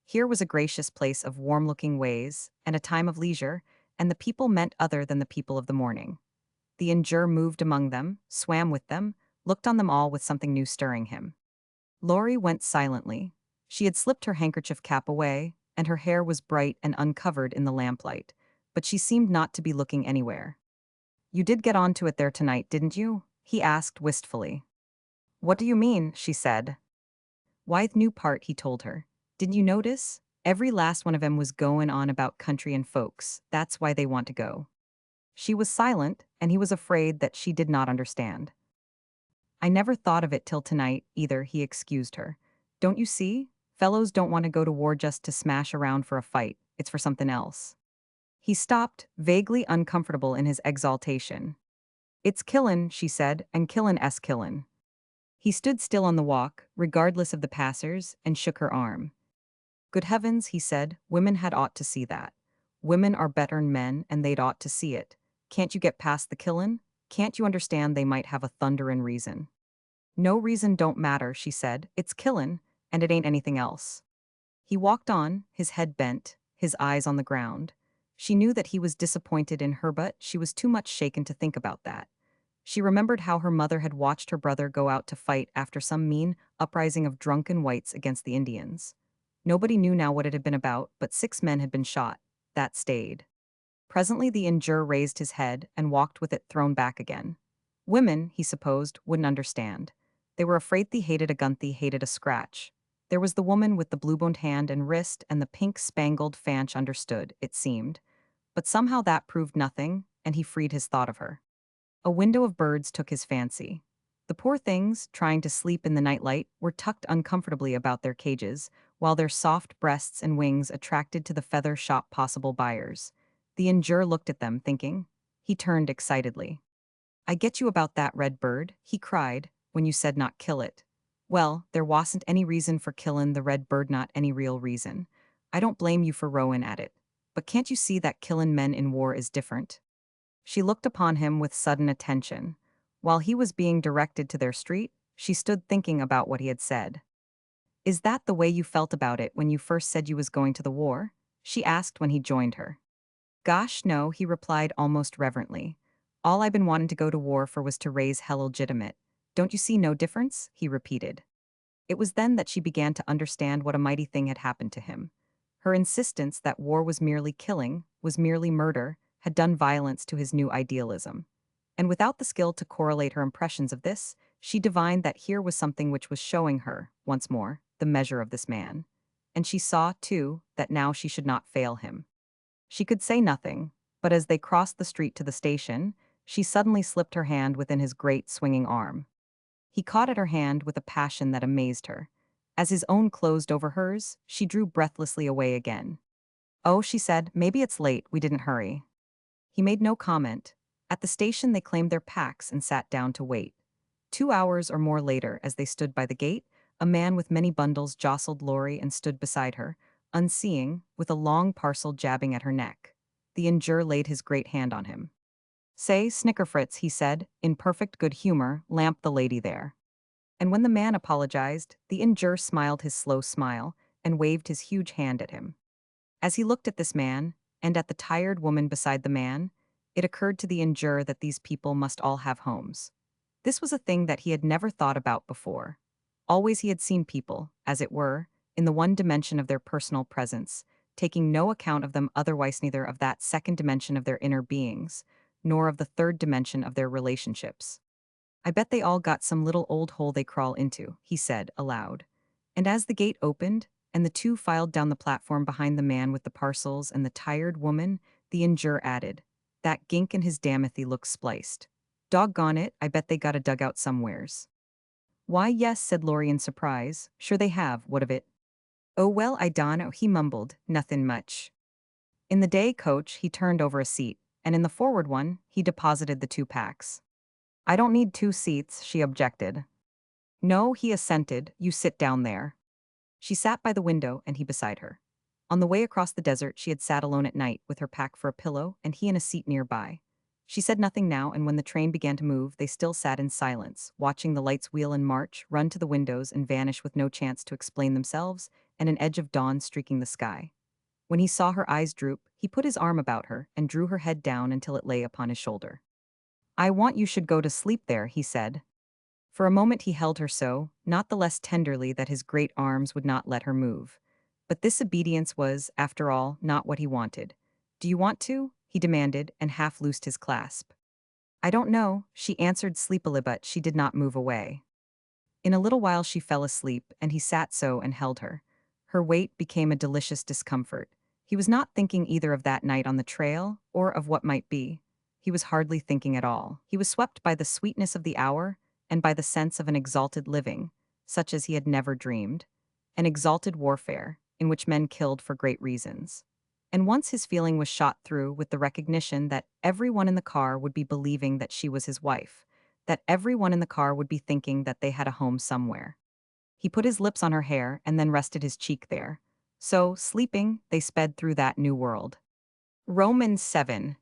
Here was a gracious place of warm-looking ways and a time of leisure, and the people meant other than the people of the morning. The injurer moved among them, swam with them, looked on them all with something new stirring him. Laurie went silently. She had slipped her handkerchief cap away, and her hair was bright and uncovered in the lamplight, but she seemed not to be looking anywhere. You did get onto it there tonight, didn't you? He asked wistfully. What do you mean? She said. Wythe knew part, he told her. Didn't you notice? Every last one of 'em was goin' on about country and folks. That's why they want to go. She was silent, and he was afraid that she did not understand. I never thought of it till tonight, either, he excused her. Don't you see? Fellows don't want to go to war just to smash around for a fight. It's for something else. He stopped, vaguely uncomfortable in his exaltation. It's killin', she said, and killin'. Killin'. He stood still on the walk, regardless of the passers, and shook her arm. Good heavens, he said, women had ought to see that. Women are better'n men, and they'd ought to see it. Can't you get past the killin'? Can't you understand they might have a thunderin' reason? No reason don't matter, she said. It's killin', and it ain't anything else. He walked on, his head bent, his eyes on the ground. She knew that he was disappointed in her, but she was too much shaken to think about that. She remembered how her mother had watched her brother go out to fight after some mean uprising of drunken whites against the Indians. Nobody knew now what it had been about, but 6 men had been shot. That stayed. Presently the injure raised his head and walked with it thrown back again. Women, he supposed, wouldn't understand. They were afraid they hated a gun, they hated a scratch. There was the woman with the blue-boned hand and wrist and the pink-spangled fanch understood, it seemed. But somehow that proved nothing, and he freed his thought of her. A window of birds took his fancy. The poor things, trying to sleep in the nightlight, were tucked uncomfortably about their cages, while their soft breasts and wings attracted to the feather shop possible buyers. The injure looked at them, thinking. He turned excitedly. I get you about that red bird, he cried, when you said not kill it. Well, there wasn't any reason for killin' the red bird, not any real reason. I don't blame you for rowin' at it. But can't you see that killin' men in war is different? She looked upon him with sudden attention. While he was being directed to their street, she stood thinking about what he had said. Is that the way you felt about it when you first said you was going to the war? She asked when he joined her. Gosh, no, he replied almost reverently. All I been wanting to go to war for was to raise hell legitimate. Don't you see no difference? He repeated. It was then that she began to understand what a mighty thing had happened to him. Her insistence that war was merely killing, was merely murder, had done violence to his new idealism. And without the skill to correlate her impressions of this, she divined that here was something which was showing her, once more, the measure of this man. And she saw, too, that now she should not fail him. She could say nothing, but as they crossed the street to the station, she suddenly slipped her hand within his great swinging arm. He caught at her hand with a passion that amazed her. As his own closed over hers, she drew breathlessly away again. Oh, she said, maybe it's late, we didn't hurry. He made no comment. At the station they claimed their packs and sat down to wait. 2 hours or more later, as they stood by the gate, a man with many bundles jostled Laurie and stood beside her, unseeing, with a long parcel jabbing at her neck. The injure laid his great hand on him. Say, Snickerfritz, he said, in perfect good humor, lamp the lady there. And when the man apologized, the injure smiled his slow smile and waved his huge hand at him. As he looked at this man, and at the tired woman beside the man, it occurred to the injure that these people must all have homes. This was a thing that he had never thought about before. Always he had seen people, as it were, in the one dimension of their personal presence, taking no account of them otherwise, neither of that second dimension of their inner beings, nor of the third dimension of their relationships. I bet they all got some little old hole they crawl into, he said, aloud. And as the gate opened, and the two filed down the platform behind the man with the parcels and the tired woman, the injure added, that gink and his damnathy looks spliced. Doggone it, I bet they got a dugout somewheres. Why, yes, said Laurie in surprise. Sure they have, what of it? Oh, well, I dunno, he mumbled, nothin' much. In the day coach, he turned over a seat, and in the forward one, he deposited the 2 packs. I don't need 2 seats, she objected. No, he assented, you sit down there. She sat by the window and he beside her. On the way across the desert, she had sat alone at night with her pack for a pillow and he in a seat nearby. She said nothing now, and when the train began to move, they still sat in silence, watching the lights wheel and march, run to the windows and vanish with no chance to explain themselves, and an edge of dawn streaking the sky. When he saw her eyes droop, he put his arm about her and drew her head down until it lay upon his shoulder. I want you should go to sleep there, he said. For a moment he held her so, not the less tenderly that his great arms would not let her move. But this obedience was, after all, not what he wanted. Do you want to? He demanded, and half loosed his clasp. I don't know, she answered sleepily, but she did not move away. In a little while she fell asleep, and he sat so and held her. Her weight became a delicious discomfort. He was not thinking either of that night on the trail or of what might be. He was hardly thinking at all. He was swept by the sweetness of the hour and by the sense of an exalted living, such as he had never dreamed. An exalted warfare, in which men killed for great reasons. And once his feeling was shot through with the recognition that everyone in the car would be believing that she was his wife, that everyone in the car would be thinking that they had a home somewhere. He put his lips on her hair and then rested his cheek there. So, sleeping, they sped through that new world. Romans 7.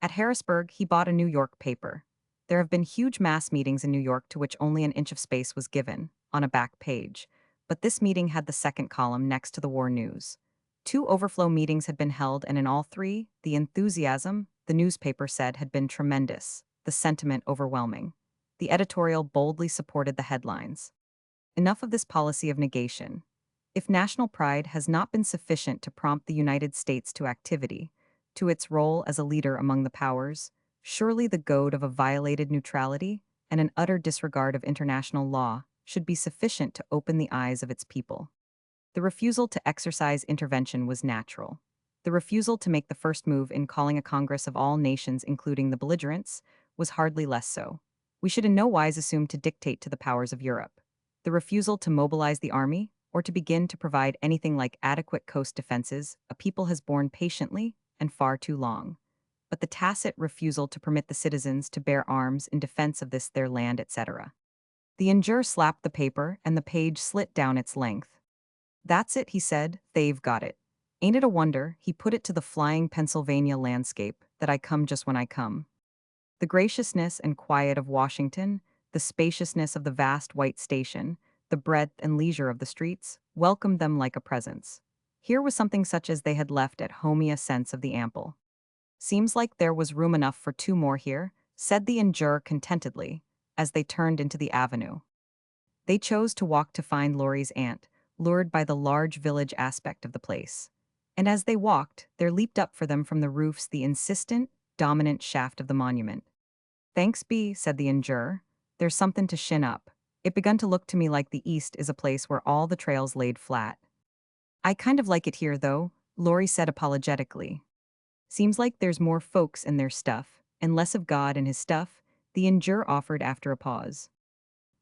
At Harrisburg, he bought a New York paper. There have been huge mass meetings in New York to which only an inch of space was given, on a back page. But this meeting had the second column next to the war news. Two overflow meetings had been held, and in all three, the enthusiasm, the newspaper said, had been tremendous, the sentiment overwhelming. The editorial boldly supported the headlines. Enough of this policy of negation. If national pride has not been sufficient to prompt the United States to activity, to its role as a leader among the powers, surely the goad of a violated neutrality and an utter disregard of international law should be sufficient to open the eyes of its people. The refusal to exercise intervention was natural. The refusal to make the first move in calling a Congress of all nations, including the belligerents, was hardly less so. We should in no wise assume to dictate to the powers of Europe. The refusal to mobilize the army, or to begin to provide anything like adequate coast defenses, a people has borne patiently and far too long. But the tacit refusal to permit the citizens to bear arms in defense of this their land, etc. The injure slapped the paper, and the page slit down its length. That's it, he said, they've got it. Ain't it a wonder, he put it to the flying Pennsylvania landscape, that I come just when I come. The graciousness and quiet of Washington, the spaciousness of the vast white station, the breadth and leisure of the streets, welcomed them like a presence. Here was something such as they had left at home, a sense of the ample. Seems like there was room enough for two more here, said the injure contentedly, as they turned into the avenue. They chose to walk to find Laurie's aunt, lured by the large village aspect of the place. And as they walked, there leaped up for them from the roofs the insistent, dominant shaft of the monument. Thanks be, said the injure. There's something to shin up. It begun to look to me like the East is a place where all the trails laid flat. I kind of like it here, though, Laurie said apologetically. Seems like there's more folks and their stuff, and less of God and his stuff, the injure offered after a pause.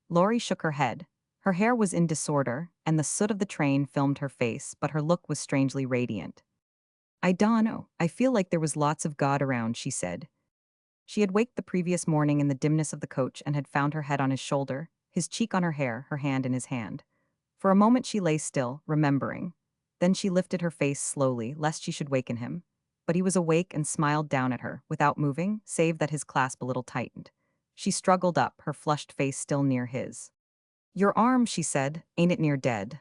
Laurie shook her head. Her hair was in disorder, and the soot of the train filmed her face, but her look was strangely radiant. I don't know, I feel like there was lots of God around, she said. She had waked the previous morning in the dimness of the coach and had found her head on his shoulder, his cheek on her hair, her hand in his hand. For a moment she lay still, remembering. Then she lifted her face slowly, lest she should waken him. But he was awake and smiled down at her, without moving, save that his clasp a little tightened. She struggled up, her flushed face still near his. Your arm, she said, ain't it near dead?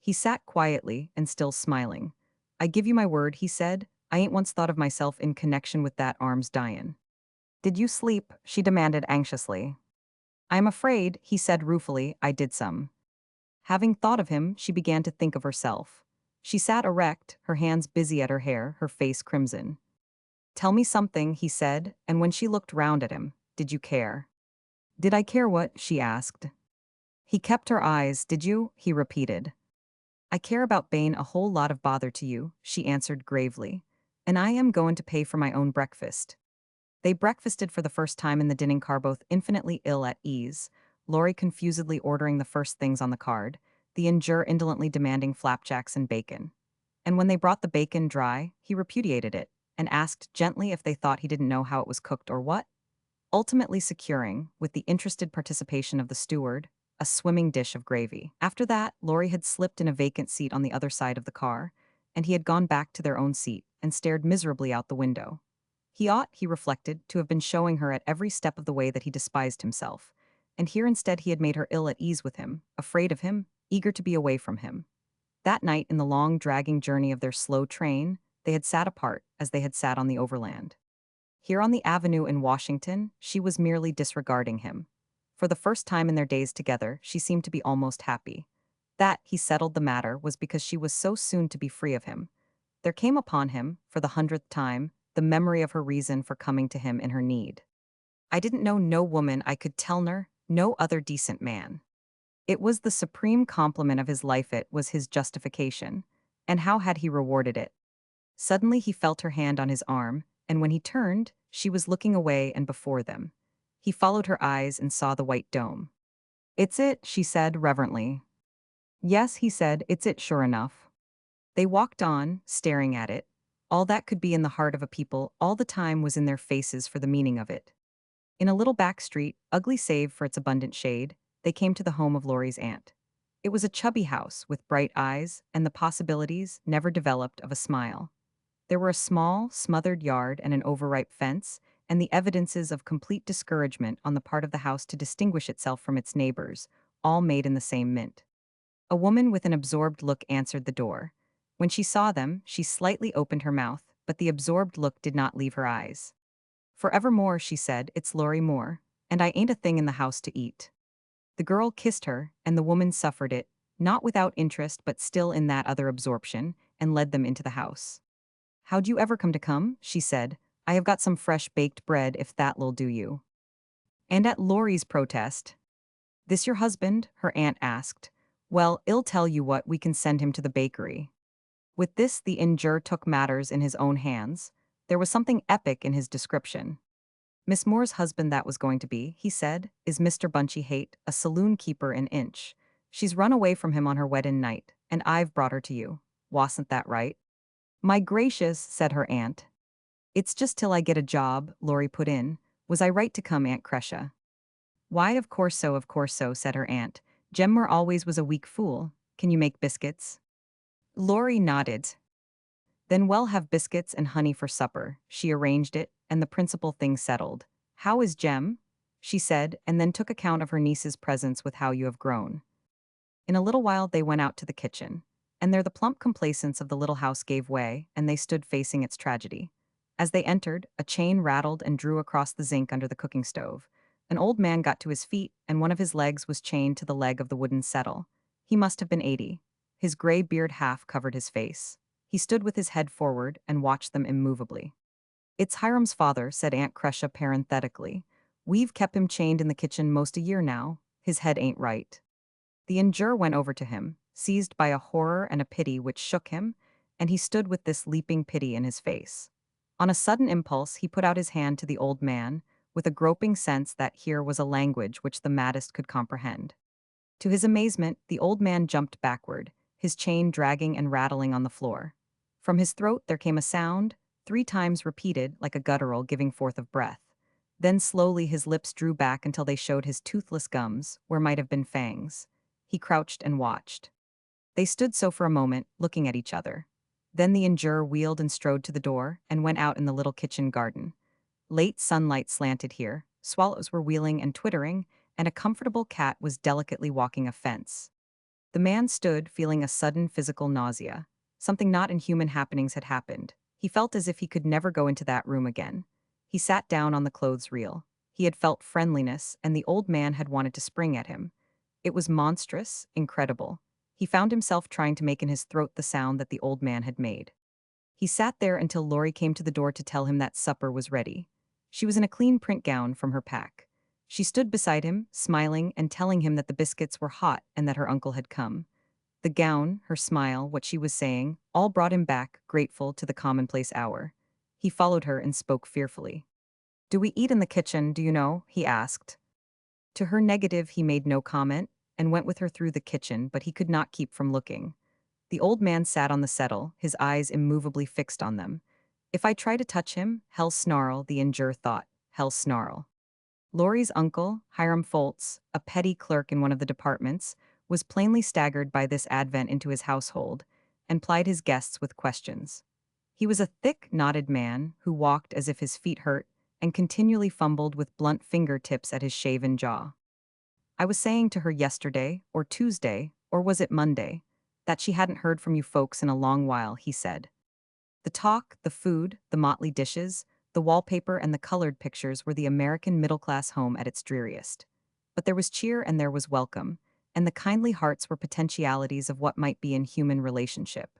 He sat quietly and still smiling. I give you my word, he said, I ain't once thought of myself in connection with that arm's dyin'. Did you sleep? She demanded anxiously. I am afraid, he said ruefully, I did some. Having thought of him, she began to think of herself. She sat erect, her hands busy at her hair, her face crimson. Tell me something, he said, and when she looked round at him, did you care? Did I care what? She asked. He kept her eyes. Did you? He repeated. I care about Bane a whole lot of bother to you, she answered gravely, and I am going to pay for my own breakfast. They breakfasted for the first time in the dining car, both infinitely ill at ease, Laurie confusedly ordering the first things on the card, the injure indolently demanding flapjacks and bacon. And when they brought the bacon dry, he repudiated it, and asked gently if they thought he didn't know how it was cooked or what, ultimately securing, with the interested participation of the steward, a swimming dish of gravy. After that, Laurie had slipped in a vacant seat on the other side of the car, and he had gone back to their own seat and stared miserably out the window. He ought, he reflected, to have been showing her at every step of the way that he despised himself, and here instead he had made her ill at ease with him, afraid of him, eager to be away from him. That night, in the long, dragging journey of their slow train, they had sat apart as they had sat on the overland. Here on the avenue in Washington, she was merely disregarding him. For the first time in their days together, she seemed to be almost happy. That, he settled the matter, was because she was so soon to be free of him. There came upon him, for the 100th time, the memory of her reason for coming to him in her need. I didn't know no woman I could tell ner, no other decent man. It was the supreme compliment of his life, it was his justification. And how had he rewarded it? Suddenly he felt her hand on his arm, and when he turned, she was looking away and before them. He followed her eyes and saw the white dome. "It's it," she said reverently. "Yes," he said, "it's it sure enough." They walked on, staring at it. All that could be in the heart of a people all the time was in their faces for the meaning of it. In a little back street, ugly save for its abundant shade, they came to the home of Laurie's aunt. It was a chubby house with bright eyes and the possibilities, never developed, of a smile. There were a small, smothered yard and an overripe fence, and the evidences of complete discouragement on the part of the house to distinguish itself from its neighbors, all made in the same mint. A woman with an absorbed look answered the door. When she saw them, she slightly opened her mouth, but the absorbed look did not leave her eyes. "Forevermore," she said, "it's Laurie Moore, and I ain't a thing in the house to eat." The girl kissed her, and the woman suffered it, not without interest but still in that other absorption, and led them into the house. "How'd you ever come?" she said. "I have got some fresh baked bread if that'll do you." And at Laurie's protest, "This your husband?" her aunt asked. "Well, I'll tell you what, we can send him to the bakery." With this, the injure took matters in his own hands. There was something epic in his description. "Miss Moore's husband that was going to be," he said, "is Mr. Bunchy Haight, a saloon keeper in Inch. She's run away from him on her weddin' night, and I've brought her to you. Wasn't that right?" "My gracious," said her aunt. "It's just till I get a job," Laurie put in. "Was I right to come, Aunt Crescia?" "Why, of course so," said her aunt. "Jemmer always was a weak fool. Can you make biscuits?" Laurie nodded. "Then we'll have biscuits and honey for supper." She arranged it, and the principal thing settled. "How is Jem?" she said, and then took account of her niece's presence with "how you have grown." In a little while they went out to the kitchen, and there the plump complacence of the little house gave way, and they stood facing its tragedy. As they entered, a chain rattled and drew across the zinc under the cooking stove. An old man got to his feet, and one of his legs was chained to the leg of the wooden settle. He must have been 80. His gray beard half covered his face. He stood with his head forward and watched them immovably. "It's Hiram's father," said Aunt Crescia parenthetically. "We've kept him chained in the kitchen most a year now. His head ain't right." The injure went over to him, seized by a horror and a pity which shook him, and he stood with this leaping pity in his face. On a sudden impulse, he put out his hand to the old man, with a groping sense that here was a language which the maddest could comprehend. To his amazement, the old man jumped backward, his chain dragging and rattling on the floor. From his throat there came a sound, 3 times repeated like a guttural giving forth of breath. Then slowly his lips drew back until they showed his toothless gums, where might have been fangs. He crouched and watched. They stood so for a moment, looking at each other. Then the injure wheeled and strode to the door, and went out in the little kitchen garden. Late sunlight slanted here, swallows were wheeling and twittering, and a comfortable cat was delicately walking a fence. The man stood, feeling a sudden physical nausea. Something not in human happenings had happened. He felt as if he could never go into that room again. He sat down on the clothes reel. He had felt friendliness, and the old man had wanted to spring at him. It was monstrous, incredible. He found himself trying to make in his throat the sound that the old man had made. He sat there until Laurie came to the door to tell him that supper was ready. She was in a clean print gown from her pack. She stood beside him, smiling and telling him that the biscuits were hot and that her uncle had come. The gown, her smile, what she was saying, all brought him back, grateful, to the commonplace hour. He followed her and spoke fearfully. "Do we eat in the kitchen, do you know?" he asked. To her negative he made no comment, and went with her through the kitchen, but he could not keep from looking. The old man sat on the settle, his eyes immovably fixed on them. "If I try to touch him, hell snarl," the injure thought, hell snarl. Laurie's uncle, Hiram Foltz, a petty clerk in one of the departments, was plainly staggered by this advent into his household, and plied his guests with questions. He was a thick, knotted man who walked as if his feet hurt, and continually fumbled with blunt finger-tips at his shaven jaw. "I was saying to her yesterday, or Tuesday, or was it Monday, that she hadn't heard from you folks in a long while," he said. The talk, the food, the motley dishes, the wallpaper and the colored pictures were the American middle-class home at its dreariest. But there was cheer and there was welcome, and the kindly hearts were potentialities of what might be in human relationship.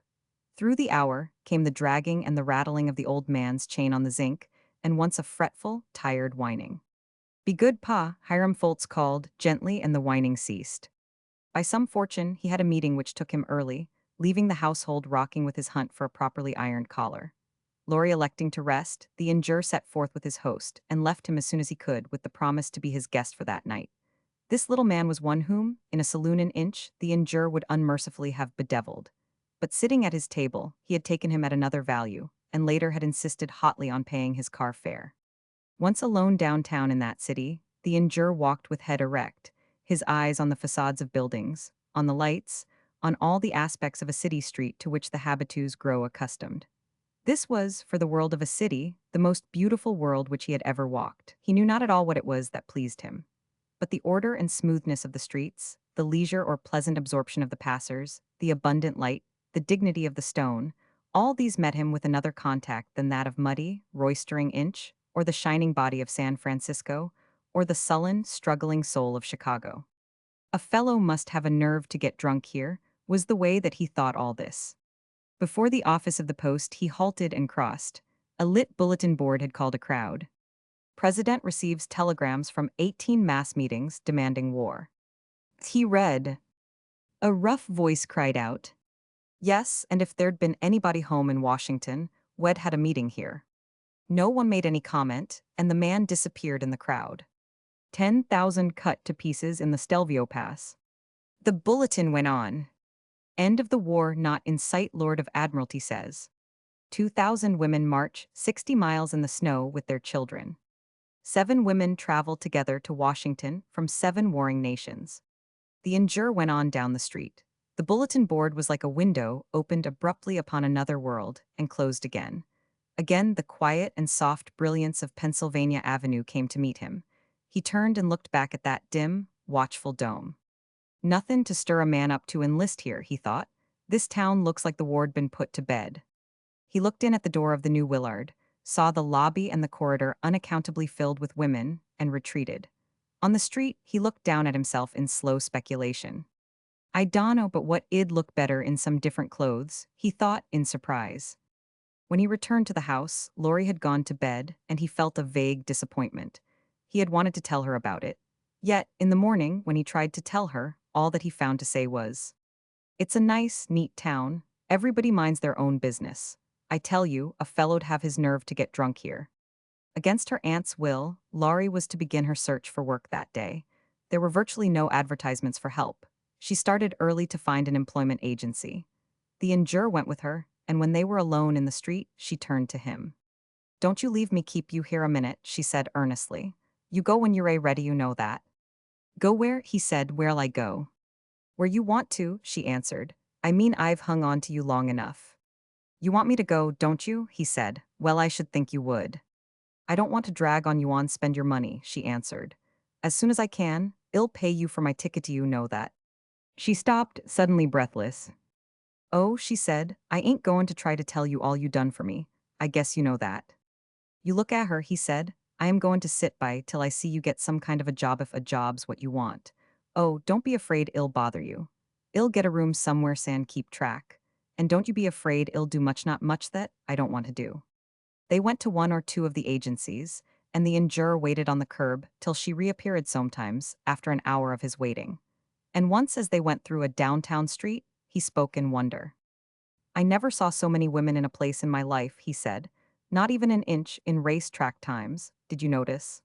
Through the hour came the dragging and the rattling of the old man's chain on the zinc, and once a fretful, tired whining. Be good, Pa, Hiram Foltz called, gently, and the whining ceased. By some fortune, he had a meeting which took him early, leaving the household rocking with his hunt for a properly ironed collar. Laurie electing to rest, the injure set forth with his host, and left him as soon as he could, with the promise to be his guest for that night. This little man was one whom, in a saloon in Inch, the injure would unmercifully have bedeviled. But sitting at his table, he had taken him at another value, and later had insisted hotly on paying his car fare. Once alone downtown in that city, the injure walked with head erect, his eyes on the facades of buildings, on the lights, on all the aspects of a city street to which the habitués grow accustomed. This was, for the world of a city, the most beautiful world which he had ever walked. He knew not at all what it was that pleased him. But the order and smoothness of the streets, the leisure or pleasant absorption of the passers, the abundant light, the dignity of the stone, all these met him with another contact than that of muddy, roistering Inch, or the shining body of San Francisco, or the sullen, struggling soul of Chicago. A fellow must have a nerve to get drunk here, was the way that he thought all this. Before the office of the Post, he halted and crossed. A lit bulletin board had called a crowd. President receives telegrams from 18 mass meetings demanding war. He read. A rough voice cried out. Yes, and if there'd been anybody home in Washington, we'd had a meeting here. No one made any comment, and the man disappeared in the crowd. 10,000 cut to pieces in the Stelvio Pass. The bulletin went on. End of the war not in sight, Lord of Admiralty says. 2,000 women march 60 miles in the snow with their children. 7 women travel together to Washington from 7 warring nations. The injure went on down the street. The bulletin board was like a window opened abruptly upon another world and closed again. Again, the quiet and soft brilliance of Pennsylvania Avenue came to meet him. He turned and looked back at that dim, watchful dome. Nothing to stir a man up to enlist here, he thought. This town looks like the war'd been put to bed. He looked in at the door of the New Willard, saw the lobby and the corridor unaccountably filled with women, and retreated. On the street, he looked down at himself in slow speculation. I dunno but what I'd look better in some different clothes, he thought in surprise. When he returned to the house, Laurie had gone to bed, and he felt a vague disappointment. He had wanted to tell her about it. Yet, in the morning, when he tried to tell her, all that he found to say was, It's a nice, neat town. Everybody minds their own business. I tell you, a fellow'd have his nerve to get drunk here. Against her aunt's will, Laurie was to begin her search for work that day. There were virtually no advertisements for help. She started early to find an employment agency. The injure went with her, and when they were alone in the street, she turned to him. Don't you leave me keep you here a minute, she said earnestly. You go when you're ready, you know that. Go where? He said, where'll I go? Where you want to, she answered. I mean I've hung on to you long enough. You want me to go, don't you? He said. Well, I should think you would. I don't want to drag on you on spend your money, she answered. As soon as I can, I'll pay you for my ticket to you know that. She stopped, suddenly breathless. Oh, she said, I ain't going to try to tell you all you done for me. I guess you know that. You look at her, he said. I am going to sit by till I see you get some kind of a job if a job's what you want. Oh, don't be afraid I'll bother you. I'll get a room somewhere san keep track. And don't you be afraid I'll do much not much that I don't want to do. They went to 1 or 2 of the agencies, and the injure waited on the curb till she reappeared sometimes after an hour of his waiting. And once as they went through a downtown street, he spoke in wonder. I never saw so many women in a place in my life, he said. Not even an inch in racetrack times, did you notice?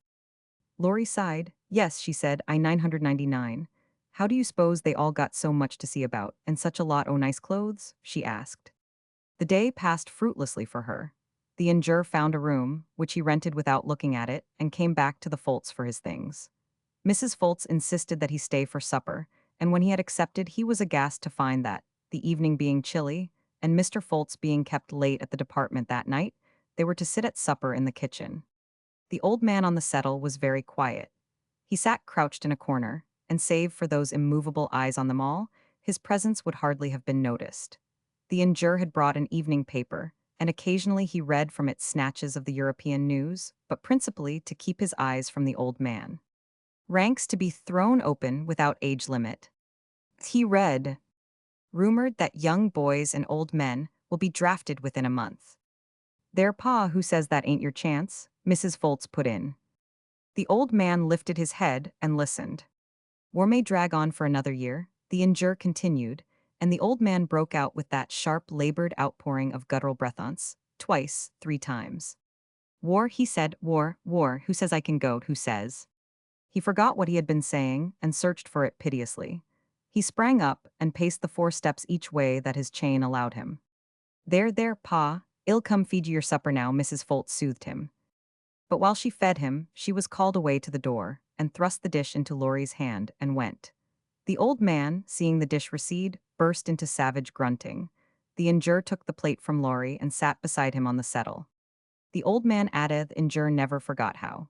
Laurie sighed. Yes, she said, I 999. How do you suppose they all got so much to see about, and such a lot o' nice clothes? She asked. The day passed fruitlessly for her. The injure found a room, which he rented without looking at it, and came back to the Foltz for his things. Mrs. Foltz insisted that he stay for supper, and when he had accepted, he was aghast to find that, the evening being chilly, and Mr. Foltz being kept late at the department that night, they were to sit at supper in the kitchen. The old man on the settle was very quiet. He sat crouched in a corner, and save for those immovable eyes on them all, his presence would hardly have been noticed. The injure had brought an evening paper, and occasionally he read from it snatches of the European news, but principally to keep his eyes from the old man. Ranks to be thrown open without age limit. He read, rumored that young boys and old men will be drafted within a month. Their pa who says that ain't your chance, Mrs. Foltz put in. The old man lifted his head and listened. War may drag on for another year, the injure continued, and the old man broke out with that sharp, labored outpouring of guttural breathance, twice, 3 times. War, he said, war, war, who says I can go, who says? He forgot what he had been saying and searched for it piteously. He sprang up and paced the 4 steps each way that his chain allowed him. There, pa, I'll come feed you your supper now, Mrs. Foltz soothed him. But while she fed him, she was called away to the door and thrust the dish into Laurie's hand and went. The old man, seeing the dish recede, burst into savage grunting. The injure took the plate from Laurie and sat beside him on the settle. The old man added, injure never forgot how.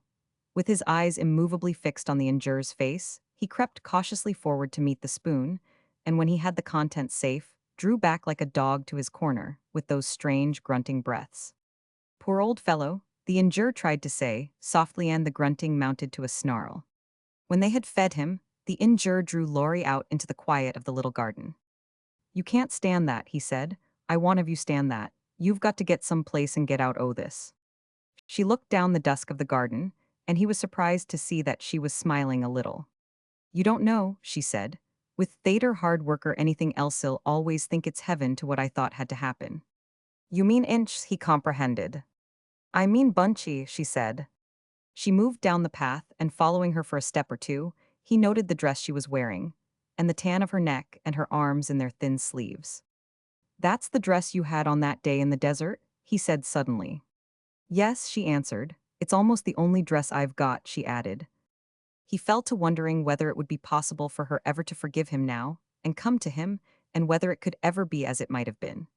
With his eyes immovably fixed on the injure's face, he crept cautiously forward to meet the spoon, and when he had the contents safe, drew back like a dog to his corner, with those strange grunting breaths. Poor old fellow, the injure tried to say, softly, and the grunting mounted to a snarl. When they had fed him, the injure drew Laurie out into the quiet of the little garden. You can't stand that, he said. I want of you stand that. You've got to get some place and get out o' this. She looked down the dusk of the garden, and he was surprised to see that she was smiling a little. You don't know, she said. With Thader hard work or anything else'll always think it's heaven to what I thought had to happen. You mean inch, he comprehended. I mean bunchy, she said. She moved down the path, and following her for a step or two, he noted the dress she was wearing, and the tan of her neck and her arms in their thin sleeves. That's the dress you had on that day in the desert? He said suddenly. Yes, she answered. It's almost the only dress I've got, she added. He fell to wondering whether it would be possible for her ever to forgive him now, and come to him, and whether it could ever be as it might have been.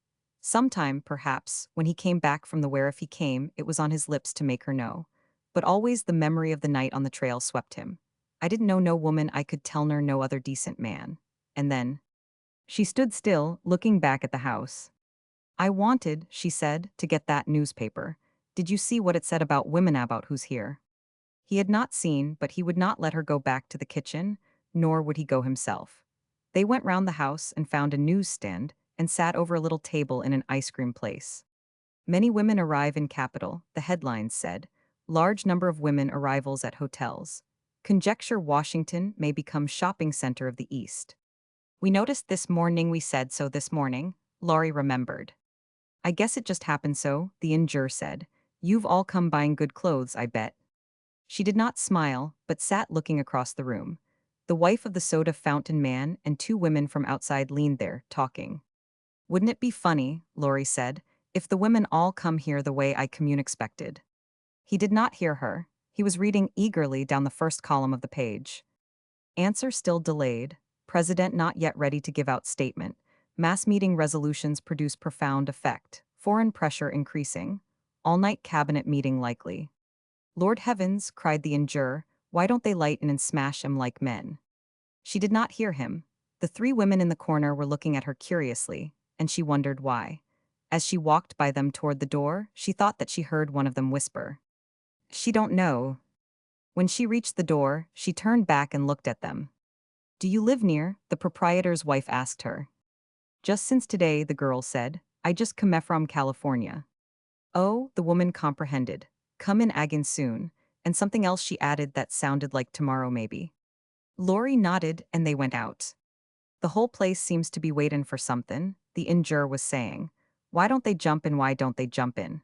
Sometime, perhaps, when he came back from the where if he came, it was on his lips to make her know. But always the memory of the night on the trail swept him. I didn't know no woman I could tell ner no other decent man. And then she stood still, looking back at the house. I wanted, she said, to get that newspaper. Did you see what it said about women about who's here? He had not seen, but he would not let her go back to the kitchen, nor would he go himself. They went round the house and found a newsstand and sat over a little table in an ice cream place. Many women arrive in capital, the headlines said. Large number of women arrivals at hotels. Conjecture Washington may become shopping center of the East. We noticed this morning, we said so this morning, Laurie remembered. I guess it just happened so, the injure said. You've all come buying good clothes, I bet. She did not smile, but sat looking across the room. The wife of the soda fountain man and 2 women from outside leaned there, talking. Wouldn't it be funny, Laurie said, if the women all come here the way I expected? He did not hear her. He was reading eagerly down the first column of the page. Answer still delayed. President not yet ready to give out statement. Mass meeting resolutions produce profound effect. Foreign pressure increasing. All-night cabinet meeting likely. Lord heavens, cried the injure, why don't they lighten and smash 'em like men? She did not hear him. The 3 women in the corner were looking at her curiously, and she wondered why. As she walked by them toward the door, she thought that she heard one of them whisper. She don't know. When she reached the door, she turned back and looked at them. Do you live near? The proprietor's wife asked her. Just since today, the girl said. I just come from California. Oh, the woman comprehended. Come in again soon, and something else she added that sounded like tomorrow maybe. Laurie nodded and they went out. The whole place seems to be waitin' for something, the injure was saying. Why don't they jump in? Why don't they jump in?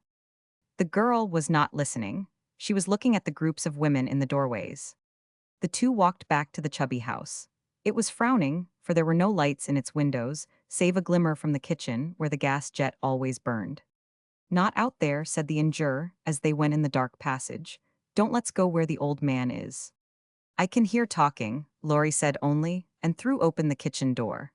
The girl was not listening. She was looking at the groups of women in the doorways. The 2 walked back to the chubby house. It was frowning, for there were no lights in its windows, save a glimmer from the kitchen where the gas jet always burned. Not out there, said the injure, as they went in the dark passage. Don't let's go where the old man is. I can hear talking, Laurie said only, and threw open the kitchen door.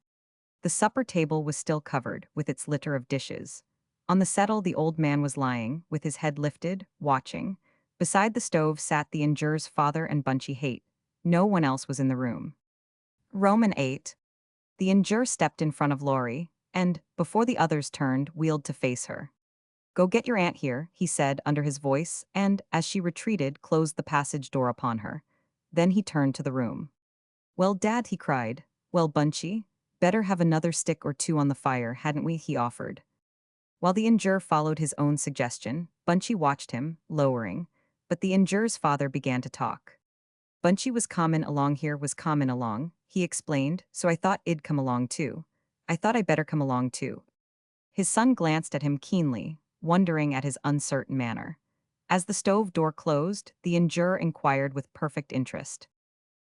The supper table was still covered, with its litter of dishes. On the settle the old man was lying, with his head lifted, watching. Beside the stove sat the injure's father and Bunchy Haight. No one else was in the room. Roman 8. The injure stepped in front of Laurie, and, before the others turned, wheeled to face her. Go get your aunt here, he said under his voice, and, as she retreated, closed the passage door upon her. Then he turned to the room. Well, Dad, he cried. Well, Bunchy, better have another stick or 2 on the fire, hadn't we? He offered. While the injure followed his own suggestion, Bunchy watched him, lowering. But the injurer's father began to talk. Bunchy was common along here was common along, he explained, so I thought it'd come along too. I thought I better come along too. His son glanced at him keenly, wondering at his uncertain manner. As the stove door closed, the injurer inquired with perfect interest.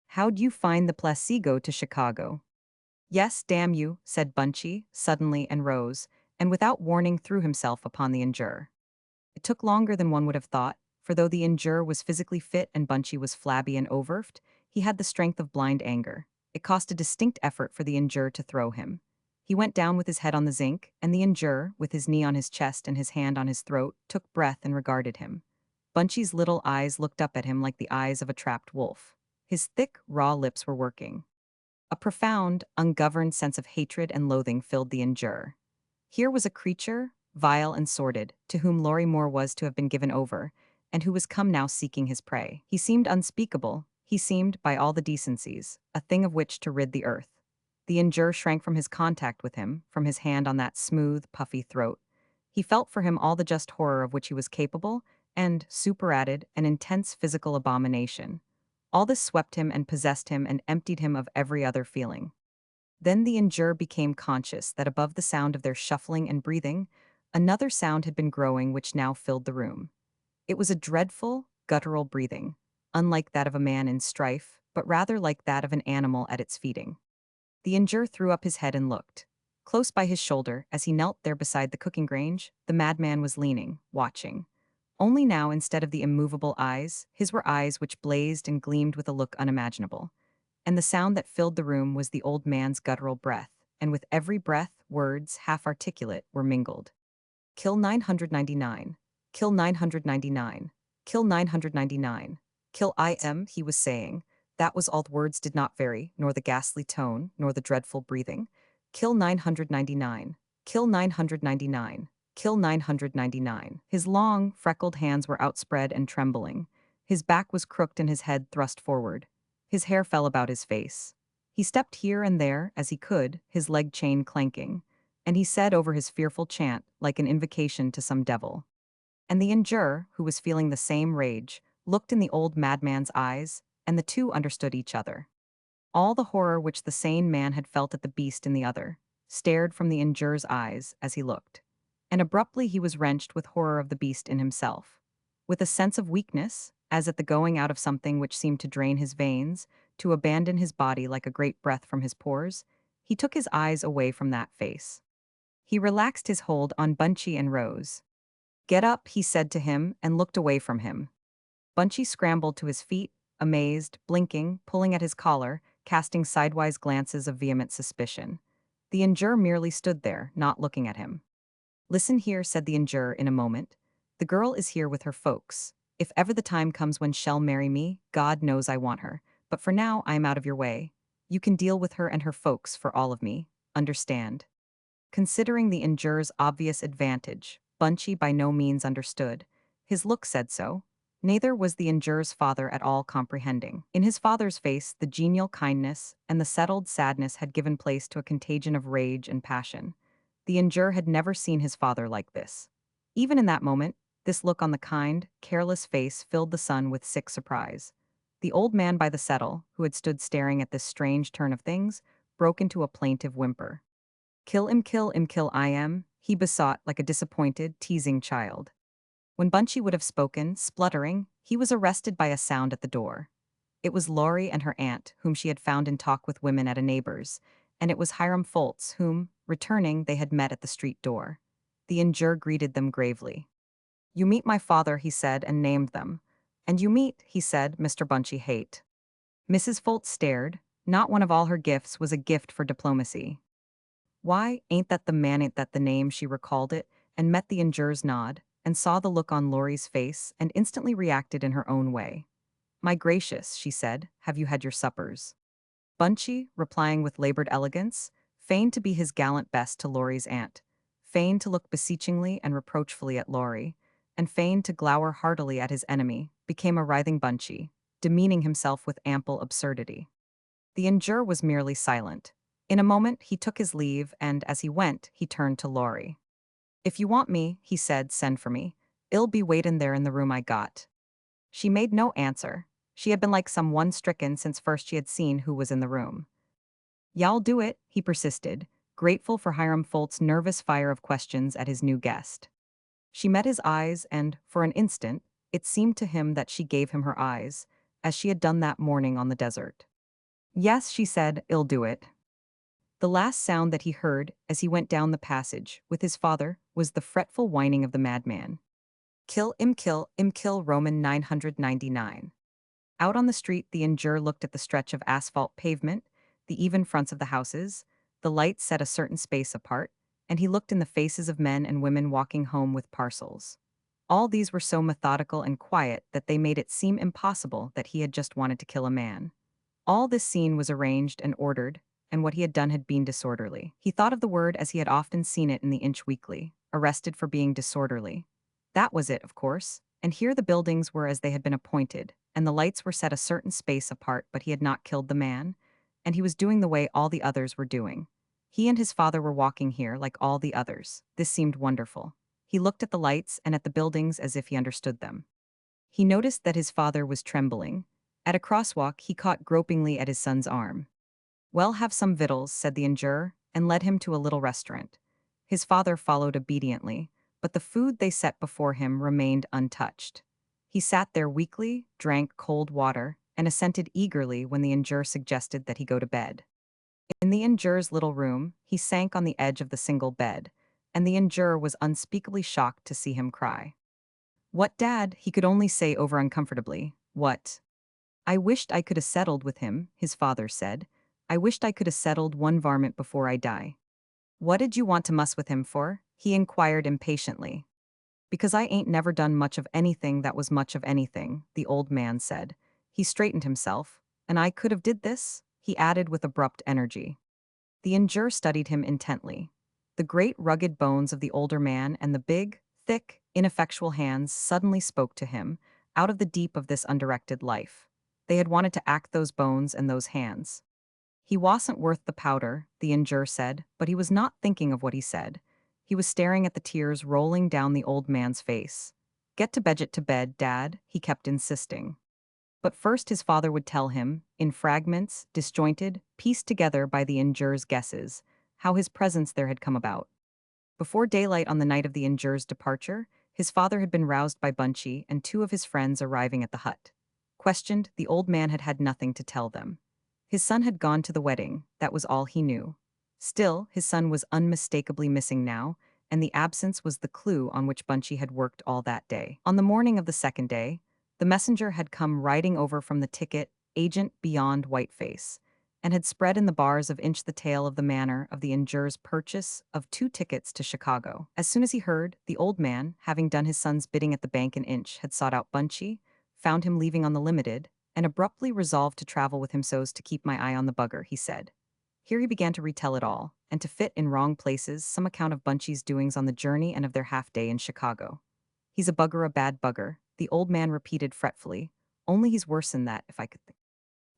How'd you find the Placego to Chicago? Yes, damn you, said Bunchy, suddenly and rose, and without warning threw himself upon the injurer. It took longer than one would have thought, for though the injurer was physically fit and Bunchy was flabby and overfed, he had the strength of blind anger. It cost a distinct effort for the injurer to throw him. He went down with his head on the zinc, and the injurer, with his knee on his chest and his hand on his throat, took breath and regarded him. Bunchy's little eyes looked up at him like the eyes of a trapped wolf. His thick, raw lips were working. A profound, ungoverned sense of hatred and loathing filled the injurer. Here was a creature, vile and sordid, to whom Laurie Moore was to have been given over, and who was come now seeking his prey. He seemed unspeakable, he seemed, by all the decencies, a thing of which to rid the earth. The injurer shrank from his contact with him, from his hand on that smooth, puffy throat. He felt for him all the just horror of which he was capable, and, superadded, an intense physical abomination. All this swept him and possessed him and emptied him of every other feeling. Then the injurer became conscious that above the sound of their shuffling and breathing, another sound had been growing which now filled the room. It was a dreadful, guttural breathing, unlike that of a man in strife, but rather like that of an animal at its feeding. The injurer threw up his head and looked. Close by his shoulder, as he knelt there beside the cooking range, the madman was leaning, watching. Only now, instead of the immovable eyes, his were eyes which blazed and gleamed with a look unimaginable. And the sound that filled the room was the old man's guttural breath, and with every breath, words, half articulate, were mingled. Kill 999. Kill 999. Kill 999. Kill he was saying. That was all. The words did not vary, nor the ghastly tone, nor the dreadful breathing. Kill 999. Kill 999. Kill 999. His long, freckled hands were outspread and trembling. His back was crooked and his head thrust forward. His hair fell about his face. He stepped here and there, as he could, his leg chain clanking, and he said over his fearful chant, like an invocation to some devil. And the injurer, who was feeling the same rage, looked in the old madman's eyes, and the two understood each other. All the horror which the sane man had felt at the beast in the other stared from the injurer's eyes as he looked. And abruptly he was wrenched with horror of the beast in himself. With a sense of weakness, as at the going out of something which seemed to drain his veins, to abandon his body like a great breath from his pores, he took his eyes away from that face. He relaxed his hold on Bunchy and rose. Get up, he said to him, and looked away from him. Bunchy scrambled to his feet, amazed, blinking, pulling at his collar, casting sidewise glances of vehement suspicion. The injurer merely stood there, not looking at him. Listen here, said the injurer in a moment. The girl is here with her folks. If ever the time comes when she'll marry me, God knows I want her. But for now, I am out of your way. You can deal with her and her folks for all of me. Understand? Considering the injurer's obvious advantage, Bunchy by no means understood. His look said so. Neither was the injurer's father at all comprehending. In his father's face, the genial kindness and the settled sadness had given place to a contagion of rage and passion. The injurer had never seen his father like this. Even in that moment, this look on the kind, careless face filled the son with sick surprise. The old man by the settle, who had stood staring at this strange turn of things, broke into a plaintive whimper. Kill him, kill I am, he besought like a disappointed, teasing child. When Bunchy would have spoken, spluttering, he was arrested by a sound at the door. It was Laurie and her aunt, whom she had found in talk with women at a neighbor's, and it was Hiram Foltz, whom, returning, they had met at the street door. The injurer greeted them gravely. You meet my father, he said, and named them. And you meet, he said, Mr. Bunchy Haight. Mrs. Foltz stared. Not one of all her gifts was a gift for diplomacy. Why, ain't that the man, ain't that the name, she recalled it, and met the injurer's nod, and saw the look on Laurie's face, and instantly reacted in her own way. My gracious, she said, have you had your suppers? Bunchy, replying with labored elegance, feigned to be his gallant best to Laurie's aunt, feigned to look beseechingly and reproachfully at Laurie, and feigned to glower heartily at his enemy, became a writhing Bunchy, demeaning himself with ample absurdity. The injurer was merely silent. In a moment he took his leave, and as he went, he turned to Laurie. If you want me, he said, send for me. I'll be waitin' there in the room I got. She made no answer. She had been like someone stricken since first she had seen who was in the room. "Y'all do it," he persisted, grateful for Hiram Folt's nervous fire of questions at his new guest. She met his eyes and, for an instant, it seemed to him that she gave him her eyes, as she had done that morning on the desert. "Yes," she said, "I'll do it." The last sound that he heard, as he went down the passage, with his father, was the fretful whining of the madman. Kill, im kill, Roman 999. Out on the street, the injure looked at the stretch of asphalt pavement, the even fronts of the houses, the lights set a certain space apart, and he looked in the faces of men and women walking home with parcels. All these were so methodical and quiet that they made it seem impossible that he had just wanted to kill a man. All this scene was arranged and ordered, and what he had done had been disorderly. He thought of the word as he had often seen it in the Inch Weekly, arrested for being disorderly. That was it, of course, and here the buildings were as they had been appointed, and the lights were set a certain space apart, but he had not killed the man, and he was doing the way all the others were doing. He and his father were walking here like all the others. This seemed wonderful. He looked at the lights and at the buildings as if he understood them. He noticed that his father was trembling. At a crosswalk, he caught gropingly at his son's arm. "Well, have some victuals," said the injurer, and led him to a little restaurant. His father followed obediently, but the food they set before him remained untouched. He sat there weakly, drank cold water, and assented eagerly when the injurer suggested that he go to bed. In the injurer's little room, he sank on the edge of the single bed, and the injurer was unspeakably shocked to see him cry. "What, Dad?" he could only say over uncomfortably. "What?" "I wished I could have settled with him," his father said. "I wished I could have settled one varmint before I die." "What did you want to muss with him for?" he inquired impatiently. "Because I ain't never done much of anything that was much of anything," the old man said. He straightened himself. "And I could have did this?" he added with abrupt energy. The injure studied him intently. The great rugged bones of the older man and the big, thick, ineffectual hands suddenly spoke to him, out of the deep of this undirected life. They had wanted to act those bones and those hands. "He wasn't worth the powder," the injure said, but he was not thinking of what he said. He was staring at the tears rolling down the old man's face. "Get to bed, Dad," he kept insisting. But first his father would tell him, in fragments, disjointed, pieced together by the injure's guesses, how his presence there had come about. Before daylight on the night of the injure's departure, his father had been roused by Bunchy and two of his friends arriving at the hut. Questioned, the old man had had nothing to tell them. His son had gone to the wedding, that was all he knew. Still, his son was unmistakably missing now, and the absence was the clue on which Bunchy had worked all that day. On the morning of the second day, the messenger had come riding over from the ticket agent beyond Whiteface, and had spread in the bars of Inch the tale of the manner of the injurer's purchase of 2 tickets to Chicago. As soon as he heard, the old man, having done his son's bidding at the bank in Inch, had sought out Bunchy, found him leaving on the limited, and abruptly resolved to travel with him so's to keep my eye on the bugger, he said. Here he began to retell it all, and to fit in wrong places some account of Bunchy's doings on the journey and of their half-day in Chicago. "He's a bad bugger," the old man repeated fretfully. "Only he's worse than that, if I could think."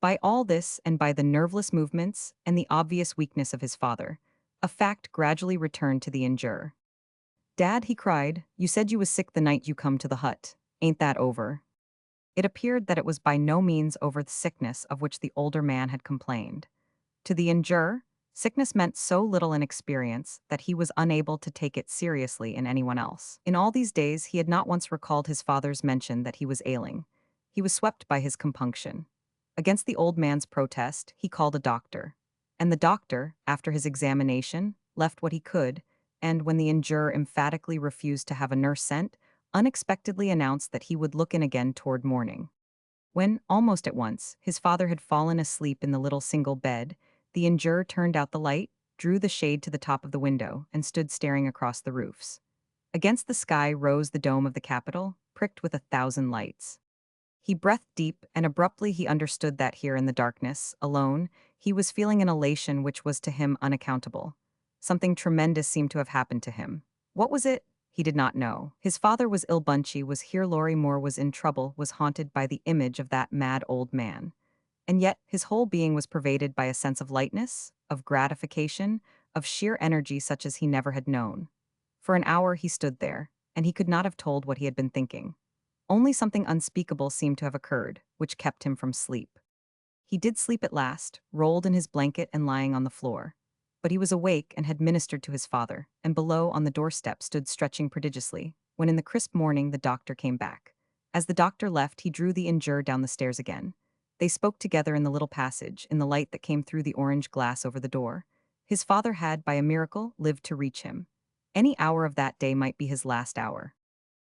By all this, and by the nerveless movements and the obvious weakness of his father, a fact gradually returned to the injurer. "Dad," he cried, "you said you was sick the night you come to the hut. Ain't that over?" It appeared that it was by no means over the sickness of which the older man had complained. To the injurer, sickness meant so little in experience that he was unable to take it seriously in anyone else. In all these days, he had not once recalled his father's mention that he was ailing. He was swept by his compunction. Against the old man's protest, he called a doctor. And the doctor, after his examination, left what he could, and when the injurer emphatically refused to have a nurse sent, unexpectedly announced that he would look in again toward morning. When, almost at once, his father had fallen asleep in the little single bed, the injurer turned out the light, drew the shade to the top of the window, and stood staring across the roofs. Against the sky rose the dome of the Capitol, pricked with 1,000 lights. He breathed deep, and abruptly he understood that here in the darkness, alone, he was feeling an elation which was to him unaccountable. Something tremendous seemed to have happened to him. What was it? He did not know. His father was ill, Bunchy was here, Laurie Moore was in trouble, was haunted by the image of that mad old man. And yet his whole being was pervaded by a sense of lightness, of gratification, of sheer energy such as he never had known. For an hour he stood there, and he could not have told what he had been thinking. Only something unspeakable seemed to have occurred, which kept him from sleep. He did sleep at last, rolled in his blanket and lying on the floor. But he was awake and had ministered to his father, and below on the doorstep stood stretching prodigiously, when in the crisp morning the doctor came back. As the doctor left, he drew the injure down the stairs again. They spoke together in the little passage, in the light that came through the orange glass over the door. His father had, by a miracle, lived to reach him. Any hour of that day might be his last hour.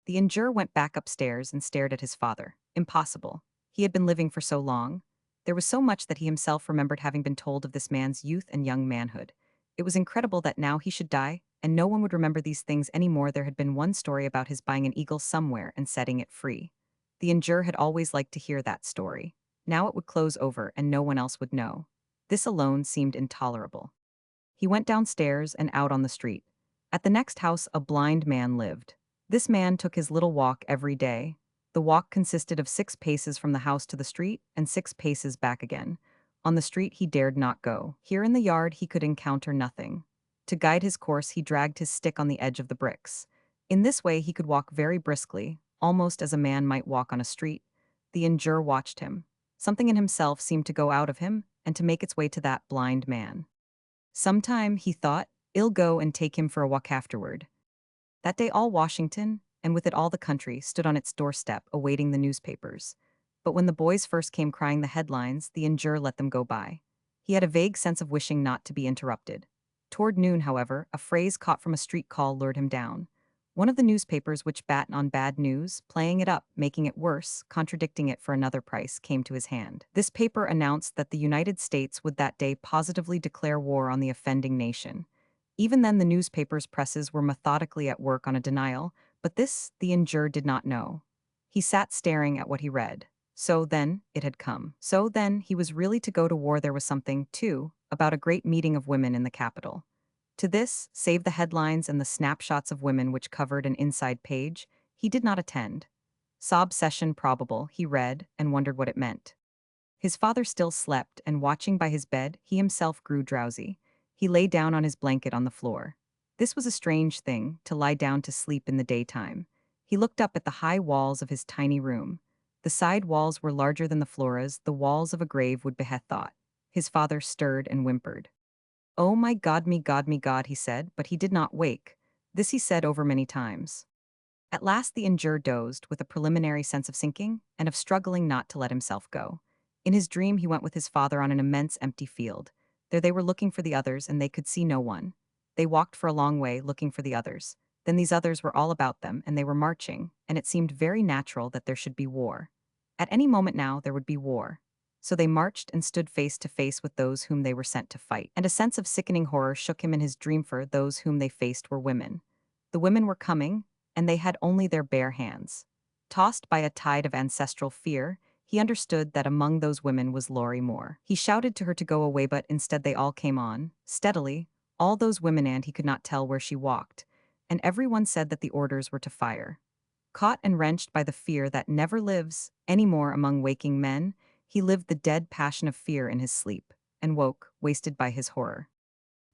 The injure went back upstairs and stared at his father. Impossible. He had been living for so long. There was so much that he himself remembered having been told of this man's youth and young manhood. It was incredible that now he should die, and no one would remember these things any more. There had been one story about his buying an eagle somewhere and setting it free. The injure had always liked to hear that story. Now it would close over and no one else would know. This alone seemed intolerable. He went downstairs and out on the street. At the next house, a blind man lived. This man took his little walk every day. The walk consisted of 6 paces from the house to the street and 6 paces back again. On the street he dared not go. Here in the yard he could encounter nothing. To guide his course he dragged his stick on the edge of the bricks. In this way he could walk very briskly, almost as a man might walk on a street. The injure watched him. Something in himself seemed to go out of him and to make its way to that blind man. Sometime, he thought, I'll go and take him for a walk afterward. That day all Washington, and with it all the country, stood on its doorstep awaiting the newspapers. But when the boys first came crying the headlines, the injure let them go by. He had a vague sense of wishing not to be interrupted. Toward noon, however, a phrase caught from a street call lured him down. One of the newspapers which bat on bad news, playing it up, making it worse, contradicting it for another price, came to his hand. This paper announced that the United States would that day positively declare war on the offending nation. Even then the newspapers' presses were methodically at work on a denial, but this the injure did not know. He sat staring at what he read. So then, it had come. So then, he was really to go to war. There was something, too, about a great meeting of women in the capital. To this, save the headlines and the snapshots of women which covered an inside page, he did not attend. Sob session probable, he read, and wondered what it meant. His father still slept, and watching by his bed, he himself grew drowsy. He lay down on his blanket on the floor. This was a strange thing, to lie down to sleep in the daytime. He looked up at the high walls of his tiny room. The side walls were larger than the floras, the walls of a grave would behead thought. His father stirred and whimpered. "Oh my God, me God, me God," he said, but he did not wake. This he said over many times. At last the injure dozed, with a preliminary sense of sinking, and of struggling not to let himself go. In his dream he went with his father on an immense empty field. There they were looking for the others, and they could see no one. They walked for a long way, looking for the others. Then these others were all about them, and they were marching, and it seemed very natural that there should be war. At any moment now there would be war. So they marched and stood face to face with those whom they were sent to fight, and a sense of sickening horror shook him in his dream, for those whom they faced were women. The women were coming, and they had only their bare hands. Tossed by a tide of ancestral fear, he understood that among those women was Laurie Moore. He shouted to her to go away, but instead they all came on, steadily, all those women, and he could not tell where she walked, and everyone said that the orders were to fire. Caught and wrenched by the fear that never lives any more among waking men, he lived the dead passion of fear in his sleep, and woke, wasted by his horror.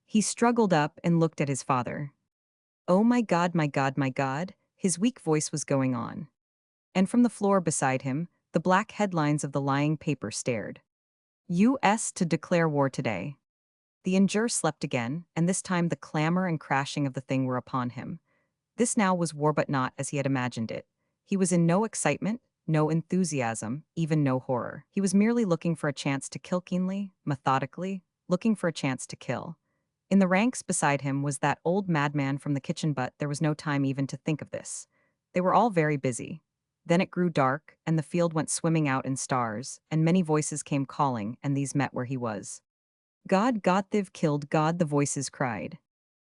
He struggled up and looked at his father. "Oh my God, my God, my God," his weak voice was going on. And from the floor beside him, the black headlines of the lying paper stared. U.S. to declare war today. The injure slept again, and this time the clamor and crashing of the thing were upon him. This now was war, but not as he had imagined it. He was in no excitement, no enthusiasm, even no horror. He was merely looking for a chance to kill keenly, methodically, looking for a chance to kill. In the ranks beside him was that old madman from the kitchen, but there was no time even to think of this. They were all very busy. Then it grew dark, and the field went swimming out in stars, and many voices came calling, and these met where he was. "God, God, they've killed God," the voices cried.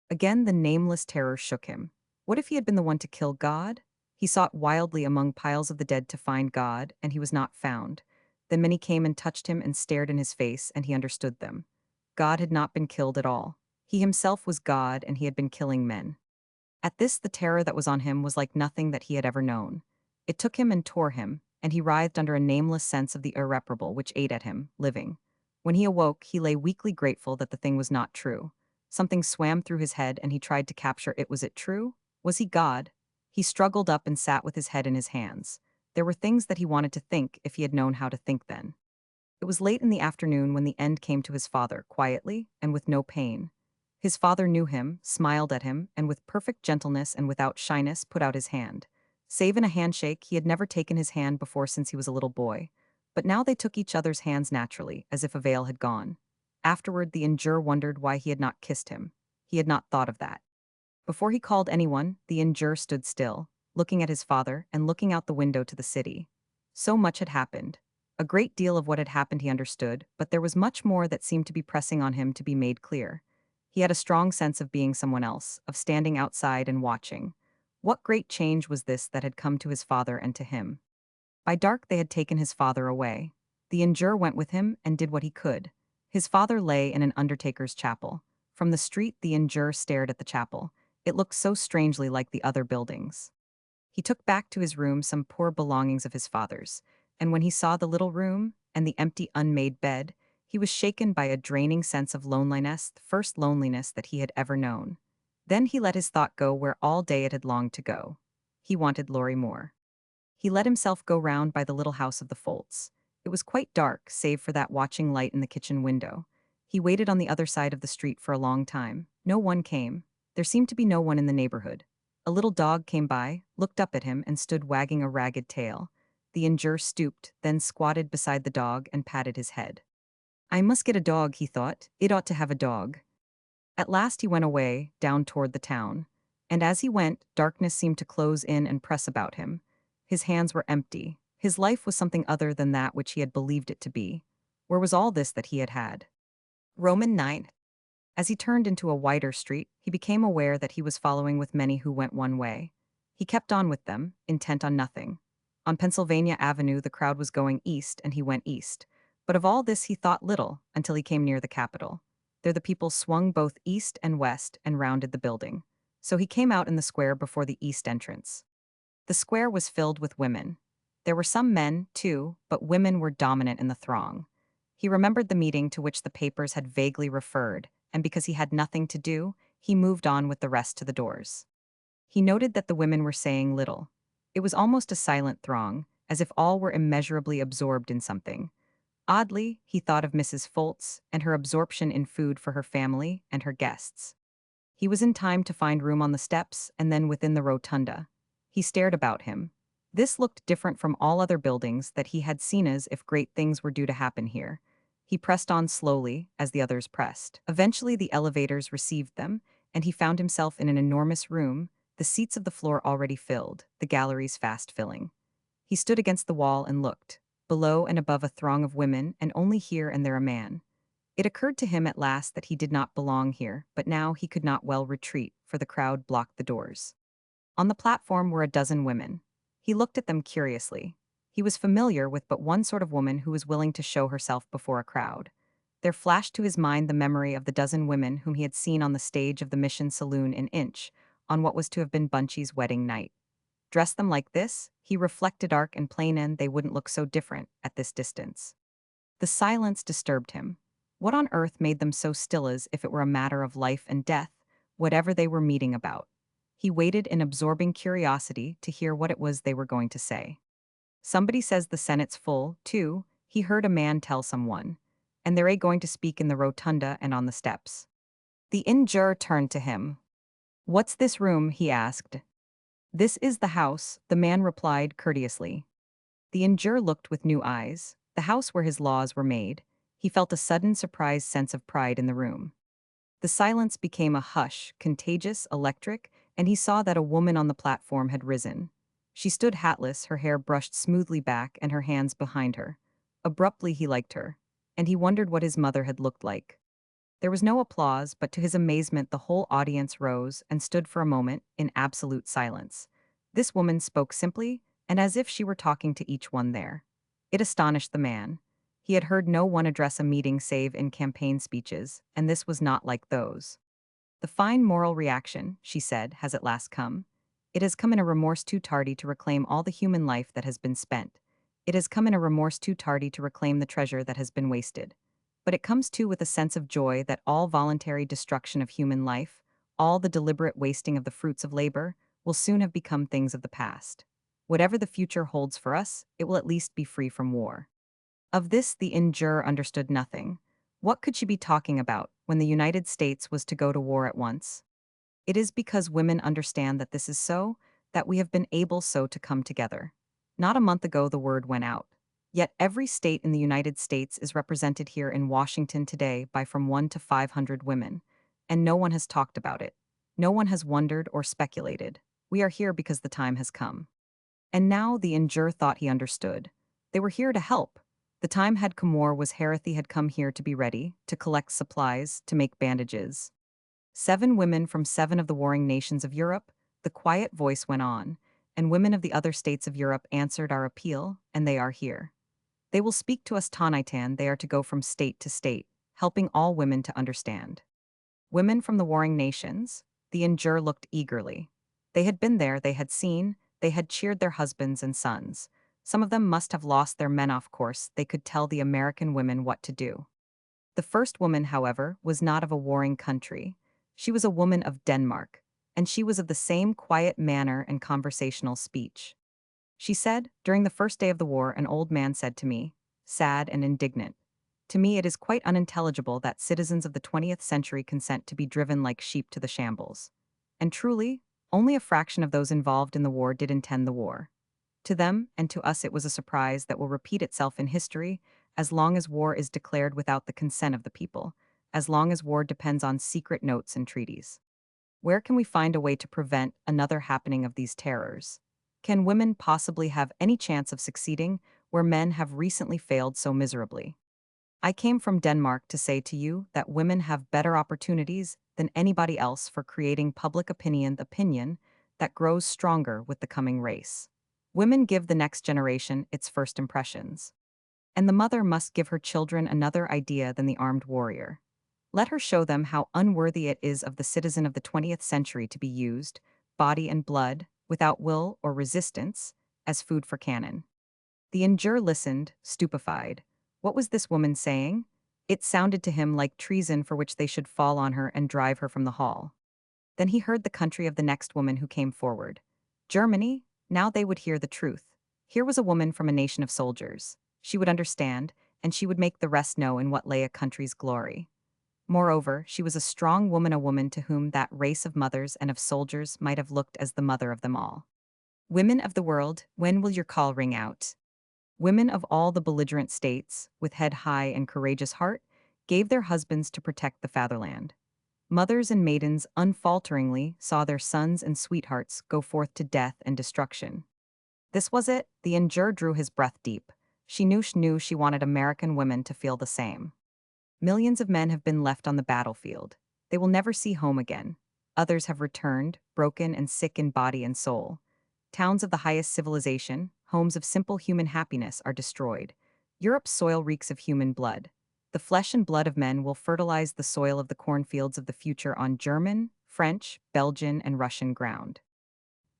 Again the nameless terror shook him. What if he had been the one to kill God? He sought wildly among piles of the dead to find God, and he was not found. Then many came and touched him and stared in his face, and he understood them. God had not been killed at all. He himself was God, and he had been killing men. At this the terror that was on him was like nothing that he had ever known. It took him and tore him, and he writhed under a nameless sense of the irreparable which ate at him, living. When he awoke, he lay weakly grateful that the thing was not true. Something swam through his head, and he tried to capture it. Was it true? Was he God? He struggled up and sat with his head in his hands. There were things that he wanted to think if he had known how to think then. It was late in the afternoon when the end came to his father, quietly and with no pain. His father knew him, smiled at him, and with perfect gentleness and without shyness put out his hand. Save in a handshake, he had never taken his hand before since he was a little boy. But now they took each other's hands naturally, as if a veil had gone. Afterward, the injure wondered why he had not kissed him. He had not thought of that. Before he called anyone, the injure stood still, looking at his father and looking out the window to the city. So much had happened. A great deal of what had happened he understood, but there was much more that seemed to be pressing on him to be made clear. He had a strong sense of being someone else, of standing outside and watching. What great change was this that had come to his father and to him? By dark they had taken his father away. The injure went with him and did what he could. His father lay in an undertaker's chapel. From the street the injure stared at the chapel. It looked so strangely like the other buildings. He took back to his room some poor belongings of his father's, and when he saw the little room and the empty unmade bed, he was shaken by a draining sense of loneliness, the first loneliness that he had ever known. Then he let his thought go where all day it had longed to go. He wanted Laurie Moore. He let himself go round by the little house of the Folts. It was quite dark, save for that watching light in the kitchen window. He waited on the other side of the street for a long time. No one came. There seemed to be no one in the neighborhood. A little dog came by, looked up at him, and stood wagging a ragged tail. The injure stooped, then squatted beside the dog and patted his head. I must get a dog, he thought. It ought to have a dog. At last he went away, down toward the town. And as he went, darkness seemed to close in and press about him. His hands were empty. His life was something other than that which he had believed it to be. Where was all this that he had had? Roman 9. As he turned into a wider street, he became aware that he was following with many who went one way. He kept on with them, intent on nothing. On Pennsylvania Avenue the crowd was going east and he went east. But of all this he thought little until he came near the Capitol. There the people swung both east and west and rounded the building. So he came out in the square before the east entrance. The square was filled with women. There were some men, too, but women were dominant in the throng. He remembered the meeting to which the papers had vaguely referred, and because he had nothing to do, he moved on with the rest to the doors. He noted that the women were saying little. It was almost a silent throng, as if all were immeasurably absorbed in something. Oddly, he thought of Mrs. Foltz and her absorption in food for her family and her guests. He was in time to find room on the steps and then within the rotunda. He stared about him. This looked different from all other buildings that he had seen, as if great things were due to happen here. He pressed on slowly, as the others pressed. Eventually the elevators received them, and he found himself in an enormous room, the seats of the floor already filled, the galleries fast filling. He stood against the wall and looked. Below and above a throng of women, and only here and there a man. It occurred to him at last that he did not belong here, but now he could not well retreat, for the crowd blocked the doors. On the platform were a dozen women. He looked at them curiously. He was familiar with but one sort of woman who was willing to show herself before a crowd. There flashed to his mind the memory of the dozen women whom he had seen on the stage of the Mission Saloon in Inch, on what was to have been Bunchy's wedding night. Dress them like this, he reflected, dark and plain, and they wouldn't look so different at this distance. The silence disturbed him. What on earth made them so still, as if it were a matter of life and death, whatever they were meeting about? He waited in absorbing curiosity to hear what it was they were going to say. Somebody says the Senate's full, too, he heard a man tell someone. And they're going to speak in the rotunda and on the steps. The injure turned to him. What's this room? He asked. This is the house, the man replied courteously. The injure looked with new eyes. The house where his laws were made. He felt a sudden surprised sense of pride in the room. The silence became a hush, contagious, electric, and he saw that a woman on the platform had risen. She stood hatless, her hair brushed smoothly back and her hands behind her. Abruptly he liked her, and he wondered what his mother had looked like. There was no applause, but to his amazement the whole audience rose and stood for a moment in absolute silence. This woman spoke simply, and as if she were talking to each one there. It astonished the man. He had heard no one address a meeting save in campaign speeches, and this was not like those. The fine moral reaction, she said, has at last come. It has come in a remorse too tardy to reclaim all the human life that has been spent. It has come in a remorse too tardy to reclaim the treasure that has been wasted. But it comes too with a sense of joy that all voluntary destruction of human life, all the deliberate wasting of the fruits of labor, will soon have become things of the past. Whatever the future holds for us, it will at least be free from war. Of this, the injure understood nothing. What could she be talking about when the United States was to go to war at once? It is because women understand that this is so, that we have been able so to come together. Not a month ago the word went out. Yet every state in the United States is represented here in Washington today by from 1 to 500 women. And no one has talked about it. No one has wondered or speculated. We are here because the time has come. And now the injure thought he understood. They were here to help. The time had come. War was Harathy had come here to be ready, to collect supplies, to make bandages. 7 women from 7 of the warring nations of Europe, the quiet voice went on, and women of the other states of Europe answered our appeal, and they are here. They will speak to us Tanitan, they are to go from state to state, helping all women to understand. Women from the warring nations? The injure looked eagerly. They had been there, they had seen, they had cheered their husbands and sons. Some of them must have lost their men off course, they could tell the American women what to do. The first woman, however, was not of a warring country. She was a woman of Denmark, and she was of the same quiet manner and conversational speech. She said, during the first day of the war, an old man said to me, sad and indignant, to me it is quite unintelligible that citizens of the 20th century consent to be driven like sheep to the shambles. And truly, only a fraction of those involved in the war did intend the war. To them and to us it was a surprise that will repeat itself in history as long as war is declared without the consent of the people, as long as war depends on secret notes and treaties. Where can we find a way to prevent another happening of these terrors? Can women possibly have any chance of succeeding where men have recently failed so miserably? I came from Denmark to say to you that women have better opportunities than anybody else for creating public opinion that grows stronger with the coming race. Women give the next generation its first impressions. And the mother must give her children another idea than the armed warrior. Let her show them how unworthy it is of the citizen of the 20th century to be used, body and blood, without will or resistance, as food for cannon. The injure listened, stupefied. What was this woman saying? It sounded to him like treason for which they should fall on her and drive her from the hall. Then he heard the country of the next woman who came forward. Germany? Now they would hear the truth. Here was a woman from a nation of soldiers. She would understand, and she would make the rest know in what lay a country's glory. Moreover, she was a strong woman, a woman to whom that race of mothers and of soldiers might have looked as the mother of them all. Women of the world, when will your call ring out? Women of all the belligerent states, with head high and courageous heart, gave their husbands to protect the fatherland. Mothers and maidens unfalteringly saw their sons and sweethearts go forth to death and destruction. This was it. The injure drew his breath deep. She knew she wanted American women to feel the same. Millions of men have been left on the battlefield. They will never see home again. Others have returned, broken and sick in body and soul. Towns of the highest civilization, homes of simple human happiness, are destroyed. Europe's soil reeks of human blood. The flesh and blood of men will fertilize the soil of the cornfields of the future on German, French, Belgian, and Russian ground.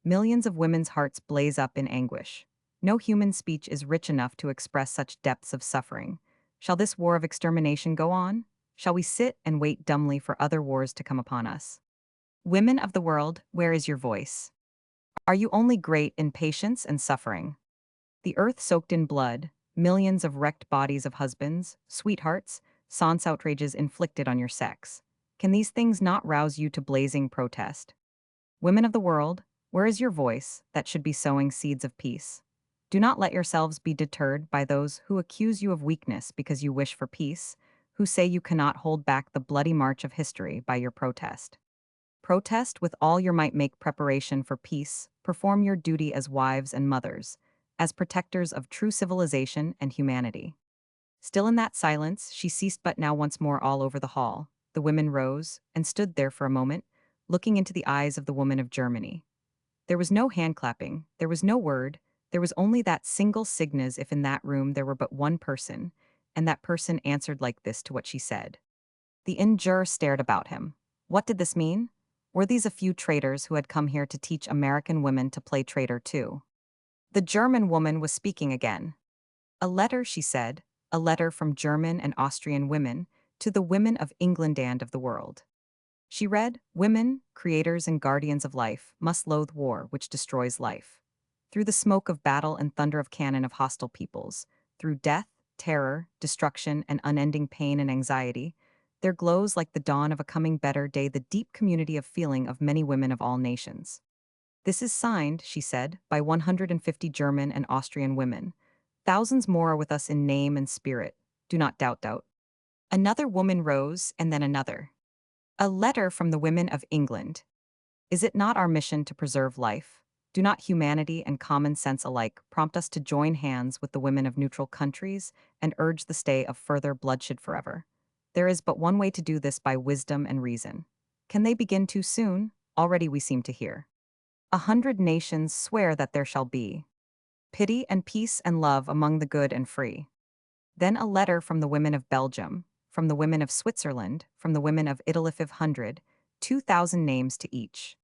Millions of women's hearts blaze up in anguish. No human speech is rich enough to express such depths of suffering. Shall this war of extermination go on? Shall we sit and wait dumbly for other wars to come upon us? Women of the world, where is your voice? Are you only great in patience and suffering? The earth soaked in blood, millions of wrecked bodies of husbands, sweethearts, sons outrages inflicted on your sex. Can these things not rouse you to blazing protest? Women of the world, where is your voice that should be sowing seeds of peace? Do not let yourselves be deterred by those who accuse you of weakness because you wish for peace, who say you cannot hold back the bloody march of history by your protest. Protest with all your might, make preparation for peace, perform your duty as wives and mothers, as protectors of true civilization and humanity. Still in that silence, she ceased, but now once more all over the hall. The women rose and stood there for a moment, looking into the eyes of the woman of Germany. There was no hand clapping, there was no word, there was only that single sign as if in that room there were but one person, and that person answered like this to what she said. The injure stared about him. What did this mean? Were these a few traitors who had come here to teach American women to play traitor too? The German woman was speaking again. A letter, she said, a letter from German and Austrian women to the women of England and of the world. She read, women, creators and guardians of life, must loathe war which destroys life. through the smoke of battle and thunder of cannon of hostile peoples, through death, terror, destruction, and unending pain and anxiety, there glows like the dawn of a coming better day the deep community of feeling of many women of all nations. This is signed, she said, by 150 German and Austrian women. Thousands more are with us in name and spirit. Do not doubt. Another woman rose, and then another. A letter from the women of England. Is it not our mission to preserve life? Do not humanity and common sense alike prompt us to join hands with the women of neutral countries and urge the stay of further bloodshed forever? There is but one way to do this by wisdom and reason. Can they begin too soon? Already we seem to hear. 100 nations swear that there shall be pity and peace and love among the good and free. Then a letter from the women of Belgium, from the women of Switzerland, from the women of Italy 500, 2,000 names to each.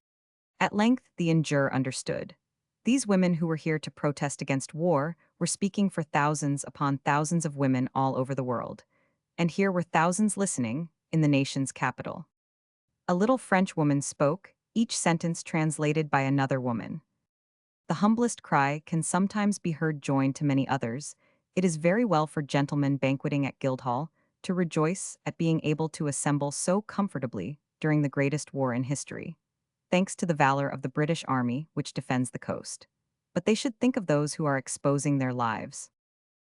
At length the injure understood. These women who were here to protest against war were speaking for thousands upon thousands of women all over the world. And here were thousands listening, in the nation's capital. A little French woman spoke, each sentence translated by another woman. The humblest cry can sometimes be heard joined to many others. It is very well for gentlemen banqueting at Guildhall to rejoice at being able to assemble so comfortably during the greatest war in history, thanks to the valor of the British Army which defends the coast. But they should think of those who are exposing their lives.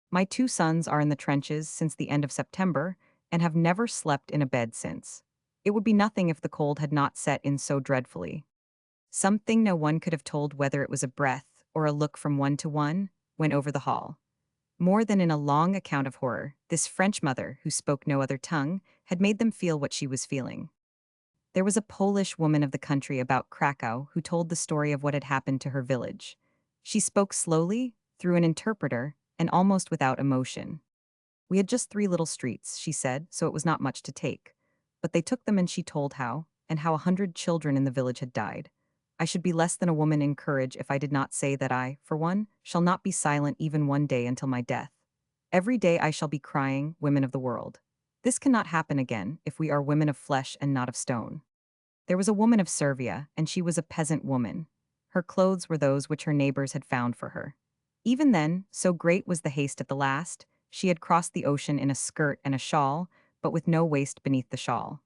My 2 sons are in the trenches since the end of September and have never slept in a bed since. It would be nothing if the cold had not set in so dreadfully. Something no one could have told whether it was a breath or a look from one to one, went over the hall. More than in a long account of horror, this French mother, who spoke no other tongue, had made them feel what she was feeling. There was a Polish woman of the country about Krakow who told the story of what had happened to her village. She spoke slowly, through an interpreter, and almost without emotion. We had just 3 little streets, she said, so it was not much to take. But they took them and she told how, and how 100 children in the village had died. I should be less than a woman in courage if I did not say that I, for one, shall not be silent even one day until my death. Every day I shall be crying, women of the world. This cannot happen again if we are women of flesh and not of stone. There was a woman of Servia, and she was a peasant woman. Her clothes were those which her neighbors had found for her. Even then, so great was the haste at the last, she had crossed the ocean in a skirt and a shawl, but with no waist beneath the shawl.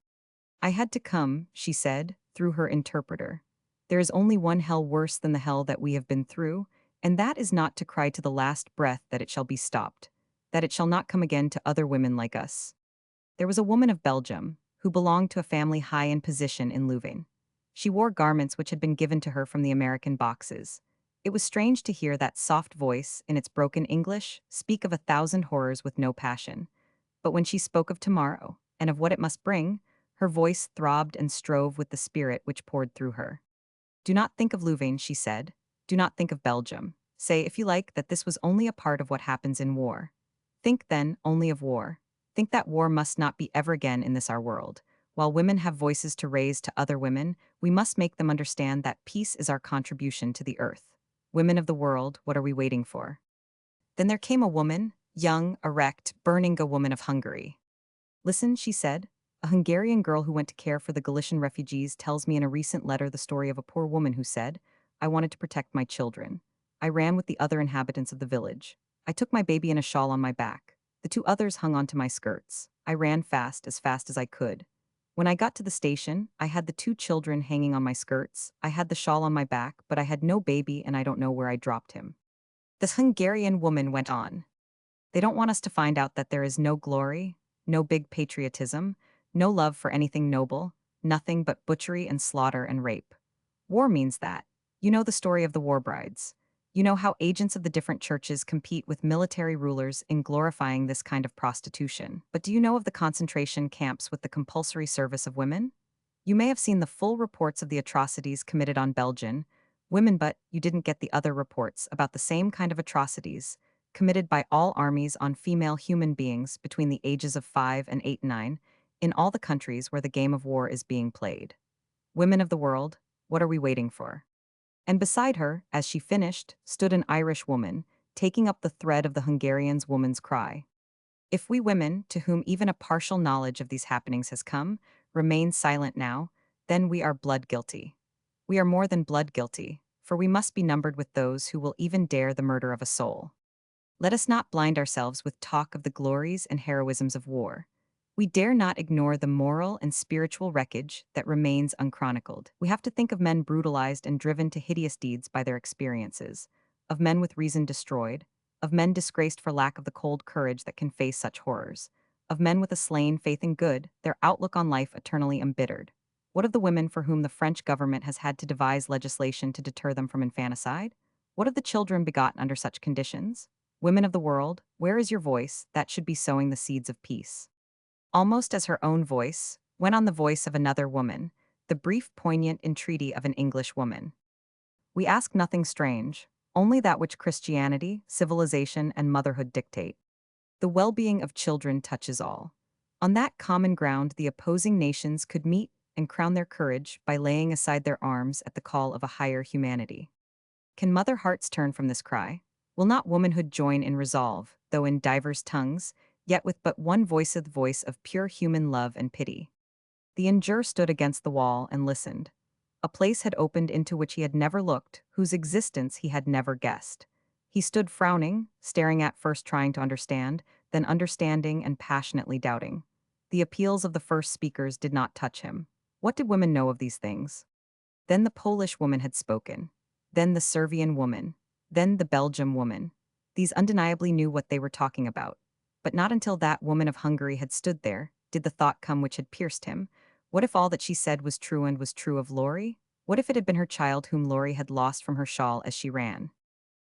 I had to come, she said, through her interpreter. There is only one hell worse than the hell that we have been through, and that is not to cry to the last breath that it shall be stopped, that it shall not come again to other women like us. There was a woman of Belgium, who belonged to a family high in position in Louvain. She wore garments which had been given to her from the American boxes. It was strange to hear that soft voice, in its broken English, speak of 1,000 horrors with no passion. But when she spoke of tomorrow, and of what it must bring, her voice throbbed and strove with the spirit which poured through her. Do not think of Louvain, she said. Do not think of Belgium. Say, if you like, that this was only a part of what happens in war. Think, then, only of war. Think that war must not be ever again in this our world. While women have voices to raise to other women, we must make them understand that peace is our contribution to the earth. Women of the world, what are we waiting for? Then there came a woman, young, erect, burning a woman of Hungary. Listen, she said. A Hungarian girl who went to care for the Galician refugees tells me in a recent letter the story of a poor woman who said, I wanted to protect my children. I ran with the other inhabitants of the village. I took my baby in a shawl on my back. The 2 others hung onto my skirts. I ran fast as I could. When I got to the station, I had the 2 children hanging on my skirts. I had the shawl on my back, but I had no baby and I don't know where I dropped him. This Hungarian woman went on. They don't want us to find out that there is no glory, no big patriotism, no love for anything noble, nothing but butchery and slaughter and rape. War means that. You know the story of the war brides. You know how agents of the different churches compete with military rulers in glorifying this kind of prostitution. But do you know of the concentration camps with the compulsory service of women? You may have seen the full reports of the atrocities committed on Belgian women, but you didn't get the other reports about the same kind of atrocities committed by all armies on female human beings between the ages of 5 and 8 and 9, in all the countries where the game of war is being played. Women of the world, what are we waiting for? And beside her, as she finished, stood an Irish woman, taking up the thread of the Hungarian's woman's cry. If we women, to whom even a partial knowledge of these happenings has come, remain silent now, then we are blood guilty. We are more than blood guilty, for we must be numbered with those who will even dare the murder of a soul. Let us not blind ourselves with talk of the glories and heroisms of war. We dare not ignore the moral and spiritual wreckage that remains unchronicled. We have to think of men brutalized and driven to hideous deeds by their experiences, of men with reason destroyed, of men disgraced for lack of the cold courage that can face such horrors, of men with a slain faith in good, their outlook on life eternally embittered. What of the women for whom the French government has had to devise legislation to deter them from infanticide? What of the children begotten under such conditions? Women of the world, where is your voice that should be sowing the seeds of peace? Almost as her own voice, went on the voice of another woman, the brief, poignant entreaty of an English woman. We ask nothing strange, only that which Christianity, civilization, and motherhood dictate. The well-being of children touches all. On that common ground, the opposing nations could meet and crown their courage by laying aside their arms at the call of a higher humanity. Can mother hearts turn from this cry? Will not womanhood join in resolve, though in divers tongues, yet with but one voiceth voice of pure human love and pity? The injure stood against the wall and listened. A place had opened into which he had never looked, whose existence he had never guessed. He stood frowning, staring at first trying to understand, then understanding and passionately doubting. The appeals of the first speakers did not touch him. What did women know of these things? Then the Polish woman had spoken. Then the Servian woman. Then the Belgium woman. These undeniably knew what they were talking about. But not until that woman of Hungary had stood there, did the thought come which had pierced him. What if all that she said was true and was true of Laurie? What if it had been her child whom Laurie had lost from her shawl as she ran?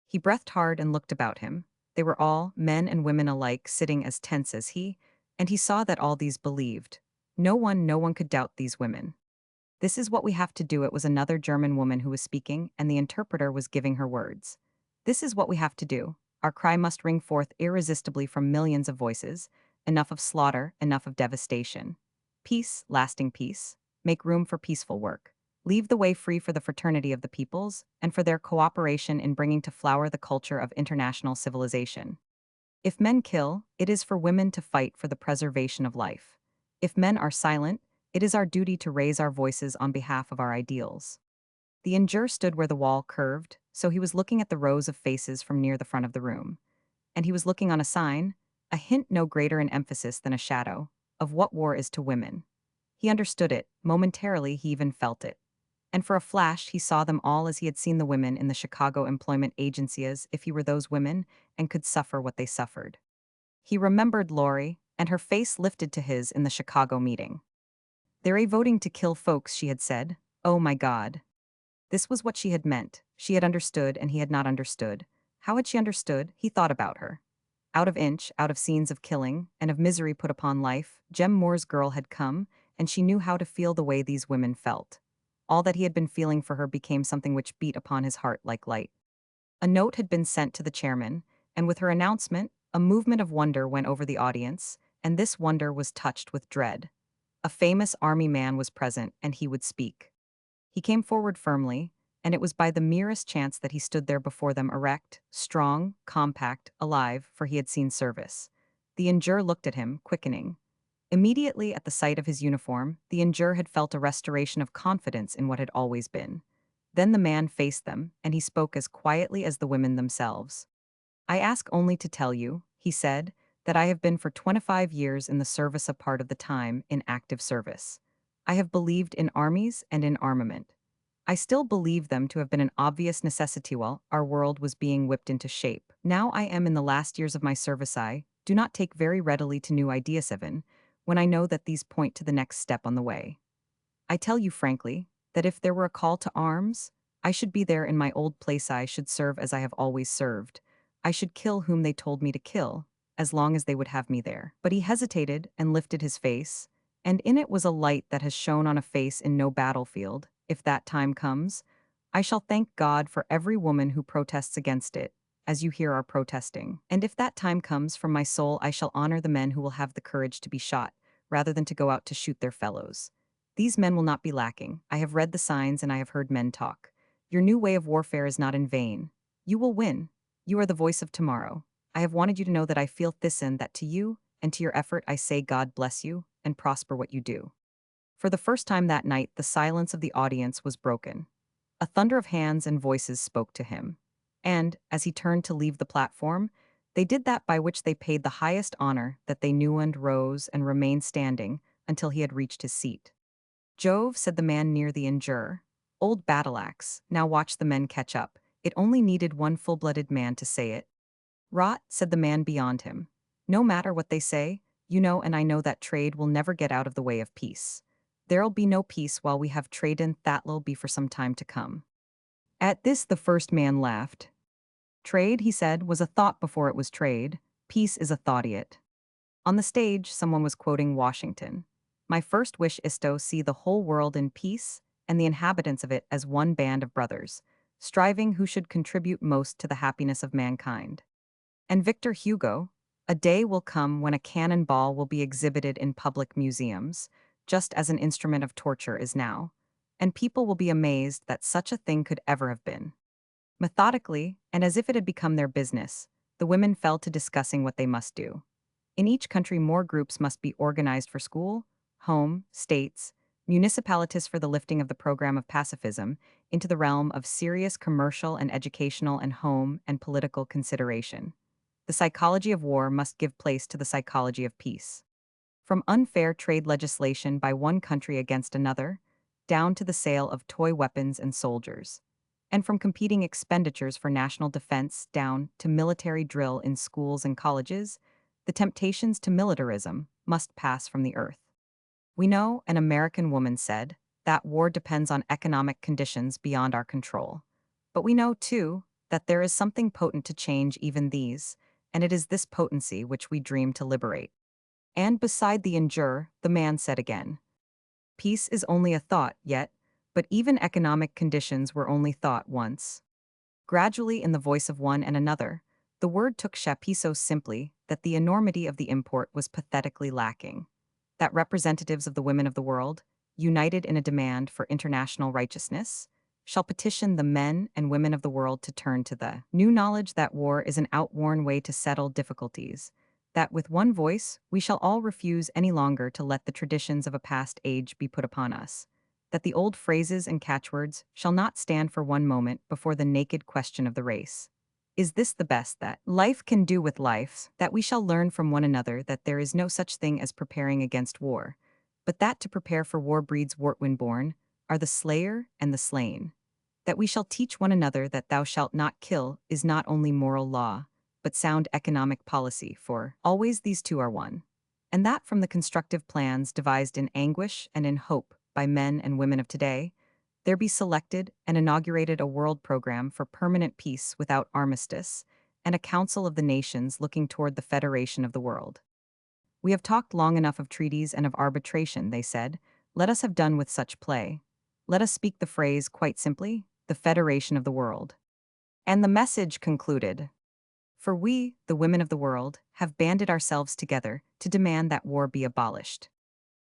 He breathed hard and looked about him. They were all, men and women alike, sitting as tense as he, and he saw that all these believed. No one could doubt these women. This is what we have to do. It was another German woman who was speaking, and the interpreter was giving her words. This is what we have to do. Our cry must ring forth irresistibly from millions of voices. Enough of slaughter, enough of devastation. Peace, lasting peace. Make room for peaceful work. Leave the way free for the fraternity of the peoples, and for their cooperation in bringing to flower the culture of international civilization. If men kill, it is for women to fight for the preservation of life. If men are silent, it is our duty to raise our voices on behalf of our ideals. The injure stood where the wall curved, so he was looking at the rows of faces from near the front of the room. And he was looking on a sign, a hint no greater in emphasis than a shadow, of what war is to women. He understood it, momentarily he even felt it. And for a flash he saw them all as he had seen the women in the Chicago employment agency as if he were those women and could suffer what they suffered. He remembered Laurie, and her face lifted to his in the Chicago meeting. They're voting to kill folks, she had said. Oh my God. This was what she had meant. She had understood and he had not understood. How had she understood? He thought about her. Out of inch, out of scenes of killing, and of misery put upon life, Jem Moore's girl had come, and she knew how to feel the way these women felt. All that he had been feeling for her became something which beat upon his heart like light. A note had been sent to the chairman, and with her announcement, a movement of wonder went over the audience, and this wonder was touched with dread. A famous army man was present, and he would speak. He came forward firmly, and it was by the merest chance that he stood there before them erect, strong, compact, alive, for he had seen service. The injure looked at him, quickening. Immediately at the sight of his uniform, the injure had felt a restoration of confidence in what had always been. Then the man faced them, and he spoke as quietly as the women themselves. I ask only to tell you, he said, that I have been for 25 years in the service, a part of the time in active service. I have believed in armies and in armament. I still believe them to have been an obvious necessity while our world was being whipped into shape. Now I am in the last years of my service. I do not take very readily to new ideas even, when I know that these point to the next step on the way. I tell you frankly, that if there were a call to arms, I should be there in my old place. I should serve as I have always served. I should kill whom they told me to kill, as long as they would have me there. But he hesitated and lifted his face, and in it was a light that has shone on a face in no battlefield. If that time comes, I shall thank God for every woman who protests against it, as you here are protesting. And if that time comes, from my soul I shall honor the men who will have the courage to be shot, rather than to go out to shoot their fellows. These men will not be lacking. I have read the signs and I have heard men talk. Your new way of warfare is not in vain. You will win. You are the voice of tomorrow. I have wanted you to know that I feel this, and that to you and to your effort I say God bless you and prosper what you do. For the first time that night, the silence of the audience was broken. A thunder of hands and voices spoke to him. And, as he turned to leave the platform, they did that by which they paid the highest honor that they knew and rose and remained standing until he had reached his seat. Jove, said the man near the injure, old battle axe, now watch the men catch up. It only needed one full-blooded man to say it. Rot, said the man beyond him. No matter what they say, you know and I know that trade will never get out of the way of peace. There'll be no peace while we have trade and that'll be for some time to come. At this the first man laughed. Trade, he said, was a thought before it was trade. Peace is a thoughtiot. On the stage, someone was quoting Washington. My first wish is to see the whole world in peace, and the inhabitants of it as one band of brothers, striving who should contribute most to the happiness of mankind. And Victor Hugo, a day will come when a cannonball will be exhibited in public museums, just as an instrument of torture is now, and people will be amazed that such a thing could ever have been. Methodically, and as if it had become their business, the women fell to discussing what they must do. In each country, more groups must be organized for school, home, states, municipalities for the lifting of the program of pacifism into the realm of serious commercial and educational and home and political consideration. The psychology of war must give place to the psychology of peace. From unfair trade legislation by one country against another, down to the sale of toy weapons and soldiers. And from competing expenditures for national defense down to military drill in schools and colleges, the temptations to militarism must pass from the earth. We know, an American woman said, that war depends on economic conditions beyond our control. But we know, too, that there is something potent to change even these, and it is this potency which we dream to liberate. And beside the injure, the man said again, peace is only a thought yet, but even economic conditions were only thought once. Gradually, in the voice of one and another, the word took shape so simply that the enormity of the import was pathetically lacking. That representatives of the women of the world, united in a demand for international righteousness, shall petition the men and women of the world to turn to the new knowledge that war is an outworn way to settle difficulties, that with one voice we shall all refuse any longer to let the traditions of a past age be put upon us, that the old phrases and catchwords shall not stand for one moment before the naked question of the race. Is this the best that life can do with life, that we shall learn from one another that there is no such thing as preparing against war, but that to prepare for war breeds wart when born, are the slayer and the slain, that we shall teach one another that thou shalt not kill is not only moral law, but sound economic policy, for always these two are one, and that from the constructive plans devised in anguish and in hope by men and women of today, there be selected and inaugurated a world program for permanent peace without armistice, and a council of the nations looking toward the federation of the world. We have talked long enough of treaties and of arbitration, they said. Let us have done with such play. Let us speak the phrase quite simply, the federation of the world. And the message concluded. For we, the women of the world, have banded ourselves together to demand that war be abolished.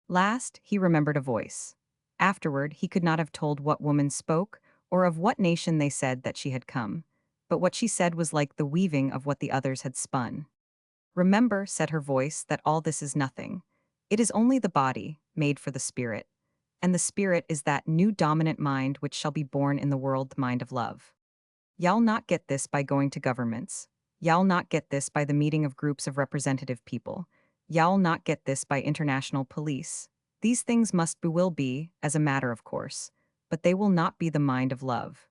Last, he remembered a voice. Afterward, he could not have told what woman spoke, or of what nation they said that she had come. But what she said was like the weaving of what the others had spun. Remember, said her voice, that all this is nothing. It is only the body, made for the spirit. And the spirit is that new dominant mind which shall be born in the world, the mind of love. Y'all not get this by going to governments. Y'all not get this by the meeting of groups of representative people. Y'all not get this by international police. These things must be will be, as a matter of course, but they will not be the mind of love.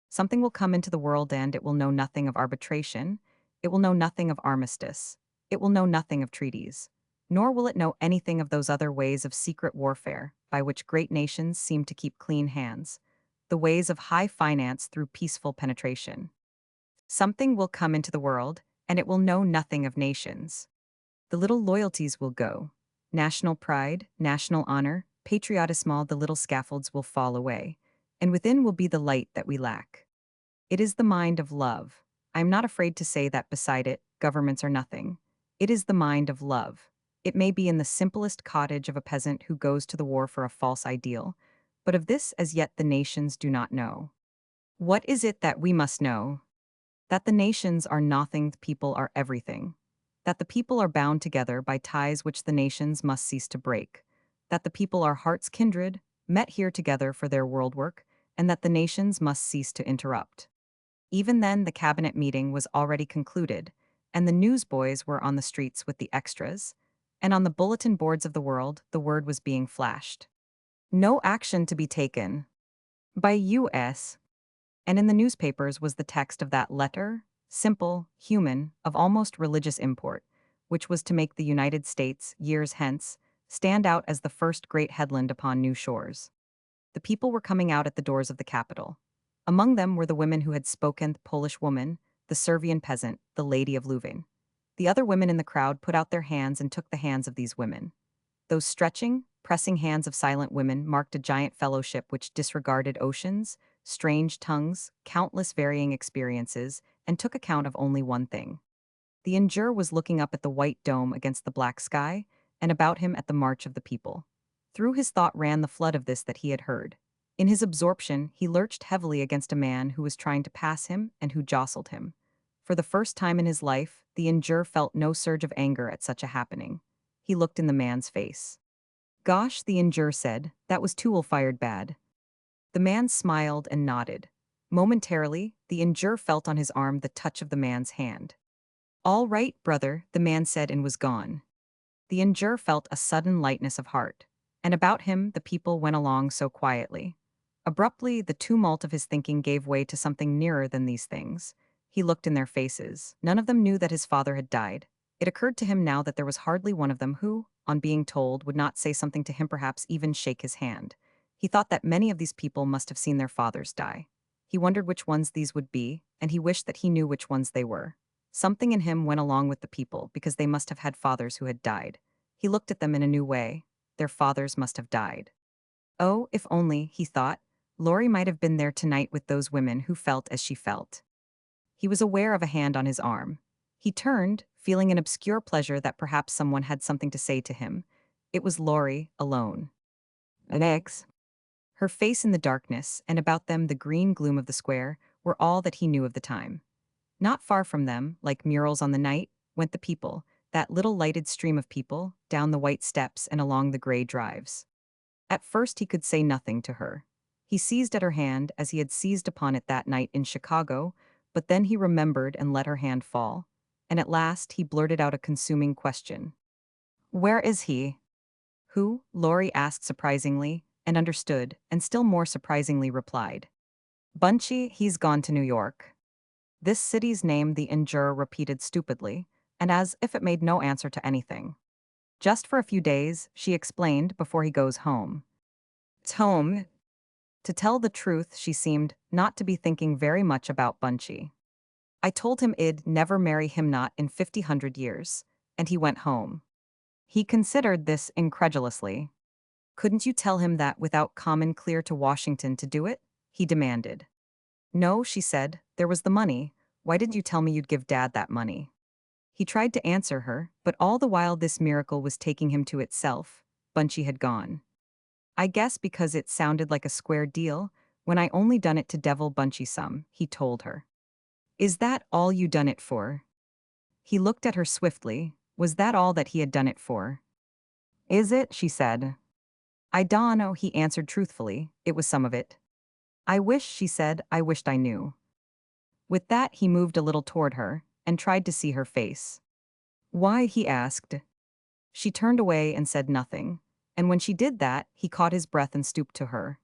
Something will come into the world and it will know nothing of arbitration, it will know nothing of armistice, it will know nothing of treaties, nor will it know anything of those other ways of secret warfare by which great nations seem to keep clean hands, the ways of high finance through peaceful penetration. Something will come into the world, and it will know nothing of nations. The little loyalties will go. National pride, national honor, patriotisme, the little scaffolds will fall away, and within will be the light that we lack. It is the mind of love. I am not afraid to say that beside it, governments are nothing. It is the mind of love. It may be in the simplest cottage of a peasant who goes to the war for a false ideal, but of this as yet the nations do not know. What is it that we must know? That the nations are nothing, the people are everything. That the people are bound together by ties which the nations must cease to break. That the people are hearts kindred, met here together for their world work, and that the nations must cease to interrupt. Even then, the cabinet meeting was already concluded, and the newsboys were on the streets with the extras, and on the bulletin boards of the world, the word was being flashed. No action to be taken by U.S. And in the newspapers was the text of that letter, simple, human, of almost religious import, which was to make the United States, years hence, stand out as the first great headland upon new shores. The people were coming out at the doors of the capital. Among them were the women who had spoken, the Polish woman, the Servian peasant, the lady of Louvain. The other women in the crowd put out their hands and took the hands of these women. Those stretching, pressing hands of silent women marked a giant fellowship which disregarded oceans, strange tongues, countless varying experiences, and took account of only one thing. The injure was looking up at the white dome against the black sky, and about him at the march of the people. Through his thought ran the flood of this that he had heard. In his absorption, he lurched heavily against a man who was trying to pass him and who jostled him. For the first time in his life, the injure felt no surge of anger at such a happening. He looked in the man's face. Gosh, the injure said, that was tool-fired bad. The man smiled and nodded. Momentarily, the injure felt on his arm the touch of the man's hand. All right, brother, the man said and was gone. The injure felt a sudden lightness of heart. And about him, the people went along so quietly. Abruptly, the tumult of his thinking gave way to something nearer than these things. He looked in their faces. None of them knew that his father had died. It occurred to him now that there was hardly one of them who, on being told, would not say something to him, perhaps even shake his hand. He thought that many of these people must have seen their fathers die. He wondered which ones these would be, and he wished that he knew which ones they were. Something in him went along with the people because they must have had fathers who had died. He looked at them in a new way. Their fathers must have died. Oh, if only, he thought, Laurie might have been there tonight with those women who felt as she felt. He was aware of a hand on his arm. He turned, feeling an obscure pleasure that perhaps someone had something to say to him. It was Laurie, alone. Alex. Her face in the darkness, and about them the green gloom of the square, were all that he knew of the time. Not far from them, like murals on the night, went the people, that little lighted stream of people, down the white steps and along the gray drives. At first he could say nothing to her. He seized at her hand as he had seized upon it that night in Chicago, but then he remembered and let her hand fall, and at last he blurted out a consuming question. Where is he? Who? Laurie asked surprisingly, and understood, and still more surprisingly replied. Bunchy, he's gone to New York. This city's name the injurer repeated stupidly, and as if it made no answer to anything. Just for a few days, she explained, before he goes home. Home. To tell the truth, she seemed not to be thinking very much about Bunchy. I told him I'd never marry him not in 50 years, and he went home. He considered this incredulously. Couldn't you tell him that without common clear to Washington to do it? He demanded. No, she said, there was the money. Why didn't you tell me you'd give Dad that money? He tried to answer her, but all the while this miracle was taking him to itself. Bunchy had gone. I guess because it sounded like a square deal, when I only done it to devil Bunchy some, he told her. Is that all you done it for? He looked at her swiftly. Was that all that he had done it for? Is it? She said. I don't know, he answered truthfully. It was some of it. I wish, she said, I wished I knew. With that he moved a little toward her, and tried to see her face. Why? He asked. She turned away and said nothing, and when she did that, he caught his breath and stooped to her.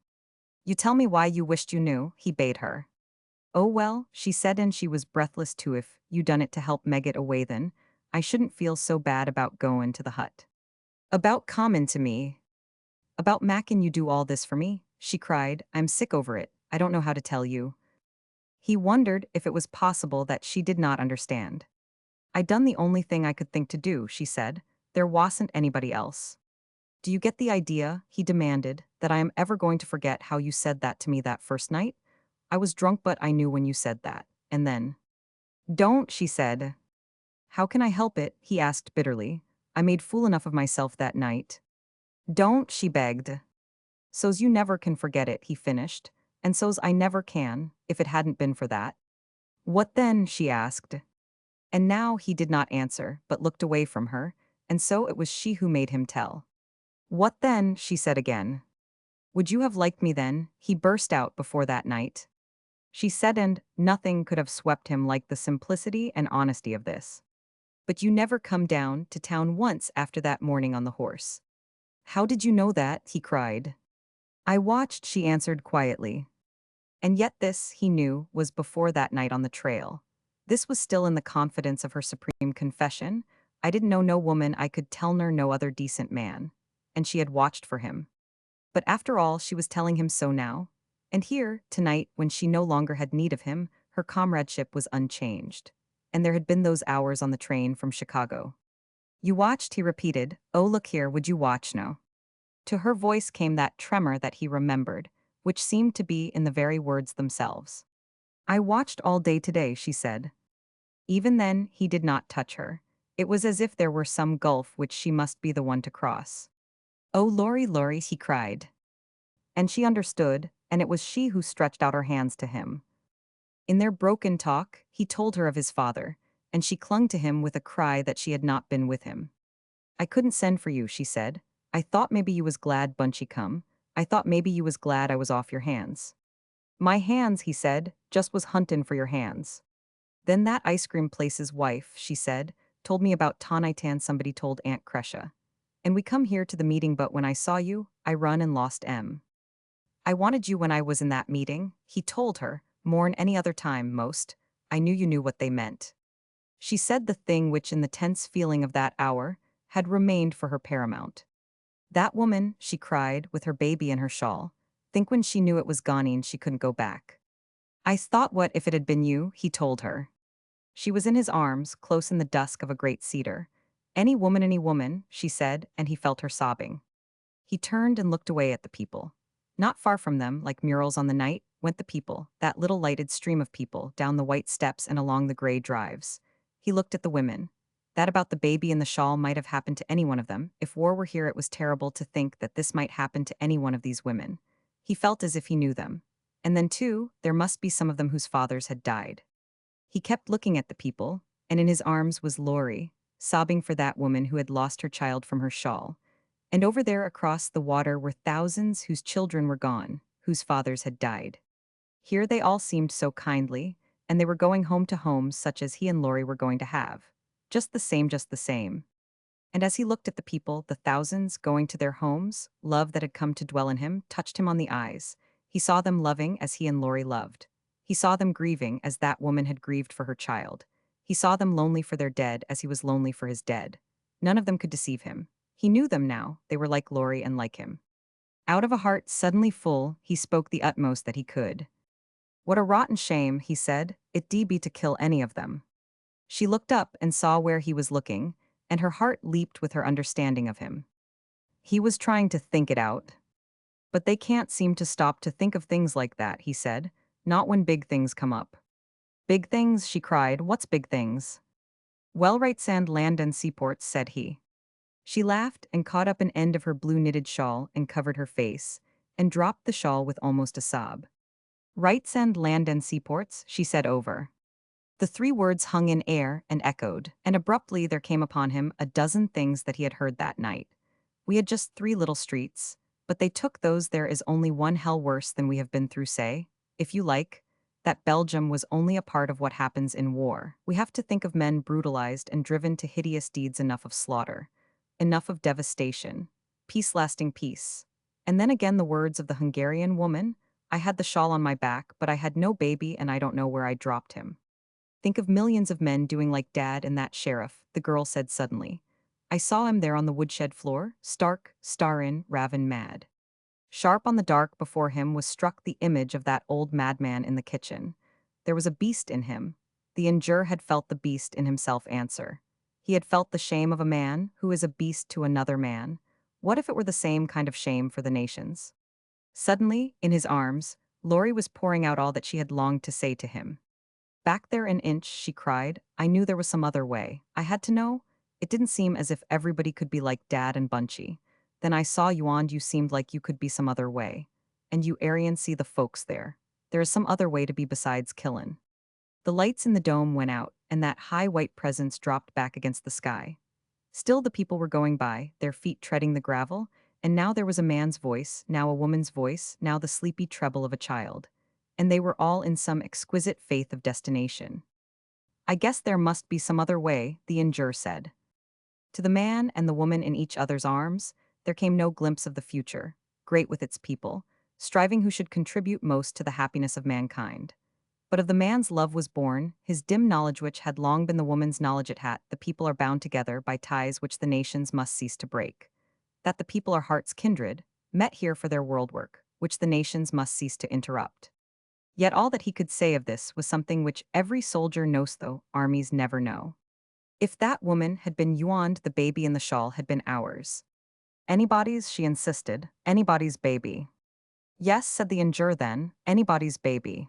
You tell me why you wished you knew, he bade her. Oh well, she said, and she was breathless too. If you done it to help Meg it away, then I shouldn't feel so bad about goin' to the hut. About comin' to me. About mackin' you do all this for me, she cried. I'm sick over it. I don't know how to tell you. He wondered if it was possible that she did not understand. I done the only thing I could think to do, she said. There wasn't anybody else. Do you get the idea, he demanded, that I am ever going to forget how you said that to me that first night? I was drunk, but I knew when you said that. And then. Don't, she said. How can I help it? He asked bitterly. I made fool enough of myself that night. Don't, she begged. So's you never can forget it, he finished. And so's I never can, if it hadn't been for that. What then? She asked. And now he did not answer, but looked away from her, and so it was she who made him tell. What then? She said again. Would you have liked me then? He burst out before that night. She said, and nothing could have swept him like the simplicity and honesty of this. But you never come down to town once after that morning on the horse. How did you know that? He cried. I watched, she answered quietly. And yet this, he knew, was before that night on the trail. This was still in the confidence of her supreme confession. I didn't know no woman I could tell ner no other decent man. And she had watched for him. But after all, she was telling him so now. And here, tonight, when she no longer had need of him, her comradeship was unchanged. And there had been those hours on the train from Chicago. You watched, he repeated. Oh, look here, would you watch no? To her voice came that tremor that he remembered, which seemed to be in the very words themselves. I watched all day today, she said. Even then, he did not touch her. It was as if there were some gulf which she must be the one to cross. Oh, Laurie, Laurie, he cried. And she understood, and it was she who stretched out her hands to him. In their broken talk, he told her of his father, and she clung to him with a cry that she had not been with him. I couldn't send for you, she said. I thought maybe you was glad Bunchy come. I thought maybe you was glad I was off your hands. My hands, he said, just was huntin' for your hands. Then that ice cream place's wife, she said, told me about Tonitan somebody told Aunt Crescia. And we come here to the meeting, but when I saw you, I run and lost M. I wanted you when I was in that meeting, he told her, more'n any other time, most. I knew you knew what they meant. She said the thing which in the tense feeling of that hour had remained for her paramount. That woman, she cried, with her baby in her shawl, think when she knew it was goning she couldn't go back. I thought what if it had been you, he told her. She was in his arms, close in the dusk of a great cedar. Any woman, she said, and he felt her sobbing. He turned and looked away at the people. Not far from them, like murals on the night, went the people, that little lighted stream of people, down the white steps and along the gray drives. He looked at the women. That about the baby in the shawl might have happened to any one of them. If war were here, it was terrible to think that this might happen to any one of these women. He felt as if he knew them. And then, too, there must be some of them whose fathers had died. He kept looking at the people, and in his arms was Laurie, sobbing for that woman who had lost her child from her shawl. And over there across the water were thousands whose children were gone, whose fathers had died. Here they all seemed so kindly, and they were going home to homes such as he and Laurie were going to have. Just the same, just the same. And as he looked at the people, the thousands going to their homes, love that had come to dwell in him touched him on the eyes. He saw them loving as he and Laurie loved. He saw them grieving as that woman had grieved for her child. He saw them lonely for their dead as he was lonely for his dead. None of them could deceive him. He knew them now, they were like Laurie and like him. Out of a heart suddenly full, he spoke the utmost that he could. What a rotten shame, he said, it be to kill any of them. She looked up and saw where he was looking, and her heart leaped with her understanding of him. He was trying to think it out. But they can't seem to stop to think of things like that, he said, not when big things come up. Big things, she cried, what's big things? Well, right sand, land and seaports, said he. She laughed and caught up an end of her blue knitted shawl and covered her face, and dropped the shawl with almost a sob. Right sand, land and seaports, she said over. The three words hung in air and echoed, and abruptly there came upon him a dozen things that he had heard that night. We had just 3 little streets, but they took those. There is only one hell worse than we have been through, say, if you like, that Belgium was only a part of what happens in war. We have to think of men brutalized and driven to hideous deeds, enough of slaughter, enough of devastation, peace lasting peace. And then again the words of the Hungarian woman, I had the shawl on my back, but I had no baby and I don't know where I dropped him. Think of millions of men doing like Dad and that sheriff, the girl said suddenly. I saw him there on the woodshed floor, stark, starin, ravin mad. Sharp on the dark before him was struck the image of that old madman in the kitchen. There was a beast in him. The injure had felt the beast in himself answer. He had felt the shame of a man who is a beast to another man. What if it were the same kind of shame for the nations? Suddenly, in his arms, Laurie was pouring out all that she had longed to say to him. Back there an inch, she cried. I knew there was some other way. I had to know. It didn't seem as if everybody could be like Dad and Bunchy. Then I saw you and you seemed like you could be some other way. And you Aryan see the folks there. There is some other way to be besides killin'. The lights in the dome went out, and that high white presence dropped back against the sky. Still the people were going by, their feet treading the gravel, And now there was a man's voice, now a woman's voice, now the sleepy treble of a child. And they were all in some exquisite faith of destination. I guess there must be some other way, the injure said. To the man and the woman in each other's arms, there came no glimpse of the future, great with its people, striving who should contribute most to the happiness of mankind. But of the man's love was born, his dim knowledge which had long been the woman's knowledge it had, the people are bound together by ties which the nations must cease to break. That the people are hearts kindred, met here for their world work, which the nations must cease to interrupt. Yet all that he could say of this was something which every soldier knows though armies never know. If that woman had been Yuan, the baby in the shawl had been ours. Anybody's, she insisted, anybody's baby. Yes, said the injure then, anybody's baby.